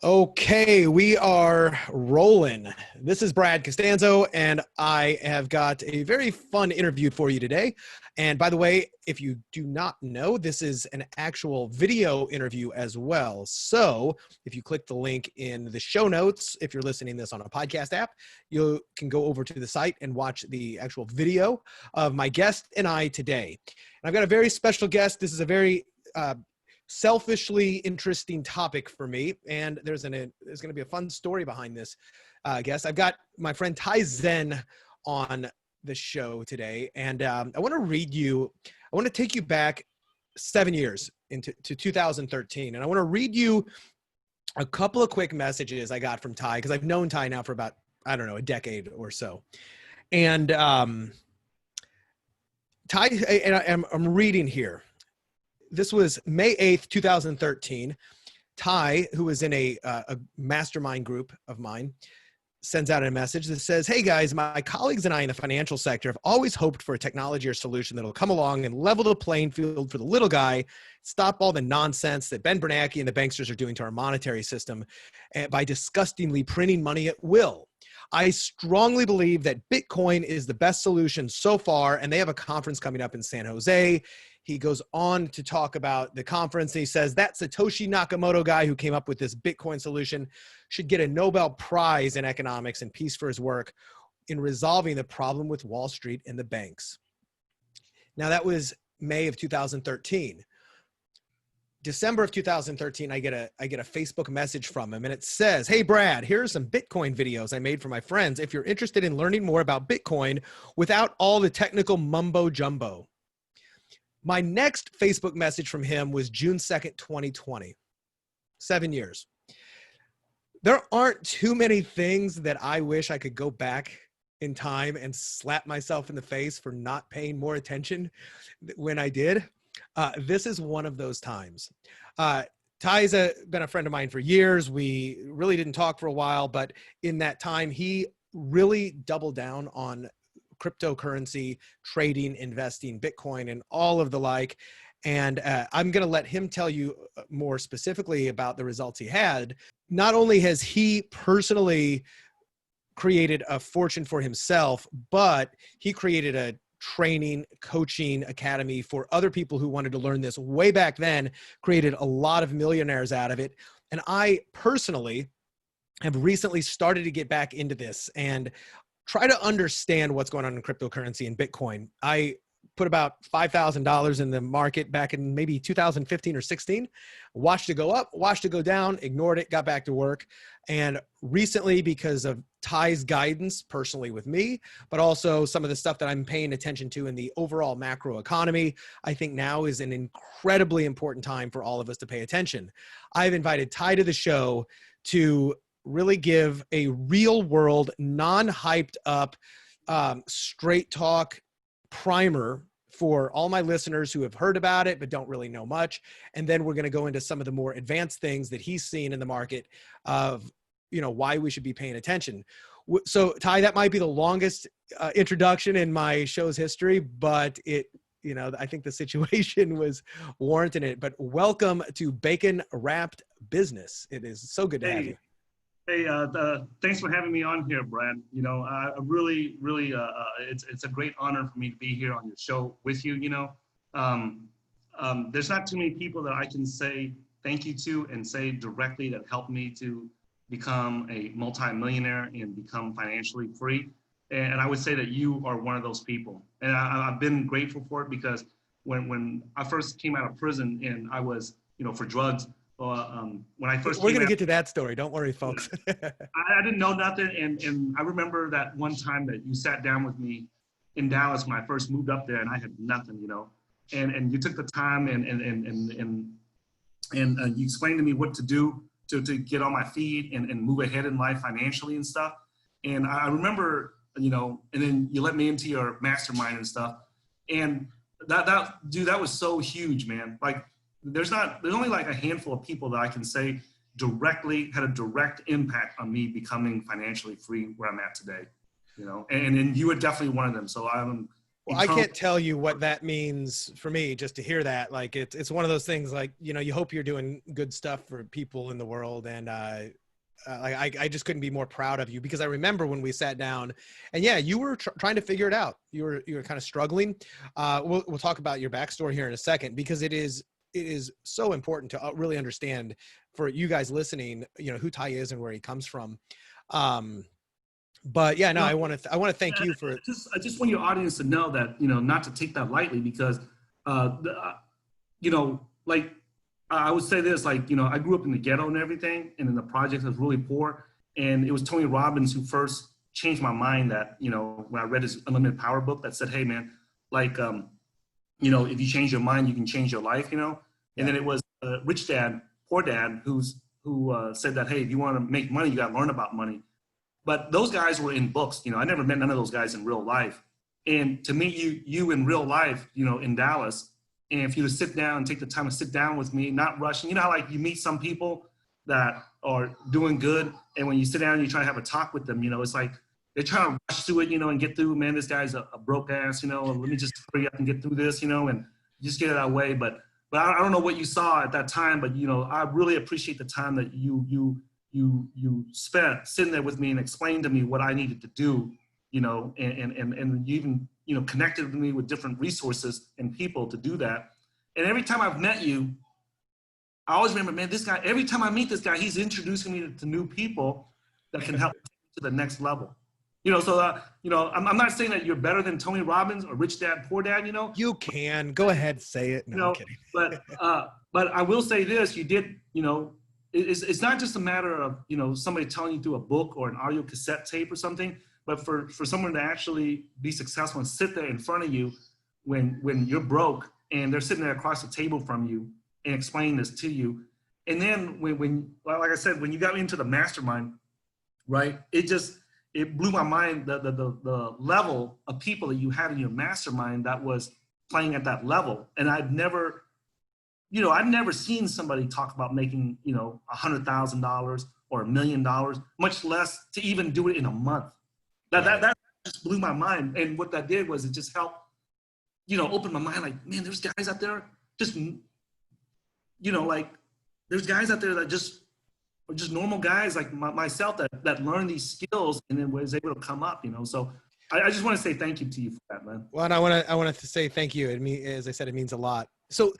Okay, we are rolling. This is Brad Costanzo, and I have got a very fun interview for you today. And by the way, if you do not know, this is an actual video interview as well. So if you click the link in the show notes, if you're listening this on a podcast app, you can go over to the site and watch the actual video of my guest and I today. And I've got a very special guest. This is a very selfishly interesting topic for me, and there's going to be a fun story behind this guest. I've got my friend Tai Zen on the show today, and I want to take you back 7 years to 2013, and I want to read you a couple of quick messages I got from Tai, because I've known Tai now for about, I don't know, a decade or so. And Tai, and I'm reading here. This was May 8th, 2013. Tai, who was in a mastermind group of mine, sends out a message that says, "Hey guys, my colleagues and I in the financial sector have always hoped for a technology or solution that'll come along and level the playing field for the little guy, stop all the nonsense that Ben Bernanke and the banksters are doing to our monetary system by disgustingly printing money at will. I strongly believe that Bitcoin is the best solution so far, and they have a conference coming up in San Jose." He goes on to talk about the conference. He says that Satoshi Nakamoto guy who came up with this Bitcoin solution should get a Nobel Prize in economics and peace for his work in resolving the problem with Wall Street and the banks. Now that was May of 2013. December of 2013, I get a Facebook message from him, and it says, "Hey Brad, here are some Bitcoin videos I made for my friends if you're interested in learning more about Bitcoin without all the technical mumbo jumbo." My next Facebook message from him was June 2nd, 2020, 7 years. There aren't too many things that I wish I could go back in time and slap myself in the face for not paying more attention when I did. This is one of those times. Tai's been a friend of mine for years. We really didn't talk for a while, but in that time, he really doubled down on cryptocurrency, trading, investing, Bitcoin, and all of the like. And I'm going to let him tell you more specifically about the results he had. Not only has he personally created a fortune for himself, but he created a training, coaching academy for other people who wanted to learn this way back then, created a lot of millionaires out of it. And I personally have recently started to get back into this and try to understand what's going on in cryptocurrency and Bitcoin. I put about $5,000 in the market back in maybe 2015 or 16, watched it go up, watched it go down, ignored it, got back to work. And recently, because of Tai's guidance personally with me, but also some of the stuff that I'm paying attention to in the overall macro economy, I think now is an incredibly important time for all of us to pay attention. I've invited Tai to the show to really give a real world, non-hyped up, straight talk primer for all my listeners who have heard about it, but don't really know much. And then we're going to go into some of the more advanced things that he's seen in the market of, why we should be paying attention. So Tai, that might be the longest introduction in my show's history, but I think the situation was warranting it. But welcome to Bacon Wrapped Business. It is so good to have you. Hey, thanks for having me on here, Brad. I really, it's a great honor for me to be here on your show with you. There's not too many people that I can say thank you to and say directly that helped me to become a multi-millionaire and become financially free. And I would say that you are one of those people. And I've been grateful for it because when I first came out of prison and I was, for drugs, when I first we're going to get to that story. Don't worry, folks. I didn't know nothing. And I remember that one time that you sat down with me in Dallas when I first moved up there and I had nothing, and you took the time and you explained to me what to do to get on my feet and move ahead in life financially and stuff. And I remember, and then you let me into your mastermind and stuff. And that was so huge, man. Like, there's only like a handful of people that I can say directly had a direct impact on me becoming financially free where I'm at today, and you were definitely one of them. So I'm Well, I can't tell you what that means for me just to hear that. Like it's one of those things like, you know, you hope you're doing good stuff for people in the world. And I just couldn't be more proud of you, because I remember when we sat down and yeah, you were trying to figure it out. You were kind of struggling. We'll talk about your backstory here in a second, because it is so important to really understand for you guys listening, you know, who Tai is and where he comes from. But yeah, no, I want to thank you for. I just want your audience to know that, you know, not to take that lightly, because, you know, like I would say this, like, you know, I grew up in the ghetto and everything, and in the projects I was really poor. And it was Tony Robbins who first changed my mind, that, you know, when I read his Unlimited Power book that said, hey man, like, you know, if you change your mind, you can change your life, you know? And then it was Rich Dad, Poor Dad, who said that, hey, if you want to make money, you got to learn about money. But those guys were in books. You know, I never met none of those guys in real life. And to meet you in real life, you know, in Dallas, and if you to sit down and take the time to sit down with me, not rushing, you know how like you meet some people that are doing good, and when you sit down and you try to have a talk with them, you know, it's like they're trying to rush through it, you know, and get through, man, this guy's a broke ass, you know, and let me just hurry up and get through this, you know, and just get it that way. But I don't know what you saw at that time, but, you know, I really appreciate the time that you spent sitting there with me and explained to me what I needed to do, you know, and you even, you know, connected with me with different resources and people to do that. And every time I've met you, I always remember, man, this guy, every time I meet this guy, he's introducing me to new people that can help to the next level. You know, so, you know, I'm not saying that you're better than Tony Robbins or Rich Dad, Poor Dad, you know. You can. Go ahead, say it. No, you know, I'm kidding. but I will say this, you did, you know, it's not just a matter of, you know, somebody telling you through a book or an audio cassette tape or something, but for someone to actually be successful and sit there in front of you when you're broke and they're sitting there across the table from you and explain this to you. And then when like I said, when you got me into the mastermind, right, it blew my mind, the level of people that you had in your mastermind that was playing at that level. And I've never seen somebody talk about making, you know, $100,000 or $1 million, much less to even do it in a month. That just blew my mind. And what that did was it just helped, you know, open my mind. Like, man, there's guys out there just, you know, like there's guys out there that just are just normal guys like myself that learn these skills and then was able to come up, you know. So I just want to say thank you to you for that, man. Well, and I want to say thank you. As I said, it means a lot. So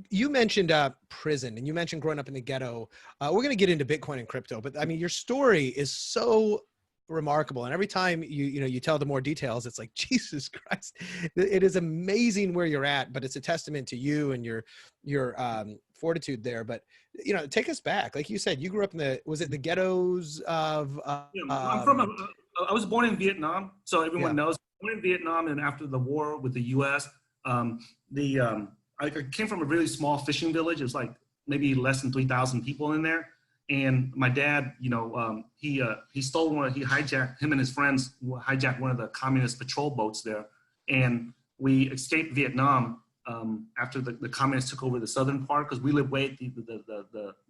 you mentioned prison, and you mentioned growing up in the ghetto. We're going to get into Bitcoin and crypto, but I mean, your story is so remarkable. And every time you tell the more details, it's like, Jesus Christ, it is amazing where you're at, but it's a testament to you and your fortitude there. But, you know, take us back. Like you said, you grew up in was it the ghettos of, I was born in Vietnam. So everyone knows, born in Vietnam. And after the war with the US, I came from a really small fishing village. It was like maybe less than 3,000 people in there. And my dad, you know, he hijacked, him and his friends hijacked one of the communist patrol boats there. And we escaped Vietnam after the communists took over the southern part, because we lived way at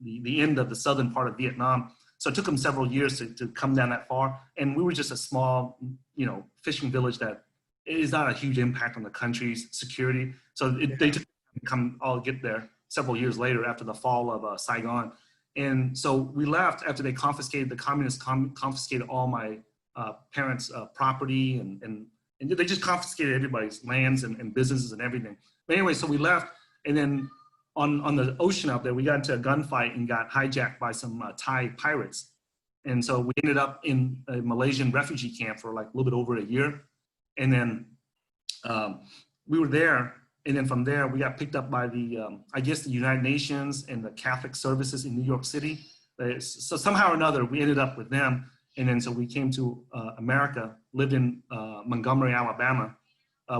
the end of the southern part of Vietnam. So it took them several years to come down that far. And we were just a small, you know, fishing village that is not a huge impact on the country's security. So they took get there several years later after the fall of Saigon. And so we left after they confiscated, the communists confiscated all my parents' property and they just confiscated everybody's lands and businesses and everything. But anyway, so we left, and then on the ocean out there, we got into a gunfight and got hijacked by some Thai pirates. And so we ended up in a Malaysian refugee camp for like a little bit over a year. And then we were there. And then from there, we got picked up by the United Nations and the Catholic Services in New York City. So somehow or another, we ended up with them. And then so we came to America, lived in Montgomery, Alabama.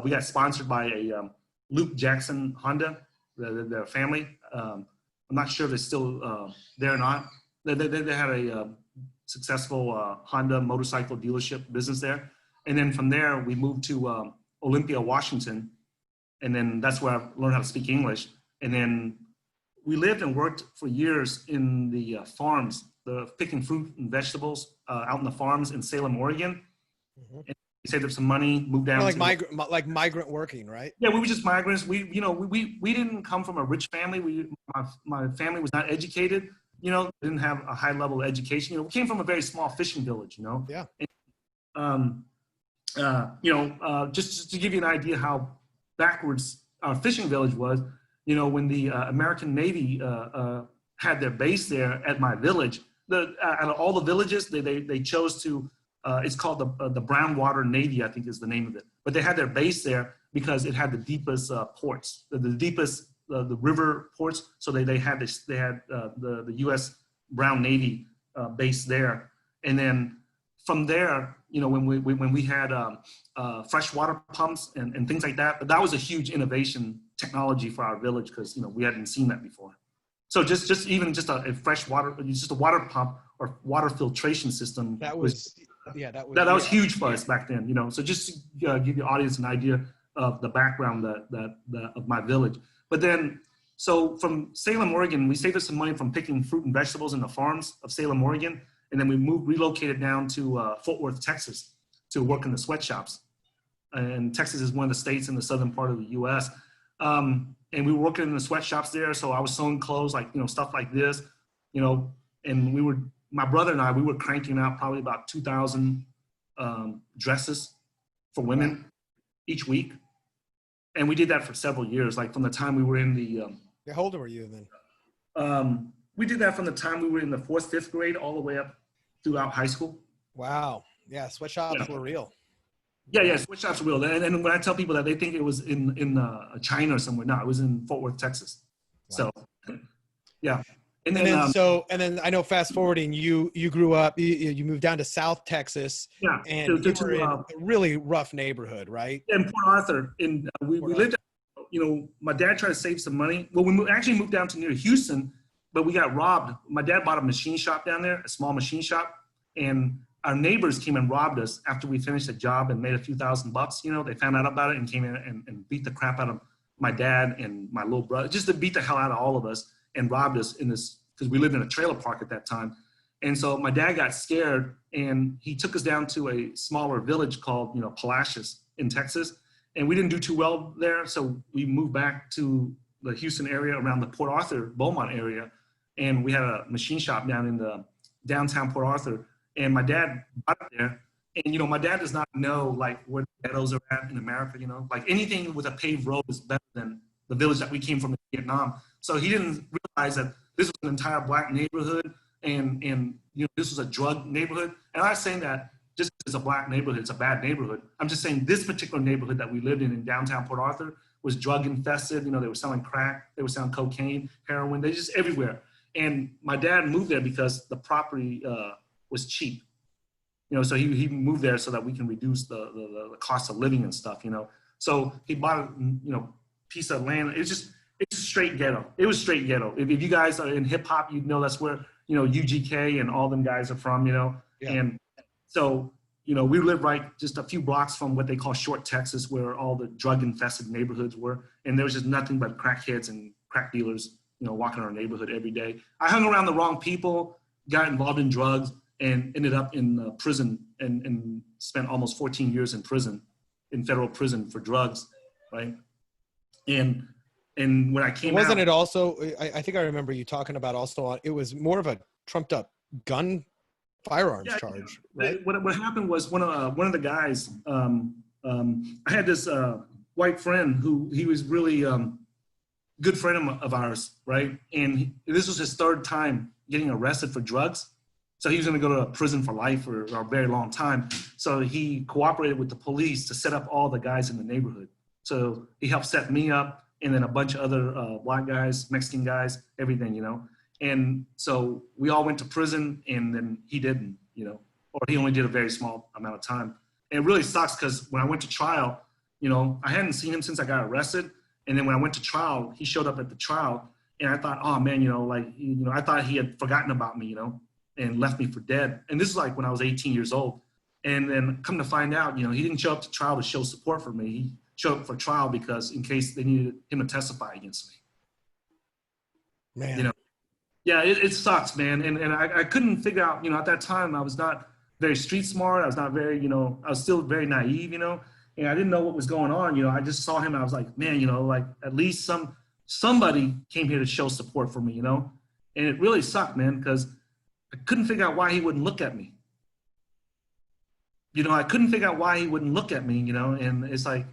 We got sponsored by a Luke Jackson Honda, their family. I'm not sure if they're still there or not. They had a successful Honda motorcycle dealership business there. And then from there, we moved to Olympia, Washington. And then that's where I learned how to speak English. And then we lived and worked for years in the farms, picking fruit and vegetables out in the farms in Salem, Oregon. Mm-hmm. And We saved up some money, moved down. Like migrant working, right? Yeah, we were just migrants. We, you know, we didn't come from a rich family. My family was not educated. You know, didn't have a high level of education. You know, we came from a very small fishing village. You know. Yeah. And, you know, just to give you an idea how backwards our fishing village was. You know, when the American Navy had their base there at my village, out of all the villages, they chose to. It's called the Brown Water Navy, I think is the name of it. But they had their base there because it had the deepest ports, the deepest the river ports. So they had the U.S. Brown Navy base there, and then from there, you know, when we had freshwater pumps and things like that, but that was a huge innovation technology for our village because, you know, we hadn't seen that before. So just a fresh water, just a water pump or water filtration system. That was huge for us back then, you know. So just to give the audience an idea of the background of my village. But then, so from Salem, Oregon, we saved us some money from picking fruit and vegetables in the farms of Salem, Oregon. And then we relocated down to Fort Worth, Texas to work in the sweatshops. And Texas is one of the states in the southern part of the US. And we were working in the sweatshops there. So I was sewing clothes, like, you know, stuff like this, you know, and my brother and I, we were cranking out probably about 2,000 dresses for women each week. And we did that for several years, like from the time we were in the... How old were you then? We did that from the time we were in the 4th, 5th grade all the way up throughout high school. Wow. Yeah, sweatshops were real. Yeah, sweatshops were real. And when I tell people that, they think it was in China or somewhere. No, it was in Fort Worth, Texas. Wow. So, yeah. And then I know, fast forwarding, you grew up, you moved down to South Texas, and you were in a really rough neighborhood, right? In Port Arthur. We lived, you know, my dad tried to save some money. Well, we actually moved down to near Houston, but we got robbed. My dad bought a machine shop down there, a small machine shop, and our neighbors came and robbed us after we finished a job and made a few $1,000. You know, they found out about it and came in and beat the crap out of my dad and my little brother, just to beat the hell out of all of us, and robbed us in this, because we lived in a trailer park at that time. And so my dad got scared and he took us down to a smaller village called, you know, Palacios in Texas. And we didn't do too well there. So we moved back to the Houston area around the Port Arthur, Beaumont area. And we had a machine shop down in the downtown Port Arthur. And my dad bought it there. And, you know, my dad does not know, like, where the ghettos are at in America, you know. Like, anything with a paved road is better than the village that we came from in Vietnam. So he didn't realize that this was an entire black neighborhood and you know, this was a drug neighborhood. And I'm not saying that just because it's a black neighborhood, it's a bad neighborhood. I'm just saying this particular neighborhood that we lived in downtown Port Arthur was drug infested. You know, they were selling crack, they were selling cocaine, heroin, they just everywhere. And my dad moved there because the property was cheap. You know, so he moved there so that we can reduce the cost of living and stuff, you know. So he bought a, you know, piece of land. It's straight ghetto. It was straight ghetto. If you guys are in hip hop, you know that's where, you know, UGK and all them guys are from, you know. Yeah. And so, you know, we lived right just a few blocks from what they call Short Texas, where all the drug infested neighborhoods were. And there was just nothing but crackheads and crack dealers, you know, walking our neighborhood every day. I hung around the wrong people, got involved in drugs, and ended up in prison and spent almost 14 years in prison, in federal prison for drugs, right? And when I came Wasn't it also, I think I remember you talking about also, it was more of a trumped up firearms charge, right? What happened was one of the guys, I had this white friend who he was really good friend of ours, right? And this was his 3rd time getting arrested for drugs. So he was going to go to prison for life for a very long time. So he cooperated with the police to set up all the guys in the neighborhood. So he helped set me up, and then a bunch of other black guys, Mexican guys, everything, you know. And so we all went to prison, and then he didn't, you know, or he only did a very small amount of time. And it really sucks because when I went to trial, you know, I hadn't seen him since I got arrested. And then when I went to trial, he showed up at the trial, and I thought, oh man, you know, like, you know, I thought he had forgotten about me, you know, and left me for dead. And this is like when I was 18 years old. And then come to find out, you know, he didn't show up to trial to show support for me. He showed up for trial because in case they needed him to testify against me. Man. You know, yeah, it sucks, man. And I couldn't figure out, you know, at that time I was not very street smart. I was not very, I was still very naive, and I didn't know what was going on. I just saw him. And I was like, man, like at least somebody came here to show support for me, and it really sucked, man, because I couldn't figure out why he wouldn't look at me. I couldn't figure out why he wouldn't look at me, and it's like,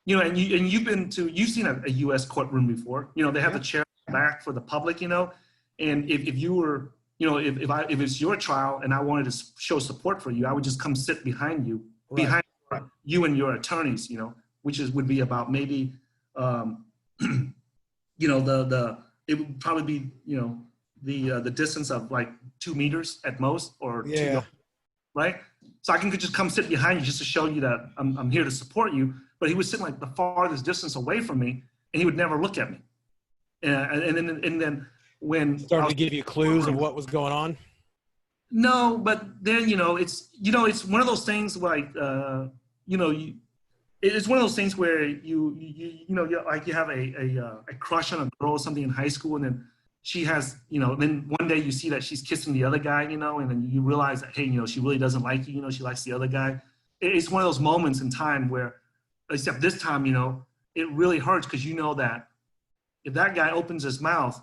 and you've seen a U.S. courtroom before. They have the chair back for the public, and if you were, if it's your trial and I wanted to show support for you, I would just come sit behind you, behind you and your attorneys, which would be about maybe, it would probably be, the distance of like 2 meters at most, or 2, right? So I can just come sit behind you just to show you that I'm here to support you. But he was sitting like the farthest distance away from me, and he would never look at me. And then when started to give you clues of what was going on. No, but then it's one of those things like it's one of those things where you have a crush on a girl or something in high school, and then she has, then one day you see that she's kissing the other guy, and then you realize that, hey, she really doesn't like you, she likes the other guy. It's one of those moments in time where, except this time, it really hurts, because that if that guy opens his mouth,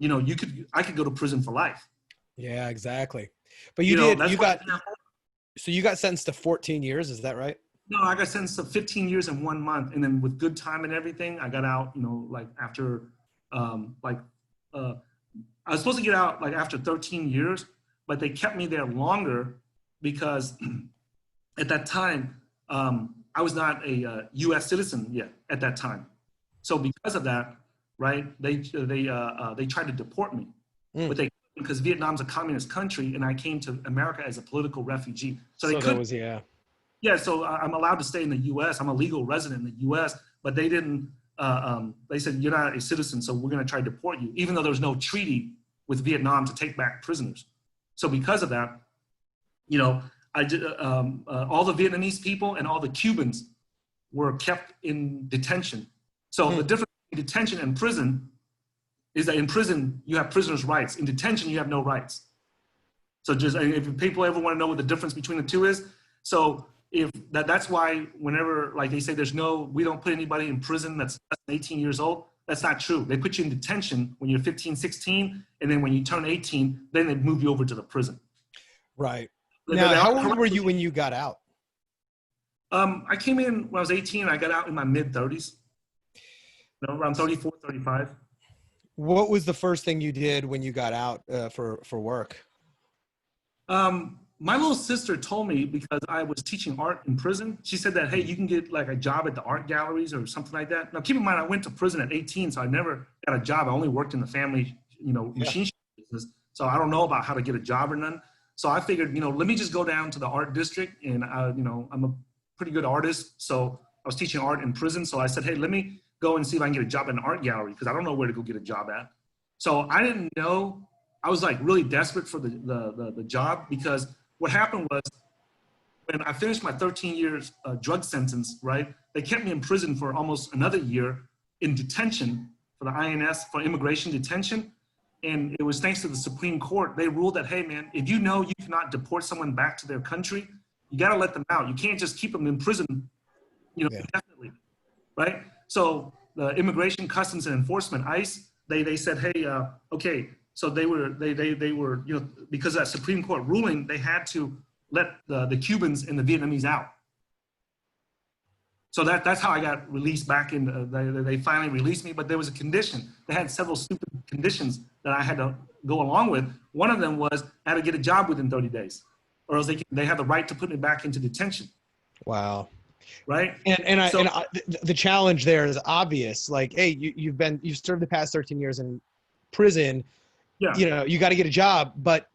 I could go to prison for life. Yeah, exactly. But you got sentenced to 14 years. Is that right? No, I got sentenced to 15 years and 1 month. And then with good time and everything, I got out, like after, I was supposed to get out like after 13 years, but they kept me there longer because at that time, I was not a US citizen yet at that time. So because of that, right, they tried to deport me, but because Vietnam's a communist country and I came to America as a political refugee. So they couldn't. Yeah, so I'm allowed to stay in the US. I'm a legal resident in the US, but they didn't, they said, you're not a citizen, so we're gonna try to deport you, even though there was no treaty with Vietnam to take back prisoners. So because of that, I did, all the Vietnamese people and all the Cubans were kept in detention. So the difference between detention and prison is that in prison, you have prisoners' rights. In detention, you have no rights. So just, if people ever want to know what the difference between the two is, so if that's why whenever, like they say, we don't put anybody in prison that's less than 18 years old, that's not true. They put you in detention when you're 15, 16, and then when you turn 18, then they move you over to the prison. Right. Now, how old were you when you got out? I came in when I was 18. I got out in my mid-30s, around 34, 35. What was the first thing you did when you got out for work? My little sister told me, because I was teaching art in prison, she said that, hey, you can get like a job at the art galleries or something like that. Now, keep in mind, I went to prison at 18, so I never got a job. I only worked in the family, machine business. So I don't know about how to get a job or none. So I figured, let me just go down to the art district, and I'm a pretty good artist. So I was teaching art in prison. So I said, hey, let me go and see if I can get a job in an art gallery, because I don't know where to go get a job at. So I didn't know. I was like really desperate for the job, because what happened was when I finished my 13 years drug sentence, right, they kept me in prison for almost another year in detention for the INS, for immigration detention. And it was thanks to the Supreme Court. They ruled that, hey, man, if you know you cannot deport someone back to their country, you got to let them out. You can't just keep them in prison, indefinitely, right? So the Immigration, Customs, and Enforcement, ICE, they said, hey, okay. So they were, because of that Supreme Court ruling, they had to let the Cubans and the Vietnamese out. So that's how I got released back in. They finally released me, but there was a condition. They had several stupid conditions that I had to go along with. One of them was I had to get a job within 30 days, or else they had the right to put me back into detention. Wow. Right. And the challenge there is obvious. Like, hey, you've served the past 13 years in prison. Yeah. You got to get a job, but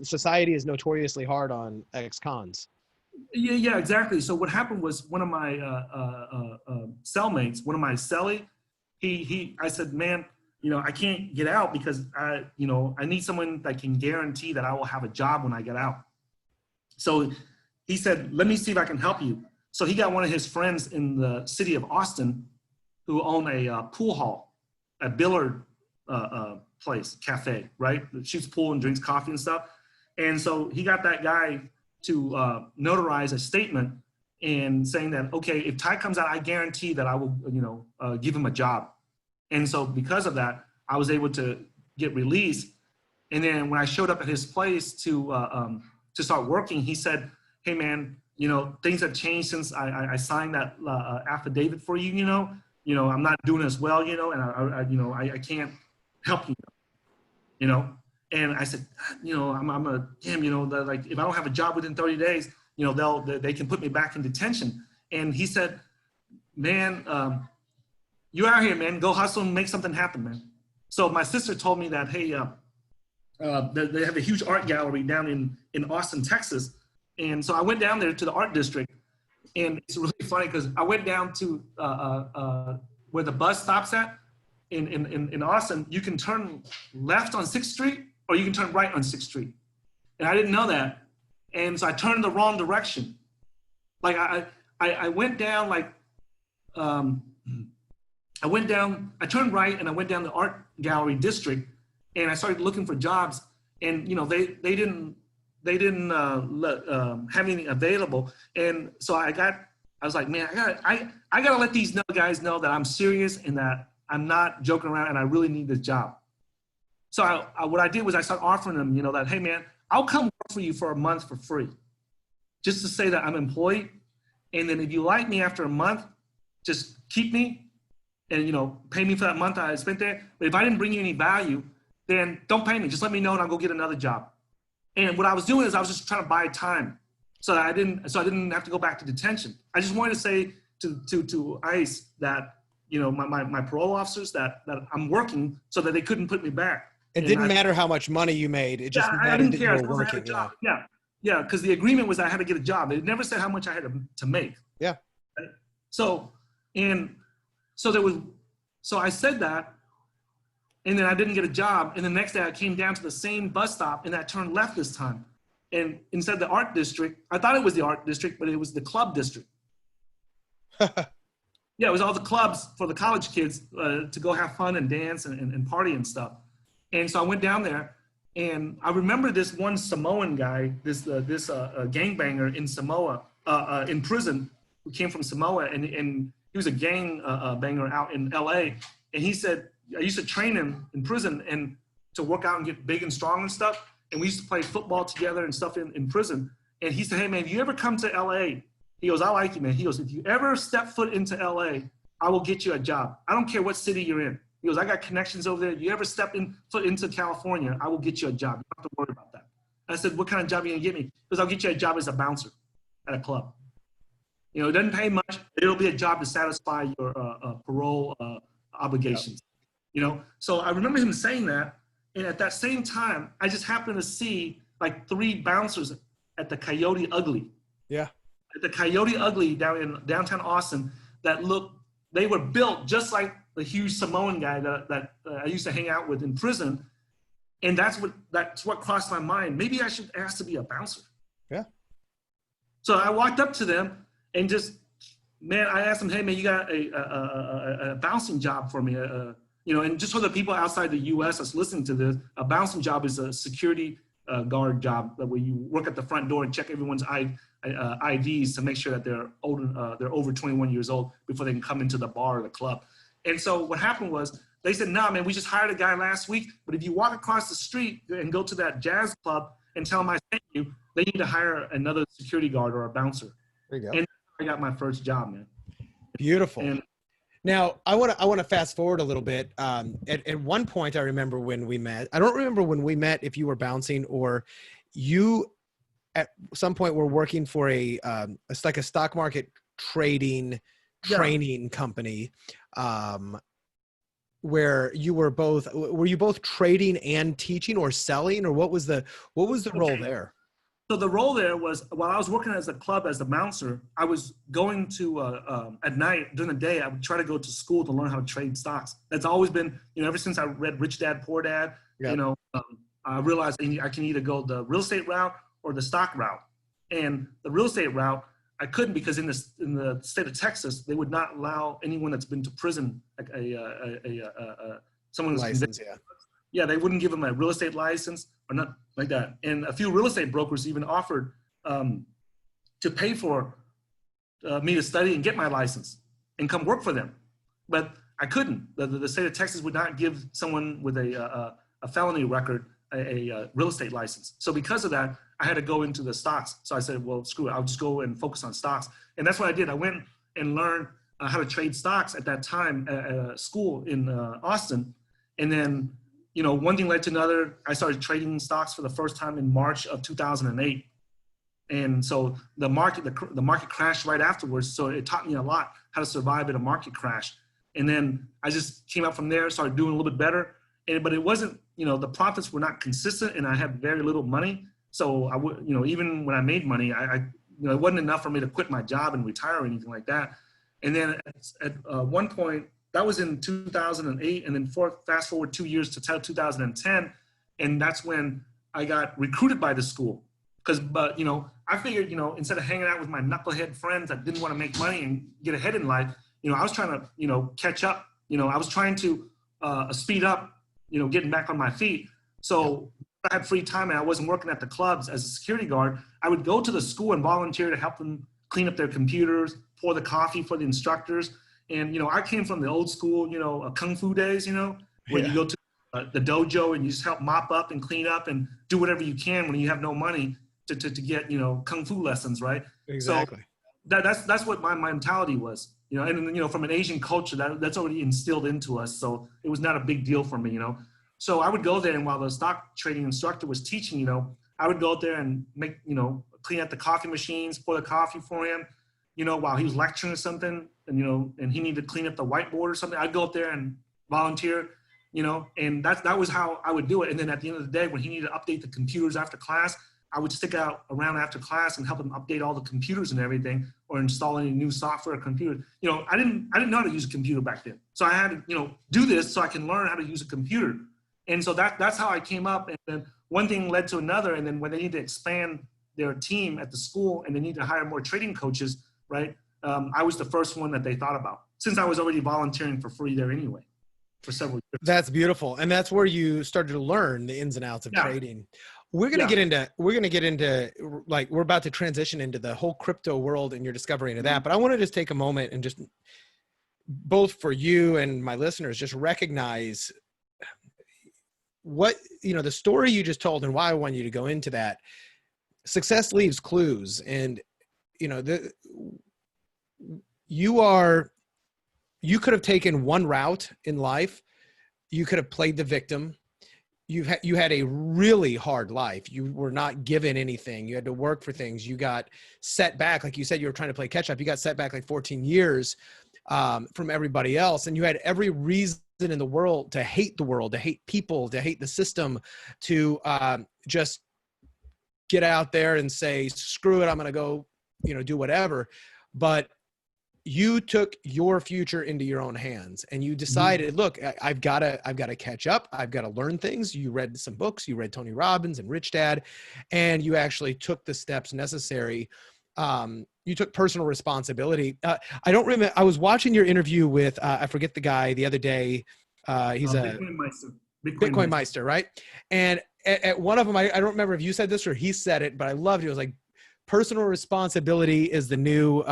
society is notoriously hard on ex-cons. Yeah, exactly. So what happened was one of my cellmates, one of my cellie, I said, man, I can't get out because I need someone that can guarantee that I will have a job when I get out. So he said, let me see if I can help you. So he got one of his friends in the city of Austin who owned a pool hall, a billiard place, cafe, right? That shoots pool and drinks coffee and stuff. And so he got that guy to notarize a statement and saying that, okay, if Tai comes out, I guarantee that I will, give him a job. And so because of that, I was able to get released. And then when I showed up at his place to start working, he said, hey man, things have changed since I signed that affidavit for you, I'm not doing as well, and I can't help you, And I said, I'm a damn, like if I don't have a job within 30 days, they can put me back in detention. And he said, man, you're out here, man, go hustle and make something happen, man. So my sister told me that, hey, they have a huge art gallery down in Austin, Texas. And so I went down there to the art district, and it's really funny because I went down to where the bus stops at in Austin. You can turn left on 6th Street or you can turn right on 6th Street. And I didn't know that. And so I turned the wrong direction. Like I went down like, I turned right and I went down the art gallery district, and I started looking for jobs, and they didn't have anything available. And so I was like, man, I gotta let these guys know that I'm serious and that I'm not joking around and I really need this job. So what I did was I started offering them, that, hey man, I'll come work for you for a month for free, just to say that I'm employed. And then if you like me after a month, just keep me and, pay me for that month I spent there. But if I didn't bring you any value, then don't pay me. Just let me know and I'll go get another job. And what I was doing is I was just trying to buy time so that I didn't have to go back to detention. I just wanted to say to ICE that, my parole officers that I'm working so that they couldn't put me back. It didn't matter how much money you made. It just mattered that you were working. Yeah, because the agreement was I had to get a job. It never said how much I had to make. Yeah. So I said that, and then I didn't get a job. And the next day I came down to the same bus stop and I turned left this time. And instead of the art district, I thought it was the art district, but it was the club district. Yeah, it was all the clubs for the college kids to go have fun and dance and party and stuff. And so I went down there, and I remember this one Samoan guy, this gangbanger in Samoa, in prison, who came from Samoa, and he was a gang banger out in LA. And he said, I used to train him in prison and to work out and get big and strong and stuff. And we used to play football together and stuff in prison. And he said, hey man, if you ever come to LA, he goes, I like you, man. He goes, if you ever step foot into LA, I will get you a job. I don't care what city you're in. He goes, I got connections over there. If you ever step foot into California, I will get you a job. You don't have to worry about that. I said, what kind of job are you gonna get me? He goes, I'll get you a job as a bouncer at a club. It doesn't pay much. It'll be a job to satisfy your parole obligations. So I remember him saying that. And at that same time, I just happened to see like 3 bouncers at the Coyote Ugly. Yeah. At the Coyote Ugly down in downtown Austin they were built just like the huge Samoan guy that I used to hang out with in prison. And that's what crossed my mind. Maybe I should ask to be a bouncer. Yeah. So I walked up to them and I asked them, hey man, you got a bouncing job for me? And just for the people outside the US that's listening to this, a bouncing job is a security guard job where you work at the front door and check everyone's IDs to make sure that they're over 21 years old before they can come into the bar or the club. And so what happened was they said, nah, man, we just hired a guy last week, but if you walk across the street and go to that jazz club and tell them I sent you, they need to hire another security guard or a bouncer. There you go. And I got my first job, man. Beautiful. And now I want to fast forward a little bit. At one point, I remember when we met. I don't remember when we met, if you were bouncing or you at some point were working for it's like a stock market training company, where you were both trading and teaching or selling, or what was the role there? So the role there was, while I was working as a club as a bouncer, I was going to, at night, during the day, I would try to go to school to learn how to trade stocks. That's always been, ever since I read Rich Dad, Poor Dad, yep. I realized I can either go the real estate route or the stock route. And the real estate route, I couldn't, because in the state of Texas, they would not allow anyone that's been to prison, like someone who's license, they wouldn't give them a real estate license or not like that. And a few real estate brokers even offered to pay for me to study and get my license and come work for them. But I couldn't. The state of Texas would not give someone with a felony record a real estate license. So because of that, I had to go into the stocks. So I said, well, screw it. I'll just go and focus on stocks. And that's what I did. I went and learned how to trade stocks at that time at a school in Austin. And then, you know, one thing led to another. I started trading stocks for the first time in March of 2008. And so the market crashed right afterwards. So it taught me a lot how to survive in a market crash. And then I just came up from there, started doing a little bit better. But it wasn't, you know, the profits were not consistent, and I had very little money. So I would, you know, even when I made money, you know, it wasn't enough for me to quit my job and retire or anything like that. And then at one point, that was in 2008, and then fast forward 2 years to 2010, and that's when I got recruited by the school. But you know, I figured, you know, instead of hanging out with my knucklehead friends that didn't want to make money and get ahead in life, you know, I was trying to, you know, catch up. You know, I was trying to speed up, you know, getting back on my feet. So I had free time and I wasn't working at the clubs as a security guard. I would go to the school and volunteer to help them clean up their computers, pour the coffee for the instructors. And, you know, I came from the old school, you know, Kung Fu days, you know, where you go to the dojo and you just help mop up and clean up and do whatever you can when you have no money to get, you know, Kung Fu lessons, right? Exactly. So that's what my mentality was, you know, and, you know, from an Asian culture, that's already instilled into us. So it was not a big deal for me, you know. So I would go there, and while the stock trading instructor was teaching, you know, I would go out there and make, you know, clean up the coffee machines, pour the coffee for him, you know, while he was lecturing or something, and, you know, and he needed to clean up the whiteboard or something. I'd go out there and volunteer, you know, and that was how I would do it. And then at the end of the day, when he needed to update the computers after class, I would stick out around after class and help him update all the computers and everything, or install any new software or computer. You know, I didn't know how to use a computer back then. So I had to, you know, do this so I can learn how to use a computer. And so that's how I came up. And then one thing led to another. And then when they need to expand their team at the school and they need to hire more trading coaches, right? I was the first one that they thought about, since I was already volunteering for free there anyway for several years. That's beautiful. And that's where you started to learn the ins and outs of trading. We're going to get into like, we're about to transition into the whole crypto world and your discovery into that. But I want to just take a moment and just, both for you and my listeners, just recognize what, you know, the story you just told and why I want you to go into that. Success leaves clues. And, you know, you could have taken one route in life. You could have played the victim. You had a really hard life. You were not given anything. You had to work for things. You got set back. Like you said, you were trying to play catch up. You got set back like 14 years from everybody else. And you had every reason in the world, to hate people, to hate the system, to just get out there and say, screw it, I'm going to go, you know, do whatever. But you took your future into your own hands and you decided, look, I've got to catch up. I've got to learn things. You read some books, you read Tony Robbins and Rich Dad, and you actually took the steps necessary. You took personal responsibility. I don't remember. I was watching your interview with, I forget the guy the other day. He's a Bitcoin Meister, right? And at one of them, I don't remember if you said this or he said it, but I loved it. It was like, personal responsibility is the new,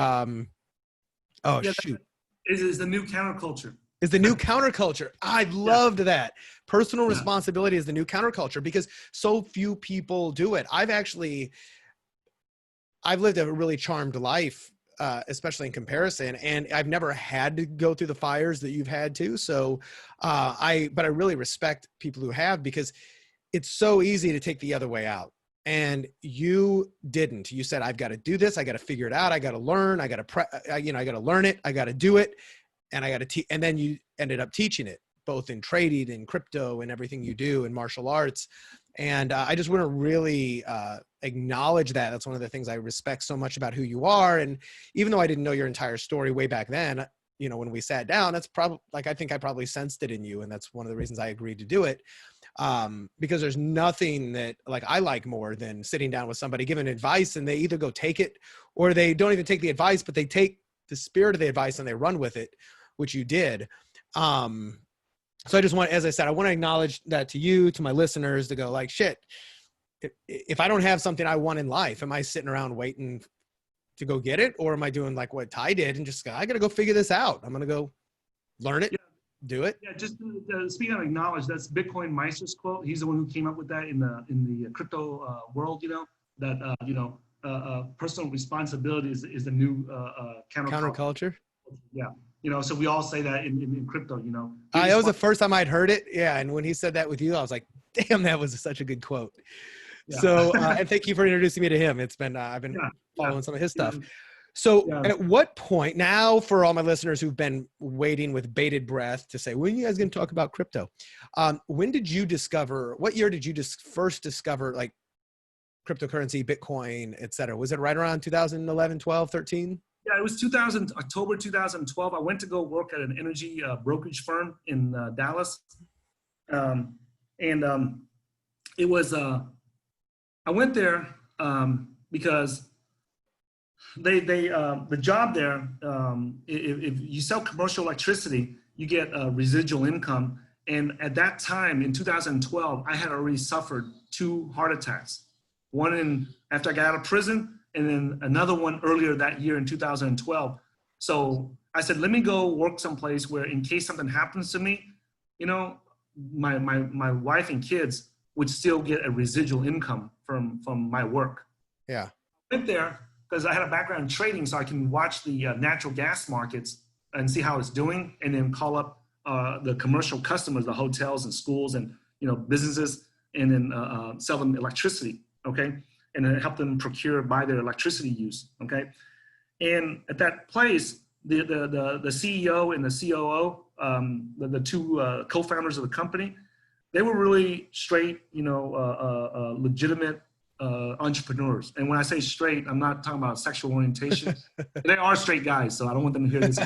Is the new counterculture. Is the new counterculture. I loved that. Personal responsibility is the new counterculture because so few people do it. I've lived a really charmed life, especially in comparison, and I've never had to go through the fires that you've had to. So, but I really respect people who have, because it's so easy to take the other way out. And you didn't. You said, I've got to do this. I got to figure it out. I got to learn. I got to, I got to learn it. I got to do it. And I got to teach. And then you ended up teaching it, both in trading and crypto and everything you do in martial arts. And I just want to really acknowledge that. That's one of the things I respect so much about who you are. And even though I didn't know your entire story way back then, you know, when we sat down, that's probably like, I think I probably sensed it in you. And that's one of the reasons I agreed to do it. Because there's nothing that like I like more than sitting down with somebody, giving advice, and they either go take it or they don't even take the advice, but they take the spirit of the advice and they run with it, which you did. So I just want, as I said, I want to acknowledge that to you, to my listeners, to go like, shit, if I don't have something I want in life, am I sitting around waiting to go get it? Or am I doing like what Tai did and just, I got to go figure this out. I'm going to go learn it, do it. Yeah, just speaking of acknowledge, that's Bitcoin Meister's quote. He's the one who came up with that in the crypto world, you know, that, you know, personal responsibility is the new Counterculture. Yeah. You know, so we all say that in crypto, you know. That was the first time I'd heard it. Yeah. And when he said that with you, I was like, damn, that was such a good quote. Yeah. So, and thank you for introducing me to him. It's been, I've been following some of his stuff. So at what point now, for all my listeners who've been waiting with bated breath to say, when are you guys going to talk about crypto? When did you discover, what year did you first discover like cryptocurrency, Bitcoin, et cetera? Was it right around 2011, 12, 13? Yeah, it was October 2012. I went to go work at an energy brokerage firm in Dallas. It was, I went there because the job there, if you sell commercial electricity, you get residual income. And at that time in 2012, I had already suffered 2 heart attacks. One after I got out of prison, and then another one earlier that year in 2012. So I said, let me go work someplace where in case something happens to me, you know, my wife and kids would still get a residual income from my work. Yeah. I went there because I had a background in trading, so I can watch the natural gas markets and see how it's doing, and then call up the commercial customers, the hotels and schools and, you know, businesses, and then sell them electricity, okay? And then help them buy their electricity use, okay? And at that place, the CEO and the COO, the 2 co-founders of the company, they were really straight, you know, legitimate entrepreneurs. And when I say straight, I'm not talking about sexual orientation. They are straight guys, so I don't want them to hear this.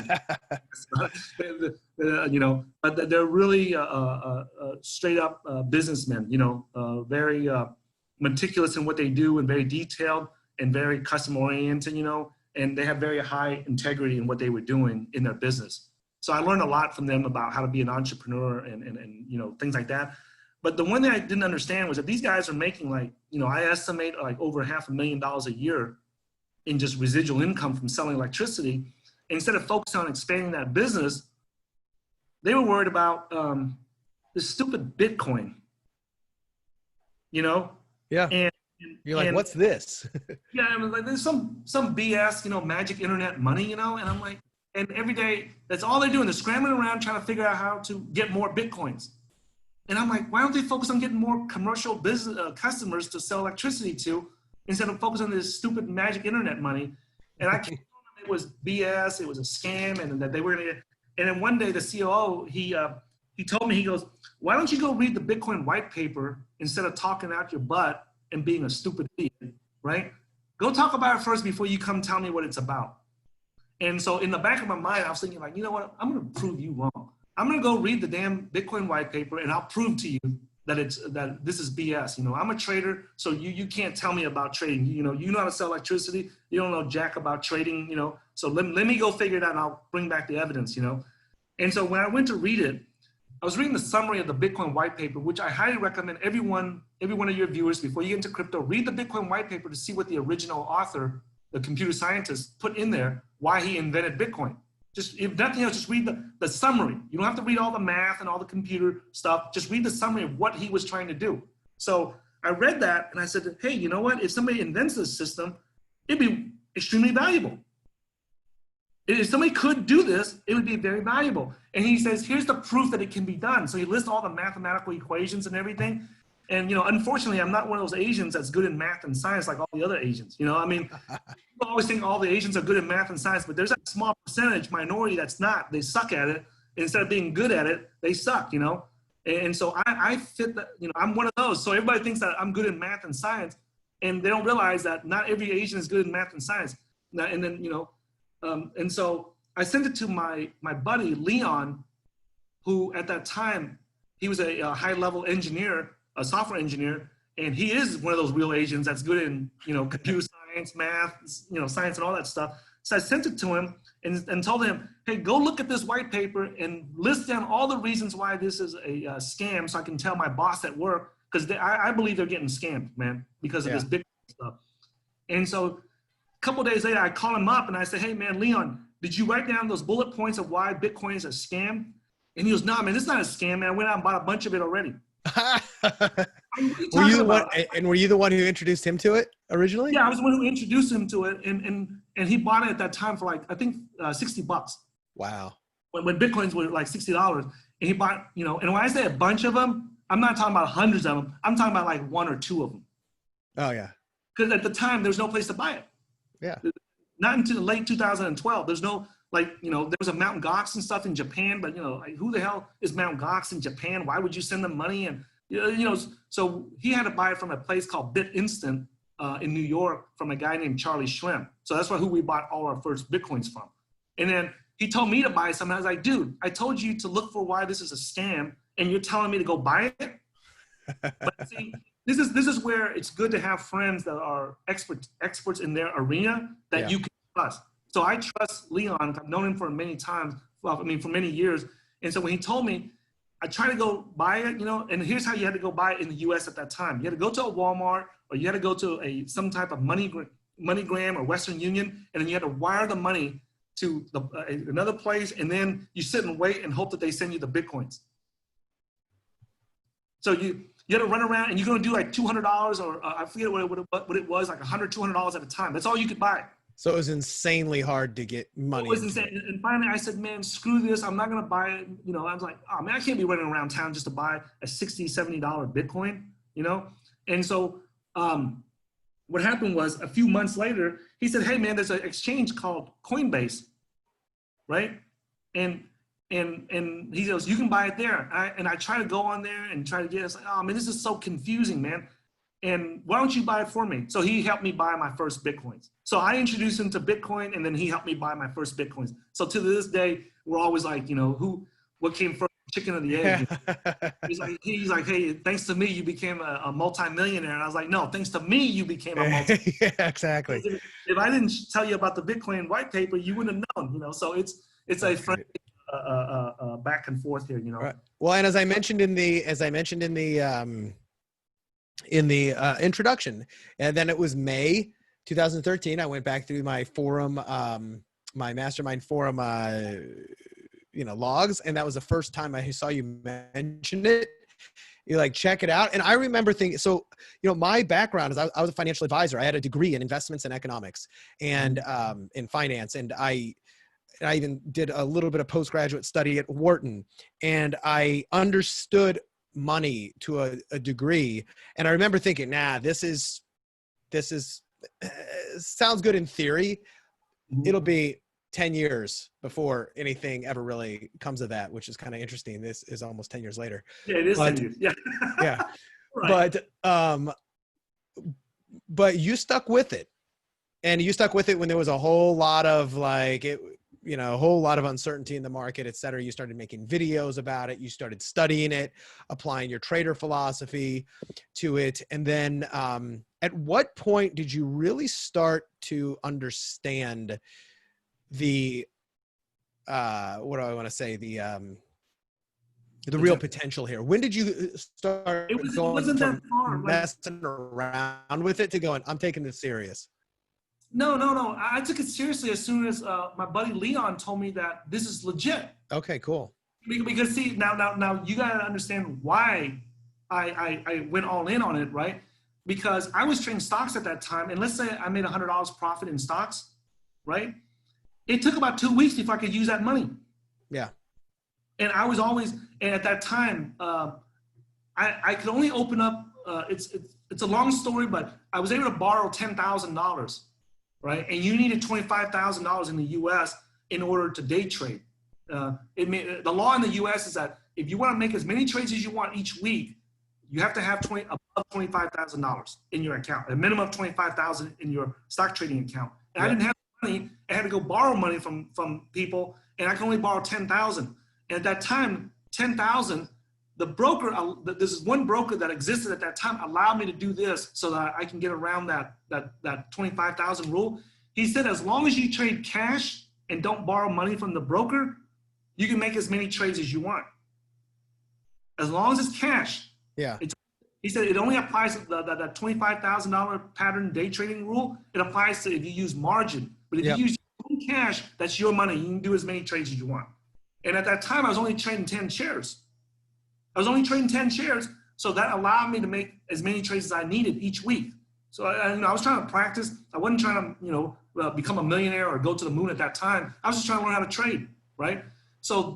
You know, but they're really straight up businessmen, you know, very meticulous in what they do and very detailed and very customer oriented, you know, and they have very high integrity in what they were doing in their business. So I learned a lot from them about how to be an entrepreneur and you know, things like that. But the one thing I didn't understand was that these guys are making like, you know, I estimate like over $500,000 a year in just residual income from selling electricity. And instead of focusing on expanding that business, they were worried about this stupid Bitcoin, you know? Yeah. And you're like, what's this? Yeah, I mean, like there's some BS, you know, magic internet money, you know, and I'm like, and every day that's all they're doing. They're scrambling around trying to figure out how to get more Bitcoins. And I'm like, why don't they focus on getting more commercial business customers to sell electricity to instead of focusing on this stupid magic internet money? And I kept telling them it was BS, it was a scam, and that they were gonna get. And then one day the COO, he told me, he goes, why don't you go read the Bitcoin white paper instead of talking out your butt and being a stupid idiot, right? Go talk about it first before you come tell me what it's about. And so in the back of my mind, I was thinking like, you know what? I'm going to prove you wrong. I'm going to go read the damn Bitcoin white paper and I'll prove to you that this is BS. You know, I'm a trader, so you can't tell me about trading. You know how to sell electricity. You don't know jack about trading, you know. So let me go figure it out and I'll bring back the evidence, you know. And so when I went to read it, I was reading the summary of the Bitcoin white paper, which I highly recommend every one of your viewers, before you get into crypto, read the Bitcoin white paper to see what the original author, the computer scientist, put in there, why he invented Bitcoin. Just, if nothing else, just read the summary. You don't have to read all the math and all the computer stuff. Just read the summary of what he was trying to do. So I read that and I said, hey, you know what? If somebody invents this system, it'd be extremely valuable. If somebody could do this, it would be very valuable. And he says, here's the proof that it can be done. So he lists all the mathematical equations and everything. And, you know, unfortunately, I'm not one of those Asians that's good in math and science like all the other Asians. You know, I mean, people always think all the Asians are good in math and science, but there's a small percentage minority that's not. They suck at it. Instead of being good at it, they suck, you know. And so I fit that, you know, I'm one of those. So everybody thinks that I'm good in math and science, and they don't realize that not every Asian is good in math and science. And then, you know, and so I sent it to my buddy, Leon, who at that time, he was a high-level engineer, a software engineer, and he is one of those real Asians that's good in, you know, computer science, math, you know, science and all that stuff. So I sent it to him and told him, hey, go look at this white paper and list down all the reasons why this is a scam so I can tell my boss at work, because I believe they're getting scammed, man, because of this Bitcoin stuff. And so a couple of days later, I call him up and I say, hey, man, Leon, did you write down those bullet points of why Bitcoin is a scam? And he goes, no, man, it's not a scam, man. I went out and bought a bunch of it already. Were you the one, and were you the one who introduced him to it originally? Yeah, I was the one who introduced him to it, and he bought it at that time for like, I think $60. Wow. When Bitcoins were like $60, and he bought, you know, and when I say a bunch of them, I'm not talking about hundreds of them. I'm talking about like one or two of them. Oh yeah. Because at the time there's no place to buy it. Yeah. Not until late 2012. There's no, like, you know, there was a Mt. Gox and stuff in Japan, but you know, like, who the hell is Mt. Gox in Japan? Why would you send them money? And you know, so he had to buy it from a place called BitInstant in New York from a guy named Charlie Schremm. So that's who we bought all our first Bitcoins from. And then he told me to buy something. I was like, dude, I told you to look for why this is a scam, and you're telling me to go buy it? But see, this is where it's good to have friends that are experts in their arena that you can trust. So I trust Leon. I've known him for many times. Well, I mean, for many years. And so when he told me, I tried to go buy it, you know, and here's how you had to go buy it in the US at that time. You had to go to a Walmart, or you had to go to some type of MoneyGram or Western Union, and then you had to wire the money to another place, and then you sit and wait and hope that they send you the Bitcoins. So you had to run around, and you're going to do like $200, or I forget what it was, like $100, $200 at a time. That's all you could buy. So it was insanely hard to get money. It was insane. And finally I said, man, screw this. I'm not going to buy it. You know, I was like, oh man, I can't be running around town just to buy a $60, $70 Bitcoin, you know? And so what happened was, a few months later, he said, hey man, there's an exchange called Coinbase, right? And he goes, you can buy it there. And I try to go on there and try to get it. It's like, oh man, this is so confusing, man. And why don't you buy it for me? So he helped me buy my first Bitcoins. So I introduced him to Bitcoin, and then he helped me buy my first Bitcoins. So to this day, we're always like, you know, what came first, chicken or the egg? He's like, hey, thanks to me, you became a multi-millionaire. And I was like, no, thanks to me, you became a multi-millionaire. Yeah, exactly. If I didn't tell you about the Bitcoin white paper, you wouldn't have known, you know. So it's a friendly back and forth here, you know. Right. Well, and as I mentioned in the introduction, and then it was May 2013. I went back through my forum, my mastermind forum, logs, and that was the first time I saw you mention it. You're like, check it out. And I remember thinking, so, you know, my background is I was a financial advisor. I had a degree in investments and economics and in finance. And I even did a little bit of postgraduate study at Wharton, and I understood money to a degree. And I remember thinking, nah, this is sounds good in theory. It'll be 10 years before anything ever really comes of that, which is kind of interesting. This is almost 10 years later. Yeah, it is 10 years. Yeah. Yeah. Right. But you stuck with it, and you stuck with it when there was a whole lot of a whole lot of uncertainty in the market, et cetera. You started making videos about it. You started studying it, applying your trader philosophy to it. And then at what point did you really start to understand the, what do I want to say? The real potential here. When did you start wasn't that far, messing around with it to going, I'm taking this serious? No. I took it seriously as soon as my buddy Leon told me that this is legit. Okay, cool. Because see, now you gotta understand why I went all in on it, right? Because I was trading stocks at that time, and let's say I made $100 profit in stocks, right? It took about 2 weeks before I could use that money. Yeah. And I was always, and at that time, I could only open up. It's a long story, but I was able to borrow $10,000. Right, and you needed $25,000 in the U.S. in order to day trade. The law in the U.S. is that if you want to make as many trades as you want each week, you have to have above $25,000 in your account, a minimum of $25,000 in your stock trading account. And I didn't have money. I had to go borrow money from people, and I could only borrow $10,000. And at that time, $10,000. The broker, this is one broker that existed at that time, allowed me to do this so that I can get around that 25,000 rule. He said, as long as you trade cash and don't borrow money from the broker, you can make as many trades as you want. As long as it's cash. Yeah. He said it only applies to the $25,000 pattern day trading rule. It applies to if you use margin. But if you use your own cash, that's your money. You can do as many trades as you want. And at that time, I was only trading 10 shares. So that allowed me to make as many trades as I needed each week. So I was trying to practice. I wasn't trying to, become a millionaire or go to the moon at that time. I was just trying to learn how to trade, right? So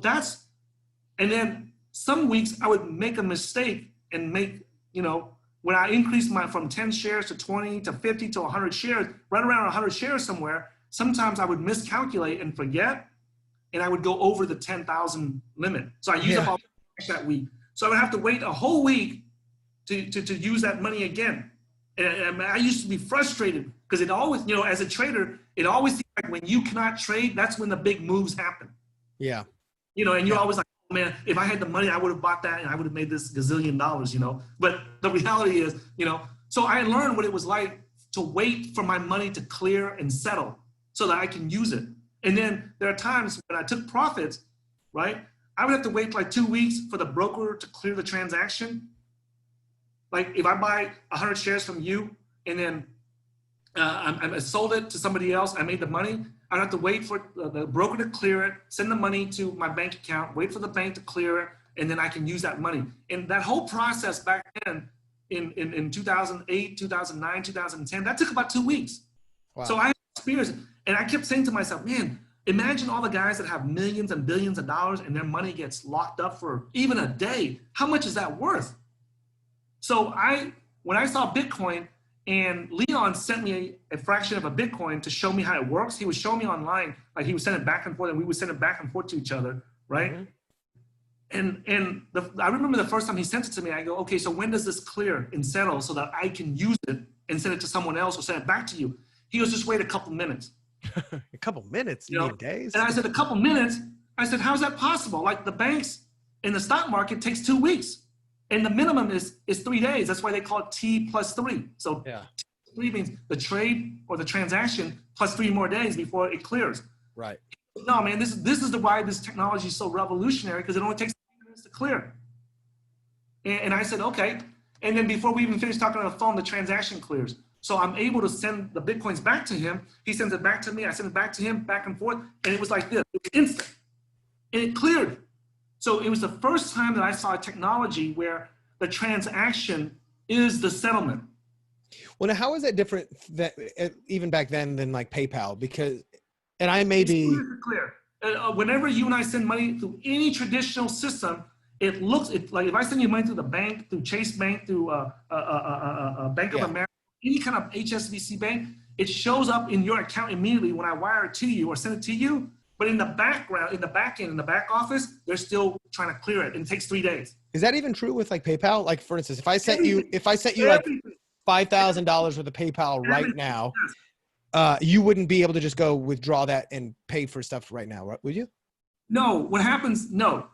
and then some weeks I would make a mistake and make, when I increased from 10 shares to 20 to 50 to 100 shares, right around 100 shares somewhere, sometimes I would miscalculate and forget, and I would go over the 10,000 limit. So I used up all the cash that week. So I would have to wait a whole week to use that money again. And I used to be frustrated because it always, as a trader, it always seems like when you cannot trade, that's when the big moves happen. Yeah. And you're always like, oh, man, if I had the money, I would have bought that and I would have made this gazillion dollars, But the reality is, so I learned what it was like to wait for my money to clear and settle so that I can use it. And then there are times when I took profits, right? I would have to wait like 2 weeks for the broker to clear the transaction. Like if I buy 100 shares from you and then I sold it to somebody else, I made the money, I'd have to wait for the broker to clear it, send the money to my bank account, wait for the bank to clear it, and then I can use that money. And that whole process back then in 2008, 2009, 2010, that took about 2 weeks. Wow. So I experienced it. And I kept saying to myself, man, imagine all the guys that have millions and billions of dollars and their money gets locked up for even a day. How much is that worth? So when I saw Bitcoin and Leon sent me a fraction of a Bitcoin to show me how it works, he would show me online, like he would send it back and forth and we would send it back and forth to each other, right? Mm-hmm. I remember the first time he sent it to me, I go, okay, so when does this clear and settle so that I can use it and send it to someone else or send it back to you? He goes, just wait a couple minutes. A couple minutes, you mean days? And I said, a couple minutes? I said, how's that possible? Like the banks in the stock market takes 2 weeks. And the minimum is 3 days. That's why they call it T+3. So T+3 means the trade or the transaction plus 3 more days before it clears. Right. No, man, this is why this technology is so revolutionary, because it only takes 3 minutes to clear. And I said, okay. And then before we even finish talking on the phone, the transaction clears. So I'm able to send the Bitcoins back to him. He sends it back to me. I send it back to him, back and forth. And it was like this. It was instant. And it cleared. So it was the first time that I saw a technology where the transaction is the settlement. Well, now how is that different even back then than like PayPal? Because, and I may be clear. Whenever you and I send money through any traditional system, it looks like if I send you money through the bank, through Chase Bank, through Bank of America, any kind of HSBC bank, it shows up in your account immediately when I wire it to you or send it to you. But in the background, in the back end, in the back office, they're still trying to clear it, and it takes 3 days. Is that even true with like PayPal? Like for instance, if I sent you like $5,000 worth of PayPal right now, you wouldn't be able to just go withdraw that and pay for stuff right now, would you? No. What happens? No.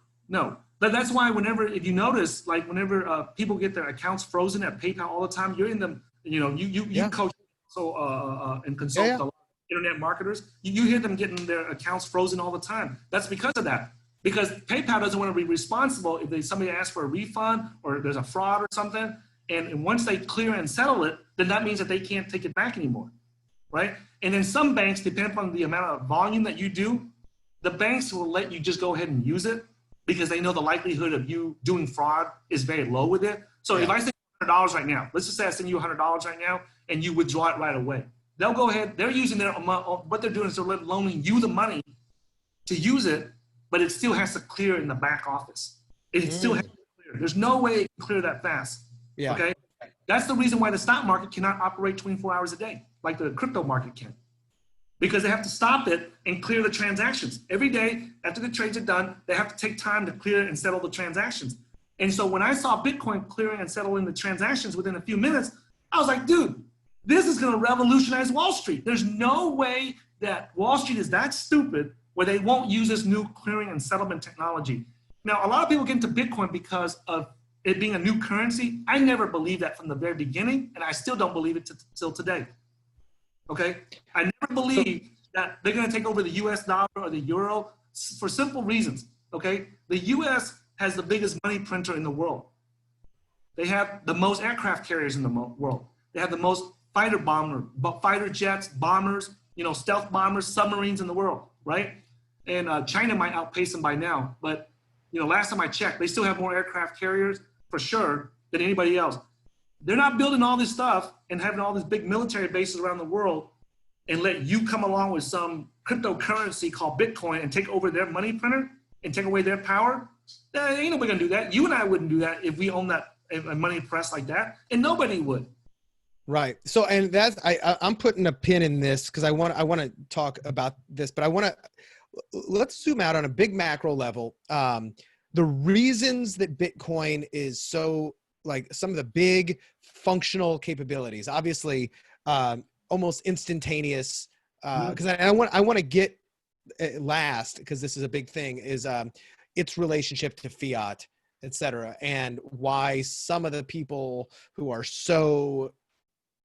But that's why if you notice, like whenever people get their accounts frozen at PayPal all the time, you're in them. You coach and consult a lot of internet marketers. You hear them getting their accounts frozen all the time. That's because of that. Because PayPal doesn't want to be responsible if somebody asks for a refund or there's a fraud or something. And once they clear and settle it, then that means that they can't take it back anymore, right? And then some banks, depending upon the amount of volume that you do, the banks will let you just go ahead and use it because they know the likelihood of you doing fraud is very low with it. So if I send you $100 right now, let's just say I send you $100 right now and you withdraw it right away. They'll go ahead, they're using what they're doing is they're loaning you the money to use it, but it still has to clear in the back office. It still has to clear. There's no way it can clear that fast. Yeah. Okay. That's the reason why the stock market cannot operate 24 hours a day, like the crypto market can. Because they have to stop it and clear the transactions. Every day after the trades are done, they have to take time to clear and settle the transactions. And so when I saw Bitcoin clearing and settling the transactions within a few minutes, I was like, dude, this is going to revolutionize Wall Street. There's no way that Wall Street is that stupid where they won't use this new clearing and settlement technology. Now, a lot of people get into Bitcoin because of it being a new currency. I never believed that from the very beginning, and I still don't believe it till today. Okay, I never So believe that they're going to take over the US dollar or the euro for simple reasons. Okay, the US has the biggest money printer in the world. They have the most aircraft carriers in the world. They have the most fighter jets, bombers, stealth bombers, submarines in the world, right? And China might outpace them by now, but last time I checked, they still have more aircraft carriers for sure than anybody else. They're not building all this stuff and having all these big military bases around the world and let you come along with some cryptocurrency called Bitcoin and take over their money printer and take away their power. Ain't nobody gonna do that. You and I wouldn't do that if we own that a money press like that, and nobody would. right. So, and that's I'm putting a pin in this because I want to talk about this, but let's zoom out on a big macro level. The reasons that Bitcoin is so, like, some of the big functional capabilities, obviously, almost instantaneous. Because I want to get last, because this is a big thing, is its relationship to fiat, et cetera, and why some of the people who are so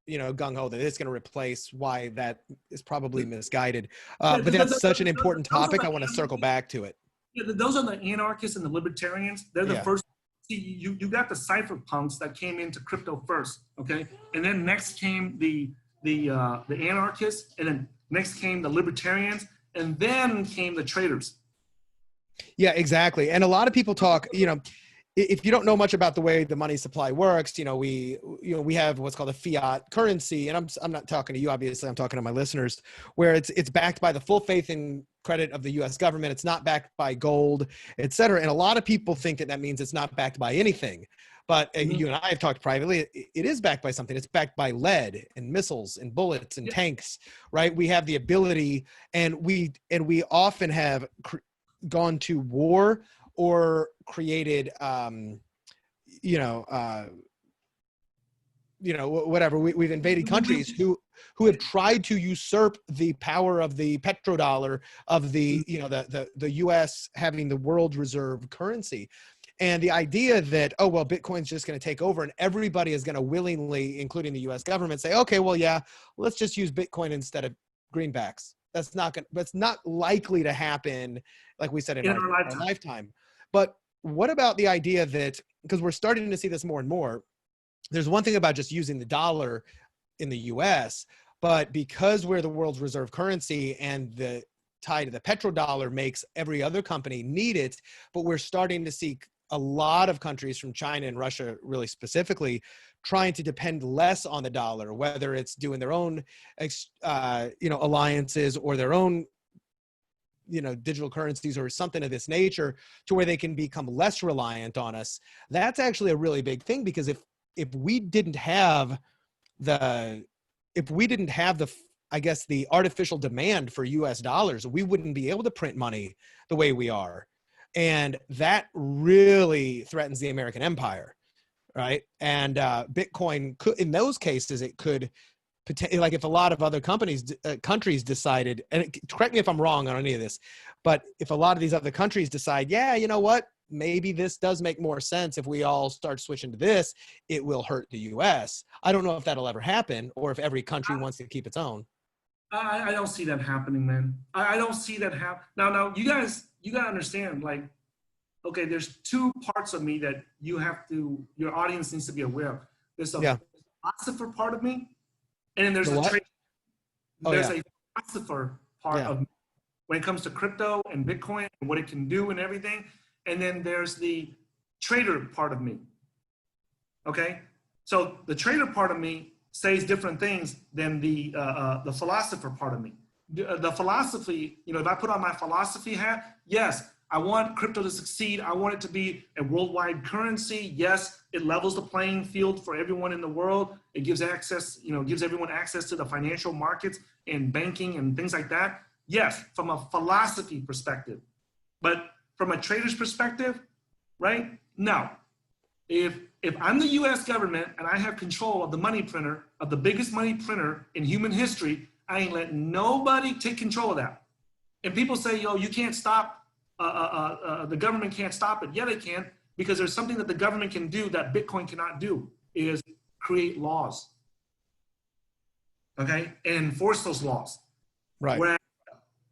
gung-ho that it's going to replace, why that is probably misguided. But that's such an important topic. I want to circle back to it. Yeah, those are the anarchists and the libertarians. They're the first. See, you got the cypherpunks that came into crypto first, okay, and then next came the anarchists, and then next came the libertarians, and then came the traders. Yeah, exactly. And a lot of people talk, if you don't know much about the way the money supply works, we have what's called a fiat currency, and I'm not talking to you, obviously, I'm talking to my listeners, where it's backed by the full faith and credit of the U.S. government. It's not backed by gold, et cetera. And a lot of people think that means it's not backed by anything. But you and I have talked privately. It is backed by something. It's backed by lead and missiles and bullets and tanks, right? We have the ability, and we often have gone to war or created, whatever. We've invaded countries who have tried to usurp the power of the petrodollar, of the U.S. having the world reserve currency. And the idea that, oh, well, Bitcoin's just going to take over and everybody is going to willingly, including the U.S. government, say, okay, well, yeah, let's just use Bitcoin instead of greenbacks. That's not likely to happen, like we said, in our lifetime. But what about the idea that, because we're starting to see this more and more, there's one thing about just using the dollar in the U.S., but because we're the world's reserve currency and the tie to the petrodollar makes every other company need it, but we're starting to see a lot of countries, from China and Russia really specifically, trying to depend less on the dollar, whether it's doing their own alliances or their own digital currencies or something of this nature, to where they can become less reliant on us. That's actually a really big thing, because if we didn't have the I guess the artificial demand for US dollars, we wouldn't be able to print money the way we are. And that really threatens the American empire, right? And Bitcoin could, in those cases, it could, like, if a lot of other countries decided, and correct me if I'm wrong on any of this, but if a lot of these other countries decide, yeah, you know what, maybe this does make more sense if we all start switching to this, it will hurt the US. I don't know if that'll ever happen, or if every country wants to keep its own. I don't see that happening, man. I don't see that happen. Now, you guys, you got to understand, like, okay, there's two parts of me that your audience needs to be aware of. There's a philosopher part of me, and then there's a philosopher part of me when it comes to crypto and Bitcoin and what it can do and everything. And then there's the trader part of me. Okay, so the trader part of me says different things than the philosopher part of me. The philosophy, if I put on my philosophy hat, yes, I want crypto to succeed. I want it to be a worldwide currency. Yes, it levels the playing field for everyone in the world. It gives access, gives everyone access to the financial markets and banking and things like that. Yes, from a philosophy perspective. But from a trader's perspective, right? No. If I'm the US government and I have control of the money printer, of the biggest money printer in human history, I ain't letting nobody take control of that. And people say, yo, you can't stop, the government can't stop it. Yeah, they can, because there's something that the government can do that Bitcoin cannot do, is create laws. okay, and enforce those laws. Right. Whereas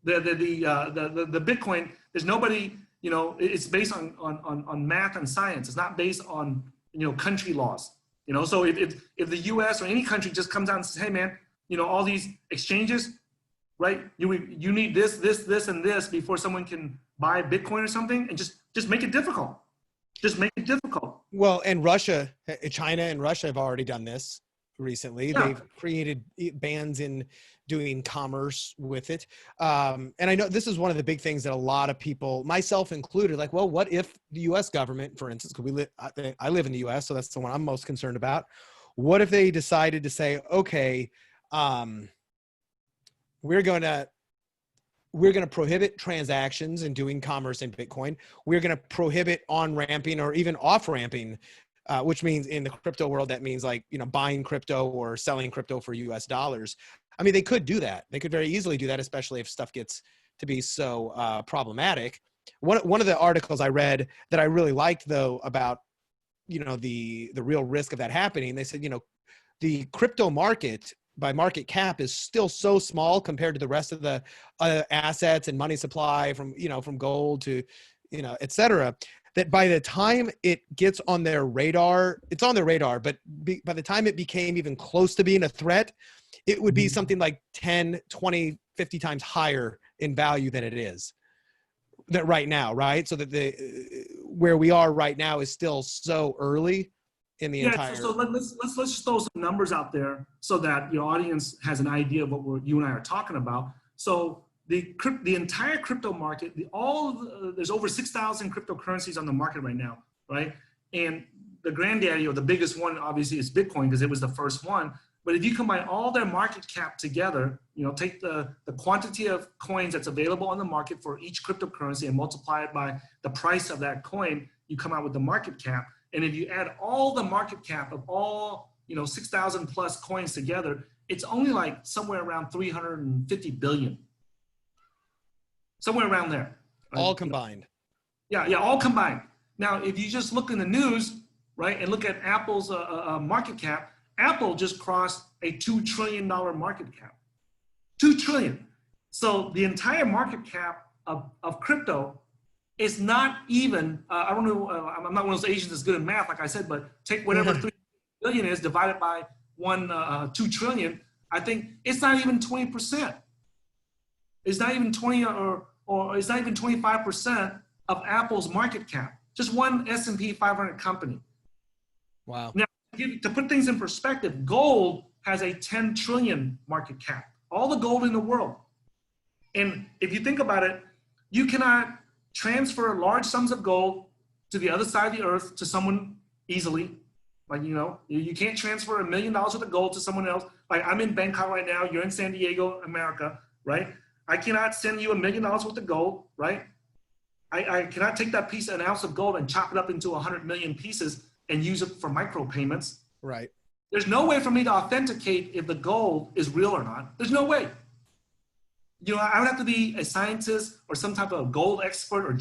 the Bitcoin, there's nobody, you know, it's based on math and science. It's not based on, you know, country laws. You know, so if the US or any country just comes out and says, hey man, you know, all these exchanges, right? You need this, and this before someone can buy Bitcoin or something, and just make it difficult. Just make it difficult. Well, and Russia, China and Russia have already done this recently. Yeah. They've created bans in doing commerce with it. And I know this is one of the big things that a lot of people, myself included, like, well, what if the US government, for instance, because I live in the US, so that's the one I'm most concerned about. What if they decided to say, okay, we're going to prohibit transactions and doing commerce in Bitcoin. We're going to prohibit on-ramping or even off-ramping, which means in the crypto world, that means like, you know, buying crypto or selling crypto for US dollars. I mean, they could do that. They could very easily do that, especially if stuff gets to be so problematic. One of the articles I read that I really liked, though, about, you know, the real risk of that happening, they said, you know, the crypto market by market cap is still so small compared to the rest of the assets and money supply, from, you know, from gold to, you know, et cetera, that by the time it gets on their radar, it's on their radar, but by the time it became even close to being a threat, it would be something like 10, 20, 50 times higher in value than it is that right now, right? So that where we are right now is still so early in the entire. So let's just throw some numbers out there so that your audience has an idea of what you and I are talking about. So the entire crypto market, there's over 6,000 cryptocurrencies on the market right now, right? And the granddaddy, or the biggest one, obviously, is Bitcoin, because it was the first one. But if you combine all their market cap together, you know, take the quantity of coins that's available on the market for each cryptocurrency and multiply it by the price of that coin, you come out with the market cap. And if you add all the market cap of all, you know, 6,000 plus coins together, it's only like somewhere around 350 billion. Somewhere around there. Right? All combined. Yeah, all combined. Now, if you just look in the news, right, and look at Apple's market cap, Apple just crossed a $2 trillion market cap. 2 trillion. So the entire market cap of crypto is not even, I don't know, I'm not one of those Asians that's good at math, like I said, but take whatever 3 billion is, divided by 2 trillion, I think it's not even 20%. It's not even 20 or it's not even 25% of Apple's market cap. Just one S&P 500 company. Wow. Now, to put things in perspective, gold has a 10 trillion market cap. All the gold in the world. And if you think about it, you cannot transfer large sums of gold to the other side of the earth to someone easily. Like, you know, you can't transfer $1 million worth of gold to someone else. Like, I'm in Bangkok right now, you're in San Diego, America, right? I cannot send you $1 million worth of gold, right? I cannot take that piece, an ounce of gold, and chop it up into 100 million pieces and use it for micropayments. Right. There's no way for me to authenticate if the gold is real or not. There's no way. You know, I would have to be a scientist or some type of gold expert or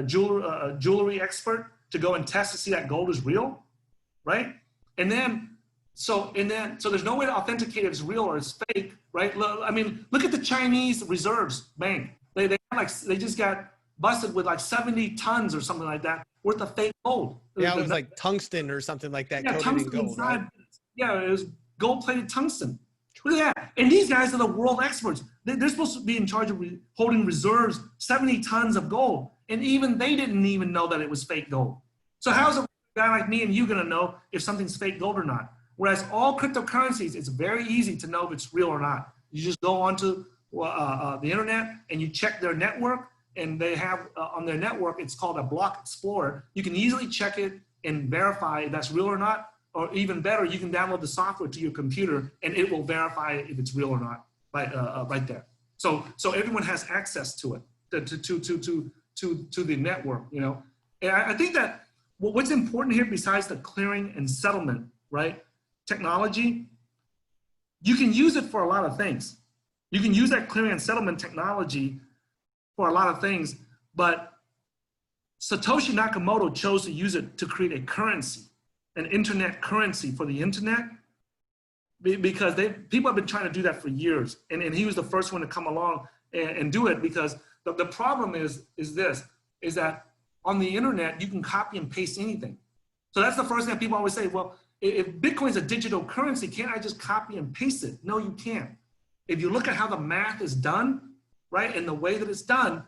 jewelry expert to go and test to see that gold is real, right? So there's no way to authenticate if it's real or it's fake, right? I mean, look at the Chinese reserves bank. They just got busted with like 70 tons or something like that worth of fake gold. Yeah, it was like tungsten or something like that. Yeah, coated in gold, inside, right? Yeah, it was gold-plated tungsten. Look at that. And these guys are the world experts. They're supposed to be in charge of holding reserves, 70 tons of gold. And even they didn't even know that it was fake gold. So how's a guy like me and you going to know if something's fake gold or not? Whereas all cryptocurrencies, it's very easy to know if it's real or not. You just go onto the internet and you check their network, and they have on their network, it's called a block explorer. You can easily check it and verify if that's real or not. Or even better, you can download the software to your computer and it will verify if it's real or not right there. So everyone has access to it, to the network, you know. And I think that what's important here, besides the clearing and settlement, right, technology, you can use it for a lot of things. You can use that clearing and settlement technology for a lot of things, but Satoshi Nakamoto chose to use it to create a currency, an internet currency for the internet, because people have been trying to do that for years. And he was the first one to come along and do it, because the problem is that on the internet, you can copy and paste anything. So that's the first thing that people always say, well, if Bitcoin is a digital currency, can't I just copy and paste it? No, you can't. If you look at how the math is done, right, and the way that it's done,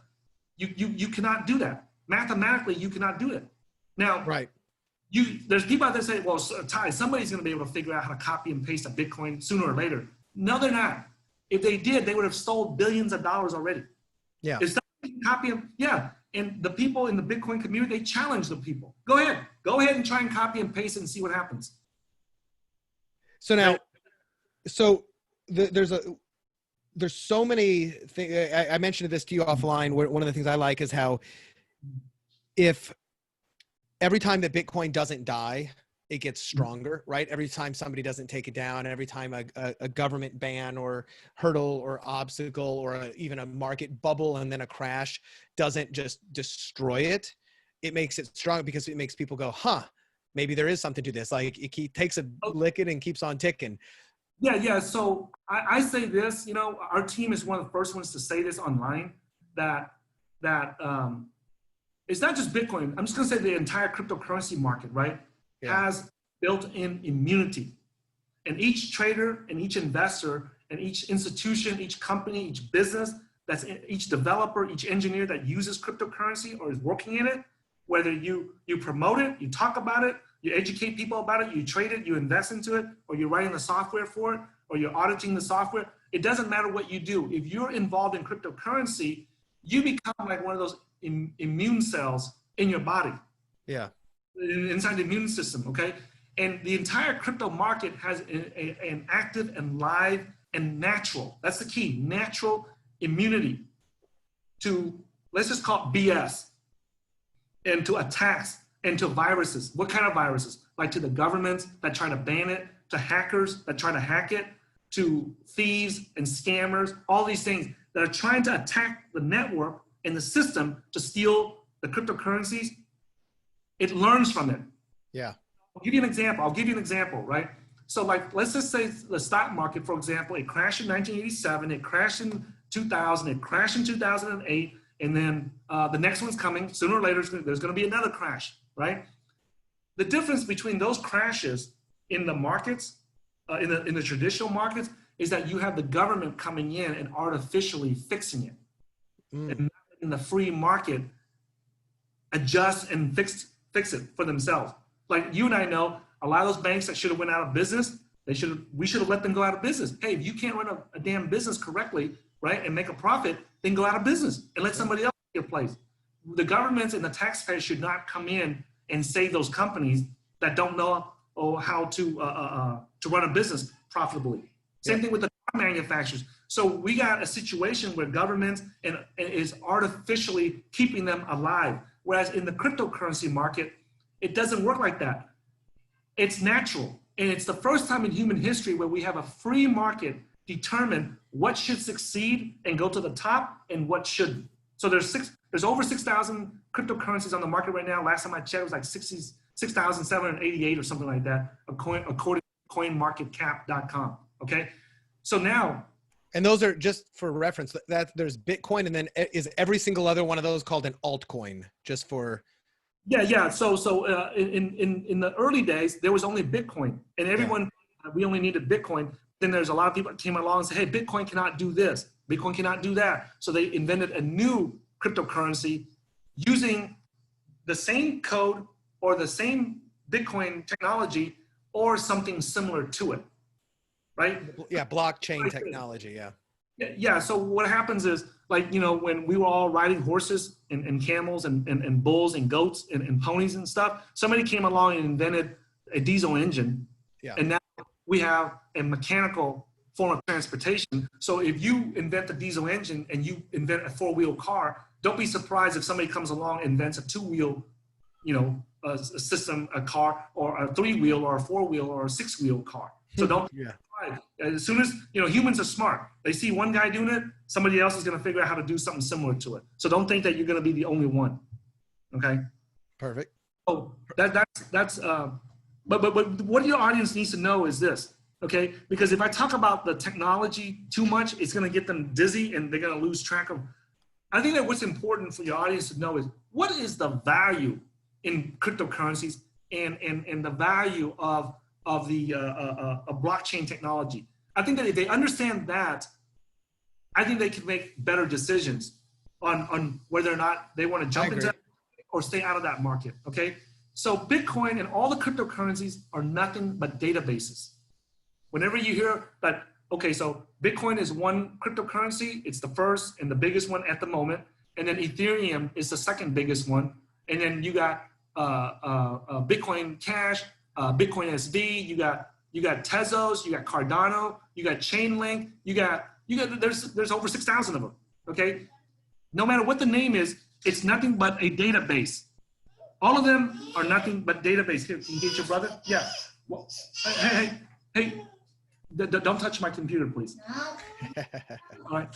you cannot do that. Mathematically, you cannot do it. Now, right. There's people out there say, well, Tai, somebody's going to be able to figure out how to copy and paste a Bitcoin sooner or later. No, they're not. If they did, they would have stole billions of dollars already. Yeah. If somebody can copy them, yeah. And the people in the Bitcoin community, they challenge the people. Go ahead and try and copy and paste it and see what happens. So now, there's so many things. I mentioned this to you offline. One of the things I like is how if every time that Bitcoin doesn't die, it gets stronger, right? Every time somebody doesn't take it down, every time a government ban or hurdle or obstacle or even a market bubble and then a crash doesn't just destroy it, it makes it strong because it makes people go, huh, maybe there is something to this. Like it takes a licking and keeps on ticking. Yeah. So I say this, our team is one of the first ones to say this online, that it's not just Bitcoin. I'm just going to say the entire cryptocurrency market, right, has built-in immunity. And each trader and each investor and each institution, each company, each business, each developer, each engineer that uses cryptocurrency or is working in it, whether you promote it, you talk about it, you educate people about it, you trade it, you invest into it, or you're writing the software for it, or you're auditing the software, it doesn't matter what you do. If you're involved in cryptocurrency, you become like one of those immune cells in your body. Yeah. Inside the immune system, okay? And the entire crypto market has an active and live and natural, that's the key, natural immunity to, let's just call it BS, and to attacks and to viruses. What kind of viruses? Like to the governments that try to ban it, to hackers that try to hack it, to thieves and scammers, all these things that are trying to attack the network and the system to steal the cryptocurrencies. It learns from it. Yeah. I'll give you an example, right? So like, let's just say the stock market, for example, it crashed in 1987, it crashed in 2000, it crashed in 2008, and then the next one's coming. Sooner or later, there's going to be another crash, right? The difference between those crashes in the markets, in the traditional markets, is that you have the government coming in and artificially fixing it. And in the free market, adjust and fix it for themselves. Like you and I know, a lot of those banks that should have went out of business, we should have let them go out of business. Hey, if you can't run a damn business correctly, right, and make a profit, then go out of business and let somebody else take your place. The governments and the taxpayers should not come in and save those companies that don't know how to run a business profitably. Same thing with the car manufacturers. So we got a situation where governments and is artificially keeping them alive. Whereas in the cryptocurrency market, it doesn't work like that. It's natural. And it's the first time in human history where we have a free market determine what should succeed and go to the top and what shouldn't. So there's over 6,000 cryptocurrencies on the market right now. Last time I checked, it was like 6,788 or something like that, according to coinmarketcap.com. Okay. So now. And those are just for reference that there's Bitcoin, and then is every single other one of those called an altcoin, just for. Yeah. So in the early days, there was only Bitcoin, and everyone, we only needed Bitcoin. Then there's a lot of people that came along and said, hey, Bitcoin cannot do this. Bitcoin cannot do that. So they invented a new cryptocurrency using the same code or the same Bitcoin technology or something similar to it, right? Yeah, blockchain technology, yeah. Yeah, so what happens is, like, when we were all riding horses and camels and bulls and goats and ponies and stuff, somebody came along and invented a diesel engine. Yeah. And now we have a mechanical form of transportation. So if you invent a diesel engine and you invent a four-wheel car, don't be surprised if somebody comes along and invents a two-wheel, a system, a car, or a three-wheel or a four-wheel or a six-wheel car. So don't. Yeah. As soon as, humans are smart. They see one guy doing it, somebody else is going to figure out how to do something similar to it. So don't think that you're going to be the only one. Okay. Perfect. Oh, but what your audience needs to know is this. okay? Because if I talk about the technology too much, it's gonna get them dizzy and they're gonna lose track of. I think that what's important for your audience to know is what is the value in cryptocurrencies and the value of the blockchain technology. I think that if they understand that, I think they can make better decisions on whether or not they want to jump into or stay out of that market, okay? So Bitcoin and all the cryptocurrencies are nothing but databases. Whenever you hear that, okay, so Bitcoin is one cryptocurrency, it's the first and the biggest one at the moment, and then Ethereum is the second biggest one, and then you got Bitcoin Cash, Bitcoin SV, you got Tezos, you got Cardano, you got Chainlink, there's over 6,000 of them, okay? No matter what the name is, it's nothing but a database. All of them are nothing but database. Here, can you get your brother? Yeah. Well, hey, don't touch my computer, please. No. All right.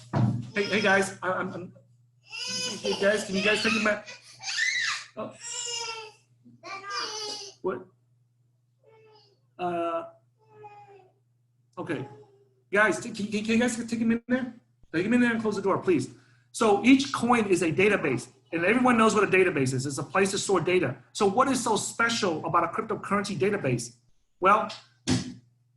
Hey guys, hey guys, can you guys take him back? Oh. What? Okay. Guys, can you guys take him in there? Take him in there and close the door, please. So each coin is a database, and everyone knows what a database is. It's a place to store data. So what is so special about a cryptocurrency database? Well,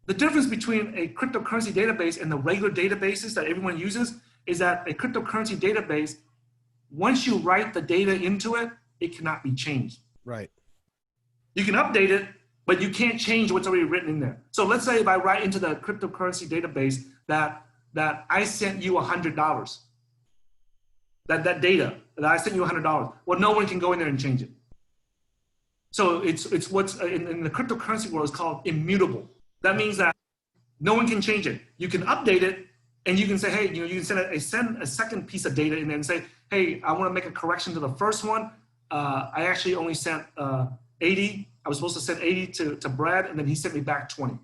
the difference between a cryptocurrency database and the regular databases that everyone uses is that a cryptocurrency database, once you write the data into it, it cannot be changed. Right. You can update it, but you can't change what's already written in there. So let's say if I write into the cryptocurrency database that I sent you $100, that data, that I sent you $100, well, no one can go in there and change it. So it's what's in the cryptocurrency world is called immutable. That means that no one can change it. You can update it, and you can say, hey, you can send a second piece of data in there and say, hey, I want to make a correction to the first one. I actually only sent 80. I was supposed to send 80 to Brad, and then he sent me back 20.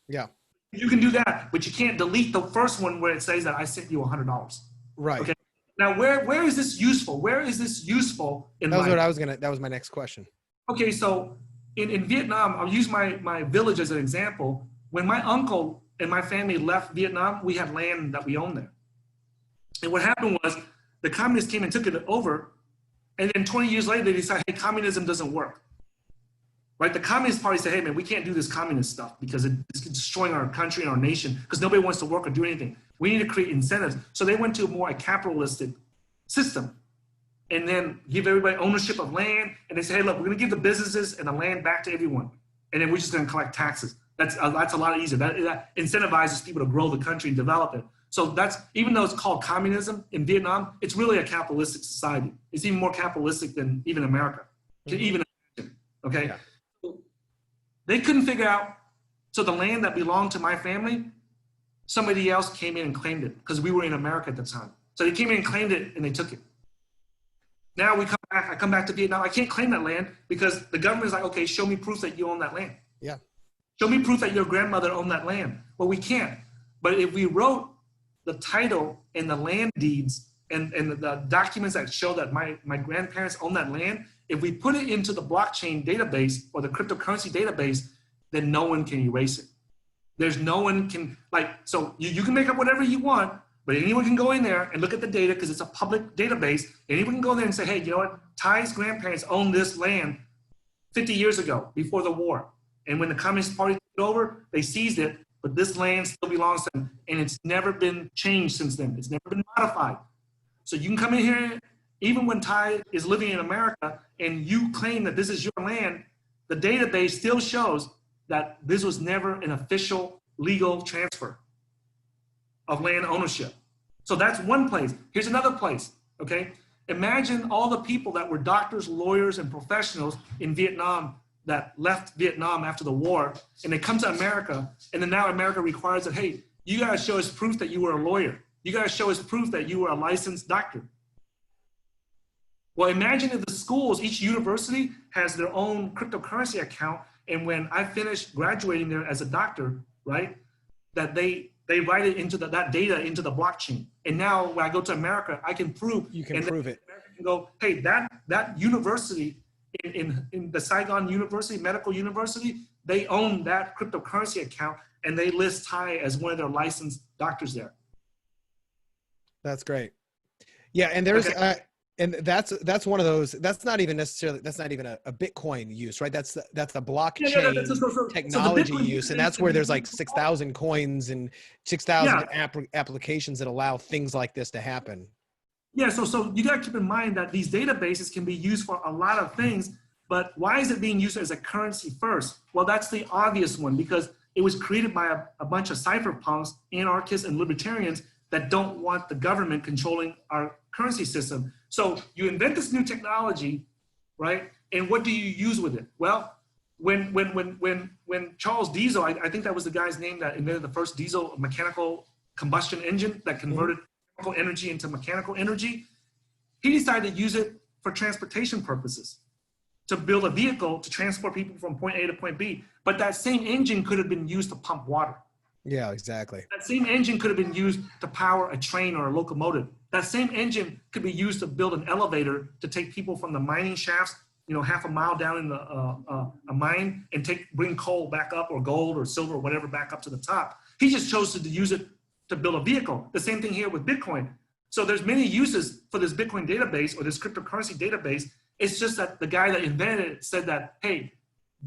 Yeah. You can do that, but you can't delete the first one where it says that I sent you $100. Right. Okay. Now, where is this useful? Where is this useful in that was life? what I was gonna. That was my next question. Okay, so in Vietnam, I'll use my village as an example. When my uncle and my family left Vietnam, we had land that we owned there. And what happened was the communists came and took it over, and then 20 years later, they decided, hey, communism doesn't work. Right? The Communist Party said, hey, man, we can't do this communist stuff because it's destroying our country and our nation because nobody wants to work or do anything. We need to create incentives. So they went to a capitalistic system and then give everybody ownership of land. And they say, hey, look, we're going to give the businesses and the land back to everyone. And then we're just going to collect taxes. That's a lot easier. That incentivizes people to grow the country and develop it. So that's, even though it's called communism in Vietnam, it's really a capitalistic society. It's even more capitalistic than even America. Mm-hmm. Even, okay? Yeah. They couldn't figure out, so the land that belonged to my family, somebody else came in and claimed it because we were in America at the time. So they came in and claimed it and they took it. Now we come back, I come back to Vietnam, I can't claim that land because the government is like, okay, show me proof that you own that land. Yeah. Show me proof that your grandmother owned that land. Well, we can't. But if we wrote the title and the land deeds and the documents that show that my grandparents own that land, if we put it into the blockchain database or the cryptocurrency database, then no one can erase it. There's no one can, so you can make up whatever you want, but anyone can go in there and look at the data because it's a public database. Anyone can go there and say, hey, you know what? Tai's grandparents owned this land 50 years ago before the war. And when the Communist Party took it over, they seized it, but this land still belongs to them. And it's never been changed since then. It's never been modified. So you can come in here, even when Tai is living in America and you claim that this is your land, the database still shows that this was never an official legal transfer of land ownership. So that's one place. Here's another place, okay? Imagine all the people that were doctors, lawyers, and professionals in Vietnam that left Vietnam after the war, and they come to America, and then now America requires that, hey, you gotta show us proof that you were a lawyer. You gotta show us proof that you were a licensed doctor. Well, imagine if the schools, each university has their own cryptocurrency account, and when I finish graduating there as a doctor, right, that they write it into that data into the blockchain. And now when I go to America, I can prove. You can prove it. America can go, hey, that university in the Saigon University, Medical University, they own that cryptocurrency account and they list Tai as one of their licensed doctors there. That's great. Yeah. And there's, Okay. and that's one of those, that's not even necessarily, that's not even a Bitcoin use, right? That's a blockchain technology use. And that's where there's like 6,000 coins and 6,000 applications that allow things like this to happen. Yeah, so you gotta keep in mind that these databases can be used for a lot of things, but why is it being used as a currency first? Well, that's the obvious one, because it was created by a bunch of cypherpunks, anarchists, and libertarians that don't want the government controlling our currency system. So you invent this new technology, right? And what do you use with it? Well, when Charles Diesel, I think that was the guy's name that invented the first diesel mechanical combustion engine that converted chemical energy into mechanical energy, he decided to use it for transportation purposes, to build a vehicle to transport people from point A to point B. But that same engine could have been used to pump water. Yeah, exactly. That same engine could have been used to power a train or a locomotive. That same engine could be used to build an elevator to take people from the mining shafts, you know, half a mile down in the, a mine and bring coal back up, or gold or silver or whatever back up to the top. He just chose to use it to build a vehicle. The same thing here with Bitcoin. So there's many uses for this Bitcoin database or this cryptocurrency database. It's just that the guy that invented it said that, hey,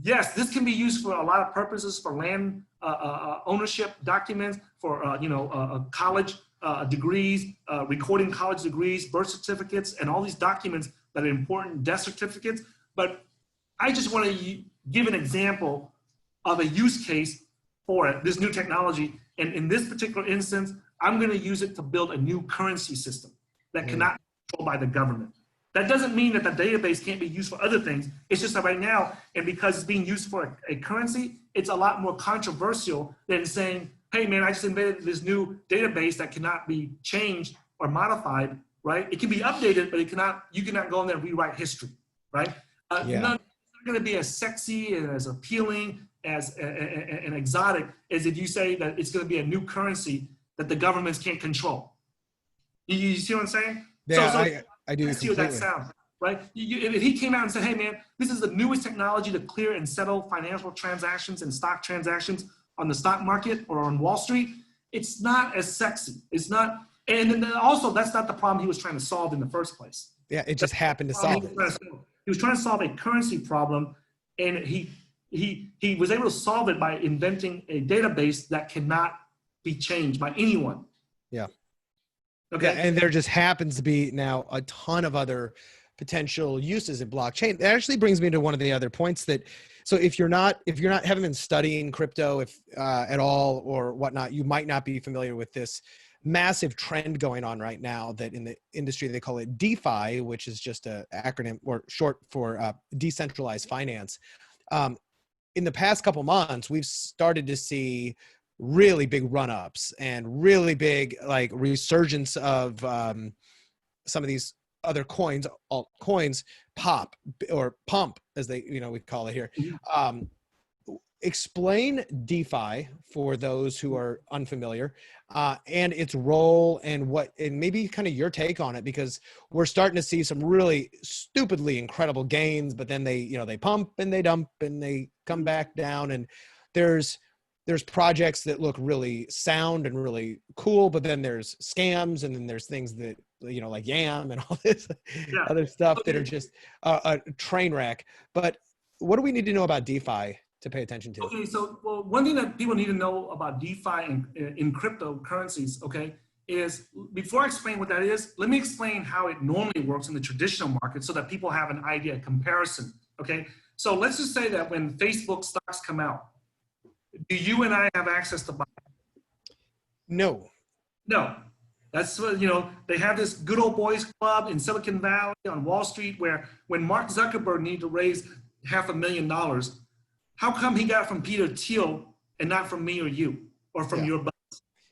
yes, this can be used for a lot of purposes, for land ownership documents, for college degrees, recording college degrees, birth certificates, and all these documents that are important, death certificates. But I just want to give an example of a use case for it, this new technology. And in this particular instance, I'm going to use it to build a new currency system that cannot be controlled by the government. That doesn't mean that the database can't be used for other things. It's just that right now, and because it's being used for a currency, it's a lot more controversial than saying, hey man, I just invented this new database that cannot be changed or modified, right? It can be updated, but you cannot go in there and rewrite history, right? It's not going to be as sexy and as appealing as and exotic as if you say that it's going to be a new currency that the governments can't control. You see what I'm saying? Yeah, I do. See what that sounds, right? If he came out and said, hey man, this is the newest technology to clear and settle financial transactions and stock transactions on the stock market or on Wall Street, it's not as sexy. It's not, and then also that's not the problem he was trying to solve in the first place. Yeah, it just happened to solve it. He was trying to solve a currency problem, and he was able to solve it by inventing a database that cannot be changed by anyone. Yeah. Okay. Yeah, and there just happens to be now a ton of other potential uses in blockchain. That actually brings me to one of the other points that, so if you're not haven't been studying crypto at all or whatnot, you might not be familiar with this massive trend going on right now that in the industry they call it DeFi, which is just an acronym or short for Decentralized Finance. In the past couple months, we've started to see really big run-ups and really big like resurgence of some of these other coins, altcoins pop or pump as they, we call it here. Explain DeFi for those who are unfamiliar and its role and maybe kind of your take on it, because we're starting to see some really stupidly incredible gains, but then they pump and they dump and they come back down, and there's projects that look really sound and really cool, but then there's scams, and then there's things that, like Yam and all this other stuff that are just a train wreck. But what do we need to know about DeFi to pay attention to? Okay, so one thing that people need to know about DeFi in cryptocurrencies, okay, is before I explain what that is, let me explain how it normally works in the traditional market so that people have an idea, a comparison, okay? So let's just say that when Facebook stocks come out, do you and I have access to buy? No. No. That's what, they have this good old boys club in Silicon Valley on Wall Street where when Mark Zuckerberg needed to raise $500,000, how come he got it from Peter Thiel and not from me or you or from your buddies?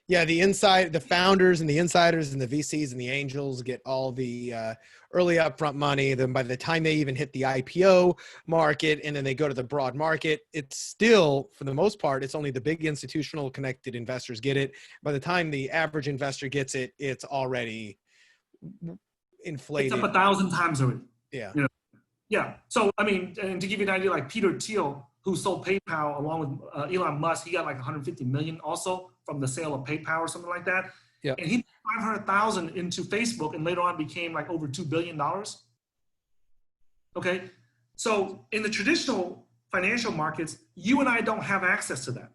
Yeah, the founders and the insiders and the VCs and the angels get all the early upfront money. Then by the time they even hit the IPO market and then they go to the broad market, it's still, for the most part, it's only the big institutional connected investors get it. By the time the average investor gets it, it's already inflated. It's up 1,000 times already. Yeah. Yeah. So, I mean, and to give you an idea, like Peter Thiel, who sold PayPal along with Elon Musk, he got like 150 million also from the sale of PayPal or something like that. Yeah. And he put 500,000 into Facebook and later on became like over $2 billion. Okay. So in the traditional financial markets, you and I don't have access to that.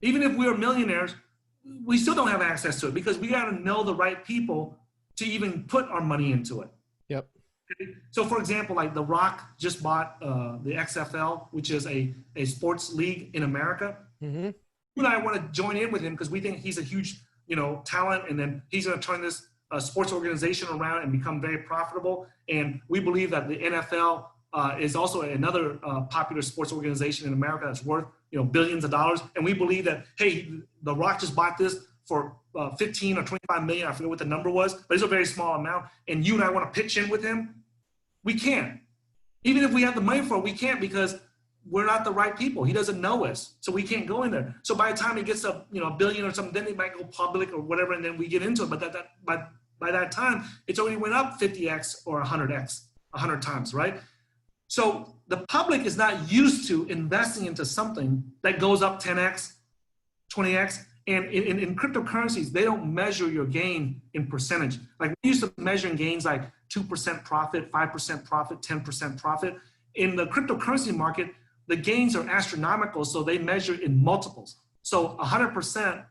Even if we are millionaires, we still don't have access to it because we got to know the right people to even put our money into it. Yep. Okay? So for example, like The Rock just bought the XFL, which is a sports league in America. Mm-hmm. You and I want to join in with him because we think he's a huge, talent, and then he's going to turn this sports organization around and become very profitable. And we believe that the NFL is also another popular sports organization in America that's worth billions of dollars. And we believe that, hey, The Rock just bought this for 15 or 25 million. I forget what the number was, but it's a very small amount. And you and I want to pitch in with him. We can't. Even if we have the money for it, we can't because we're not the right people. He doesn't know us, so we can't go in there. So by the time he gets a billion or something, then it might go public or whatever, and then we get into it. But by that time, it's already went up 50x or 100x, 100 times, right? So the public is not used to investing into something that goes up 10x, 20x. And in cryptocurrencies, they don't measure your gain in percentage. Like we used to measure gains like 2% profit, 5% profit, 10% profit. In the cryptocurrency market, the gains are astronomical, so they measure in multiples. So 100%